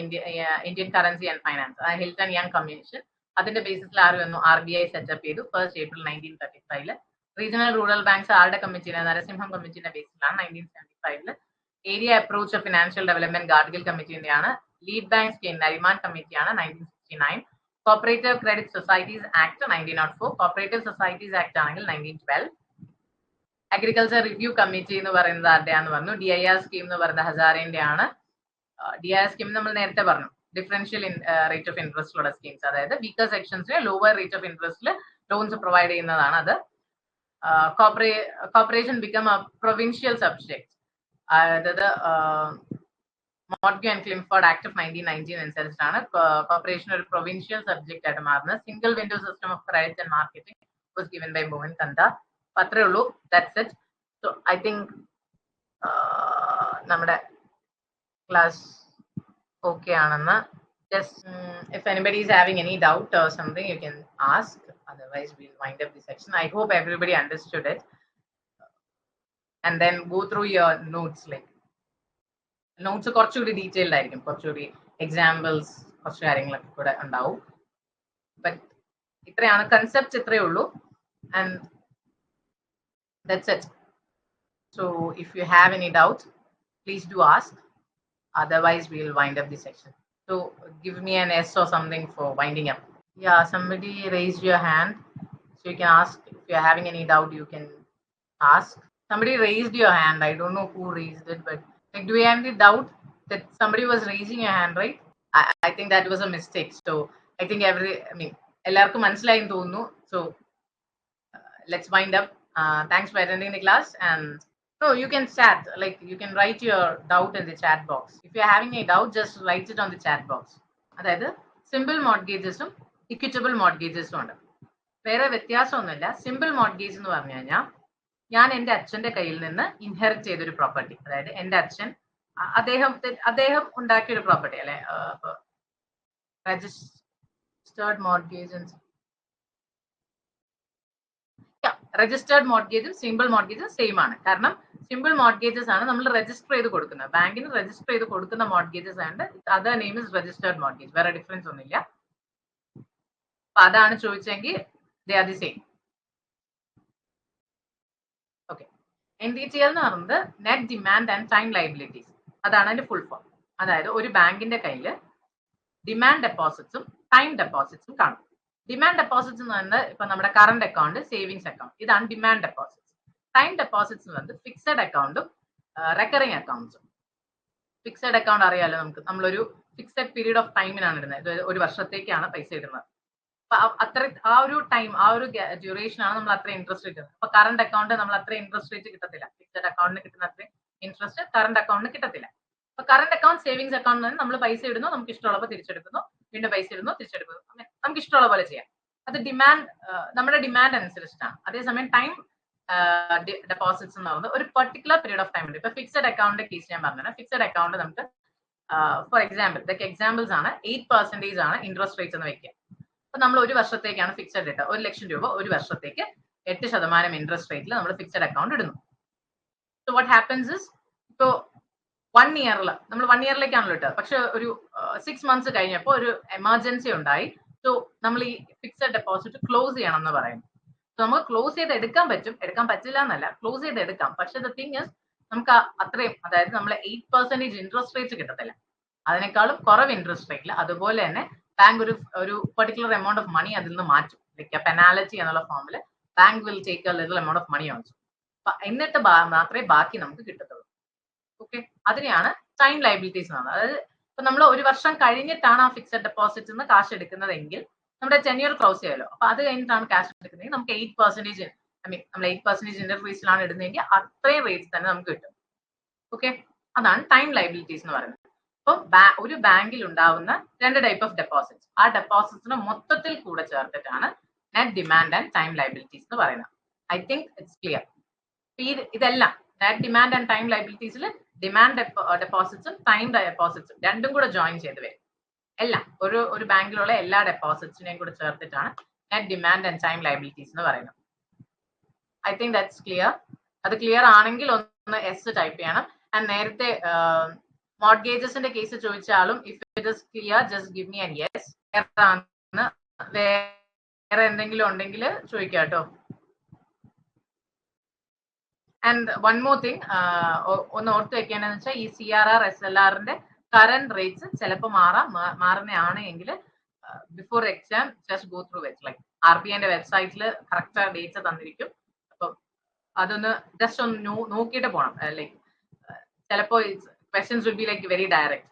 Indian currency and finance, Hilton Young commission. അതിന്റെ ബേസിസിൽ ആര് വന്നു? RBI സെറ്റപ്പ് ചെയ്തു 1st April 1935. Regional rural banks ആരുടെ കമ്മിറ്റിയിലാണ്? നരസിംഹം കമ്മിറ്റിന്റെ ബേസിലാണ് 1975. Area approach of financial development Gadgil കമ്മിറ്റിന്റെയാണ്. ലീഡ് ബാങ്ക് സ്കീം നരിമാൻ കമ്മിറ്റിയാണ് 1969. Cooperative credit societies act 1904. Cooperative societies act ആണെങ്കിൽ 1912. അഗ്രികൾച്ചർ റിവ്യൂ കമ്മിറ്റി എന്ന് പറയുന്നത് ആരുടെയാന്ന് പറഞ്ഞു? DIR സ്കീം എന്ന് പറയുന്നത് ഹസാരേന്റെ ആണ്. DIR സ്കീം നമ്മൾ നേരത്തെ പറഞ്ഞു, ഡിഫറൻഷ്യൽ റേറ്റ് ഓഫ് ഇൻട്രസ്റ്റ് ഉള്ള സ്കീംസ്, അതായത് വീക്കർ സെക്ഷൻസിന് ലോവർ റേറ്റ് ഓഫ് ഇൻട്രസ്റ്റിൽ ലോൺസ് പ്രൊവൈഡ് ചെയ്യുന്നതാണ് അത്. Corporation become a provincial subject, അതായത് Morgan and Chelmsford act of 1919 അനുസരിച്ചാണ് കോർപ്പറേഷൻ ഒരു പ്രൊവിൻഷ്യൽ സബ്ജക്ട് ആയിട്ട് മാറുന്നത്. Single window system of credit and marketing was given by Mohan Kanda. അത്രേ ഉള്ളൂ, that's it. So I think നമ്മുടെ ക്ലാസ് okay ആണെന്ന്. Just if anybody is having any doubt or something, you can ask. Otherwise, we'll wind up the section. I hope everybody understood it. And then go through your notes. Like notes കുറച്ചുകൂടി detailed ആയിരിക്കും, കുറച്ചുകൂടി examples കുറച്ച് കാര്യങ്ങളൊക്കെ കൂടെ ഉണ്ടാവും. But ഇത്രയാണ് concept, ഇത്രയേ ഉള്ളൂ. And that's it. So if you have any doubt, please do ask. Otherwise, we'll wind up the section. So give me an S or something for winding up. Yeah, somebody raised your hand, so you can ask. If you're having any doubt, you can ask. Somebody raised your hand. I don't know who raised it, but like, do we have any doubt that somebody was raising your hand, right? I think that was a mistake. So I think ellarkum manasilayinu thonnu. So let's wind up. Thanks for attending the class. And no, you can chat, like you can write your doubt in the chat box. If you're having a doubt, just write it on the chat box. അതായത് simple മോർഗേജസും equitable മോർഗേജസും ഉണ്ട്. വേറെ വ്യത്യാസമൊന്നുമില്ല. Simple mortgage എന്ന് പറഞ്ഞു കഴിഞ്ഞാൽ ഞാൻ എൻ്റെ അച്ഛൻ്റെ കയ്യിൽ നിന്ന് ഇൻഹെറിറ്റ് ചെയ്തൊരു പ്രോപ്പർട്ടി, അതായത് എൻ്റെ അച്ഛൻ അദ്ദേഹം ഉണ്ടാക്കിയൊരു പ്രോപ്പർട്ടി അല്ലെ, രജിസ്റ്റേർഡ് മോർഗേജ് രജിസ്റ്റേർഡ് മോർഗേജും സിമ്പിൾ മോർഗേജും സെയിം ആണ്. കാരണം സിമ്പിൾ മോർഗേജസ് ആണ് നമ്മൾ രജിസ്റ്റർ ചെയ്ത് കൊടുക്കുന്നത്, ബാങ്കിന് രജിസ്റ്റർ ചെയ്ത് കൊടുക്കുന്ന mortgages and other name is registered mortgage. വേറെ ഡിഫറൻസ് ഒന്നുമില്ല. അപ്പൊ അതാണ് ചോദിച്ചെങ്കിൽ they are the same. Okay, NDTL എന്ന് പറയുന്നത് net demand and time liabilities, അതാണ് അതിന്റെ ഫുൾ ഫോം. അതായത് ഒരു ബാങ്കിന്റെ കയ്യിൽ ഡിമാൻഡ് ഡെപ്പോസിറ്റ്സും ടൈം ഡെപ്പോസിറ്റ്സും കാണും. ഡിമാൻഡ് ഡെപ്പോസിറ്റ്സ് എന്ന് പറയുന്നത് ഇപ്പൊ നമ്മുടെ കറണ്ട് അക്കൗണ്ട്, സേവിങ്സ് അക്കൗണ്ട്, ഇതാണ് ഡിമാൻഡ് ഡെപ്പോസിറ്റ്സ്. ടൈം ഡെപ്പോസിറ്റ്സ് എന്ന് പറയുന്നത് ഫിക്സഡ് അക്കൗണ്ടും റെക്കറിങ് അക്കൗണ്ട്സും. ഫിക്സഡ് അക്കൗണ്ട് അറിയാലോ നമുക്ക്, നമ്മളൊരു ഫിക്സഡ് പീരീഡ് ഓഫ് ടൈമിനാണ് ഇടുന്നത്, ഒരു വർഷത്തേക്കാണ് പൈസ ഇടുന്നത്. അപ്പൊ അത്ര ആ ഒരു ടൈം, ആ ഒരു ഡ്യൂറേഷൻ ആണ് നമ്മൾ അത്ര ഇൻട്രസ്റ്റ് കിട്ടുന്നത്. അപ്പൊ കറണ്ട് അക്കൗണ്ട് നമ്മൾ അത്ര ഇൻട്രസ്റ്റ് റേറ്റ് കിട്ടത്തില്ല. ഫിക്സഡ് അക്കൗണ്ടിന് കിട്ടുന്ന അത്രയും ഇൻട്രസ്റ്റ് കറണ്ട് അക്കൗണ്ടിന് കിട്ടത്തില്ല. അപ്പൊ കറണ്ട് അക്കൗണ്ട്, സേവിങ്സ് അക്കൗണ്ട് നമ്മൾ പൈസ ഇടുന്നു, നമുക്ക് ഇഷ്ടമുള്ളപ്പോൾ തിരിച്ചെടുക്കുന്നു, വീണ്ടും പൈസ ഇടുന്നു, തിരിച്ചെടുക്കുന്നു, നമുക്ക് ഇഷ്ടമുള്ള പോലെ ചെയ്യാം. അത് ഡിമാൻഡ്, നമ്മുടെ ഡിമാൻഡ് അനുസരിച്ചിട്ടാണ്. അതേസമയം ടൈം ഡെപ്പോസിറ്റ്സ് എന്ന് പറയുന്നത് ഒരു പെർട്ടിക്കുലർ പീരീഡ് ഓഫ് ടൈം ഉണ്ട്. ഇപ്പൊ ഫിക്സഡ് അക്കൗണ്ടിന്റെ കേസ് ഞാൻ പറഞ്ഞത്, ഫിക്സഡ് അക്കൗണ്ട് നമുക്ക് ഫോർ എക്സാമ്പിൾ, ഇതൊക്കെ എക്സാമ്പിൾസ് ആണ്, 8% ആണ് ഇൻട്രസ്റ്റ് റേറ്റ് എന്ന് വെക്കുക. അപ്പൊ നമ്മൾ ഒരു വർഷത്തേക്കാണ് ഫിക്സഡ് ഇട്ട് 1 ലക്ഷം രൂപ ഒരു വർഷത്തേക്ക് 8% ഇൻട്രസ്റ്റ് റേറ്റിൽ നമ്മൾ ഫിക്സഡ് അക്കൗണ്ട് ഇടുന്നു. സോ വാട്ട് ഹാപ്പൻസ് ഇസ്, ഇപ്പോ 1 ഇയറിൽ നമ്മൾ 1 ഇയറിലേക്കാണല്ലോ ഇട്ടത്, പക്ഷെ ഒരു 6 മന്ത്സ് കഴിഞ്ഞപ്പോൾ ഒരു എമർജൻസി ഉണ്ടായി. സോ നമ്മൾ ഈ ഫിക്സഡ് ഡെപ്പോസിറ്റ് ക്ലോസ് ചെയ്യണം എന്ന് പറയുന്നു. സോ നമുക്ക് ക്ലോസ് ചെയ്ത് എടുക്കാൻ പറ്റും, എടുക്കാൻ പറ്റില്ല എന്നല്ല, ക്ലോസ് ചെയ്ത് എടുക്കാം. പക്ഷെ ദ തിങ് ഇസ്, നമുക്ക് അത്രയും, അതായത് നമ്മൾ 8% ഇൻട്രസ്റ്റ് റേറ്റ് കിട്ടത്തില്ല, അതിനേക്കാളും കുറവ് ഇൻട്രസ്റ്റ് റേറ്റിൽ. അതുപോലെ തന്നെ ബാങ്ക് ഒരു പെർട്ടിക്കുലർ എമൗണ്ട് ഓഫ് മണി അതിൽ നിന്ന് മാറ്റും, ലൈക്ക് പെനാലിറ്റി എന്നുള്ള ഫോമിൽ bank will take a little amount of money also. എന്നിട്ട് മാത്രമേ ബാക്കി നമുക്ക് കിട്ടത്തുള്ളൂ. ഓക്കെ, അതിനെയാണ് ടൈം ലയബിലിറ്റീസ് എന്ന് പറയുന്നത്. അതായത് ഇപ്പൊ നമ്മൾ ഒരു വർഷം കഴിഞ്ഞിട്ടാണ് ആ ഫിക്സഡ് ഡെപ്പോസിറ്റ് നിന്ന് കാശ് എടുക്കുന്നതെങ്കിൽ നമ്മുടെ ടെന്യൂർ ക്ലോസ് ചെയ്യാലോ. അപ്പൊ അത് കഴിഞ്ഞിട്ടാണ് ക്യാഷ് എടുക്കുന്നതെങ്കിൽ നമുക്ക് 8%, നമ്മൾ 8% ഇന്റർ റേറ്റിലാണ് ഇടുന്നതെങ്കിൽ അത്രയും റേറ്റ് തന്നെ നമുക്ക് കിട്ടും. ഓക്കെ, അതാണ് ടൈം ലയബിലിറ്റീസ് എന്ന് പറയുന്നത്. അപ്പം ഒരു ബാങ്കിൽ ഉണ്ടാവുന്ന 2 ടൈപ്പ് ഓഫ് ഡെപ്പോസിറ്റ്സ്, ആ ഡെപ്പോസിറ്റ്സിന് മൊത്തത്തിൽ കൂടെ ചേർത്തിട്ടാണ് net demand and time liabilities എന്ന് പറയുന്നത്. I think it's clear. ഇതെല്ലാം നെറ്റ് ഡിമാൻഡ് ആൻഡ് ടൈം ലയബിലിറ്റീസിൽ ഡിമാൻഡ് ഡെപ്പോസിറ്റ്സും ടൈം ഡെപ്പോസിറ്റ്സും രണ്ടും കൂടെ ജോയിൻ ചെയ്ത് വരും. എല്ലാം ഒരു ബാങ്കിലുള്ള എല്ലാ ഡെപ്പോസിറ്റ്സിനെയും കൂടെ ചേർത്തിട്ടാണ് net demand and time liabilities എന്ന് പറയുന്നത്. I think that's clear. അത് ക്ലിയർ ആണെങ്കിൽ ഒന്ന് എസ് ടൈപ്പ് ചെയ്യണം. ആൻഡ് നേരത്തെ മോർഗേജസിന്റെ കേസ് ചോദിച്ച ആളും if it is clear just give me an yes. വേറെ എന്തെങ്കിലും ഉണ്ടെങ്കിൽ ചോദിക്കാം കേട്ടോ. ആൻഡ് വൺ മോർ തിങ് ഒന്ന് ഓർത്ത് വെക്കേണ്ടതെന്ന് വെച്ചാൽ ഈ CRR SLRന്റെ കറന്റ് റേറ്റ്സ് ചിലപ്പോൾ മാറുന്നതാണ് എങ്കിൽ before exam just go through it. Like RBIന്റെ വെബ്സൈറ്റിൽ കറക്റ്റ് ഡേറ്റ്സ് തന്നിരിക്കും. അപ്പം അതൊന്ന് ജസ്റ്റ് ഒന്ന് നോക്കിയിട്ട് പോകണം. ലൈക്ക് ചിലപ്പോൾ questions will be like very direct.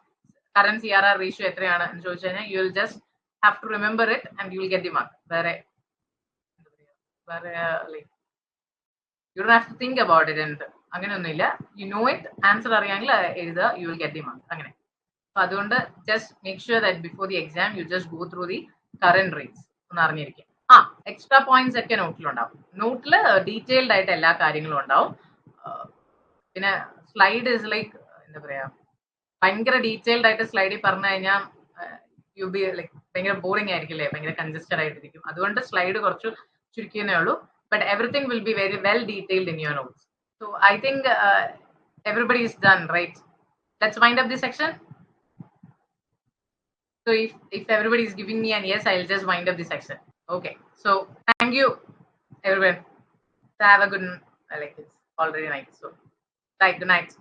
Current CRR ratio എത്രയാണ് എന്ന് ചോദിച്ചു കഴിഞ്ഞാൽ you will just have to remember it and you will get the mark. വേറെ like you don't have to think about it. And അങ്ങനെയൊന്നുമില്ല. You know it, answer അറിയാമെങ്കിൽ എഴുതുക, you will get the mark. അങ്ങനെ. അപ്പൊ അതുകൊണ്ട് just make sure that before the exam you just go through the current rates ഒന്ന് അറിഞ്ഞിരിക്കും. Extra points ഒക്കെ നോട്ടിലുണ്ടാവും. നോട്ടില് detailed ആയിട്ട് എല്ലാ കാര്യങ്ങളും ഉണ്ടാവും. പിന്നെ സ്ലൈഡ് ഇസ് ലൈക്ക് എന്താ പറയാ, ഭയങ്കര ഡീറ്റെയിൽഡ് ആയിട്ട് സ്ലൈഡിൽ പറഞ്ഞു കഴിഞ്ഞാൽ യു ബി ലൈക്ക് ഭയങ്കര ബോറിംഗ് ആയിരിക്കില്ലേ, ഭയങ്കര കൺജസ്റ്റഡ് ആയിട്ടിരിക്കും. അതുകൊണ്ട് സ്ലൈഡ് കുറച്ച് ചുരുക്കിയേ ഉള്ളൂ. But everything will be very well detailed in your notes. So I think everybody is done, right? Let's wind up this section. So if everybody is giving me an yes, I'll just wind up this section. Okay. So thank you, everyone. So have a good, like it's already night. So, good night.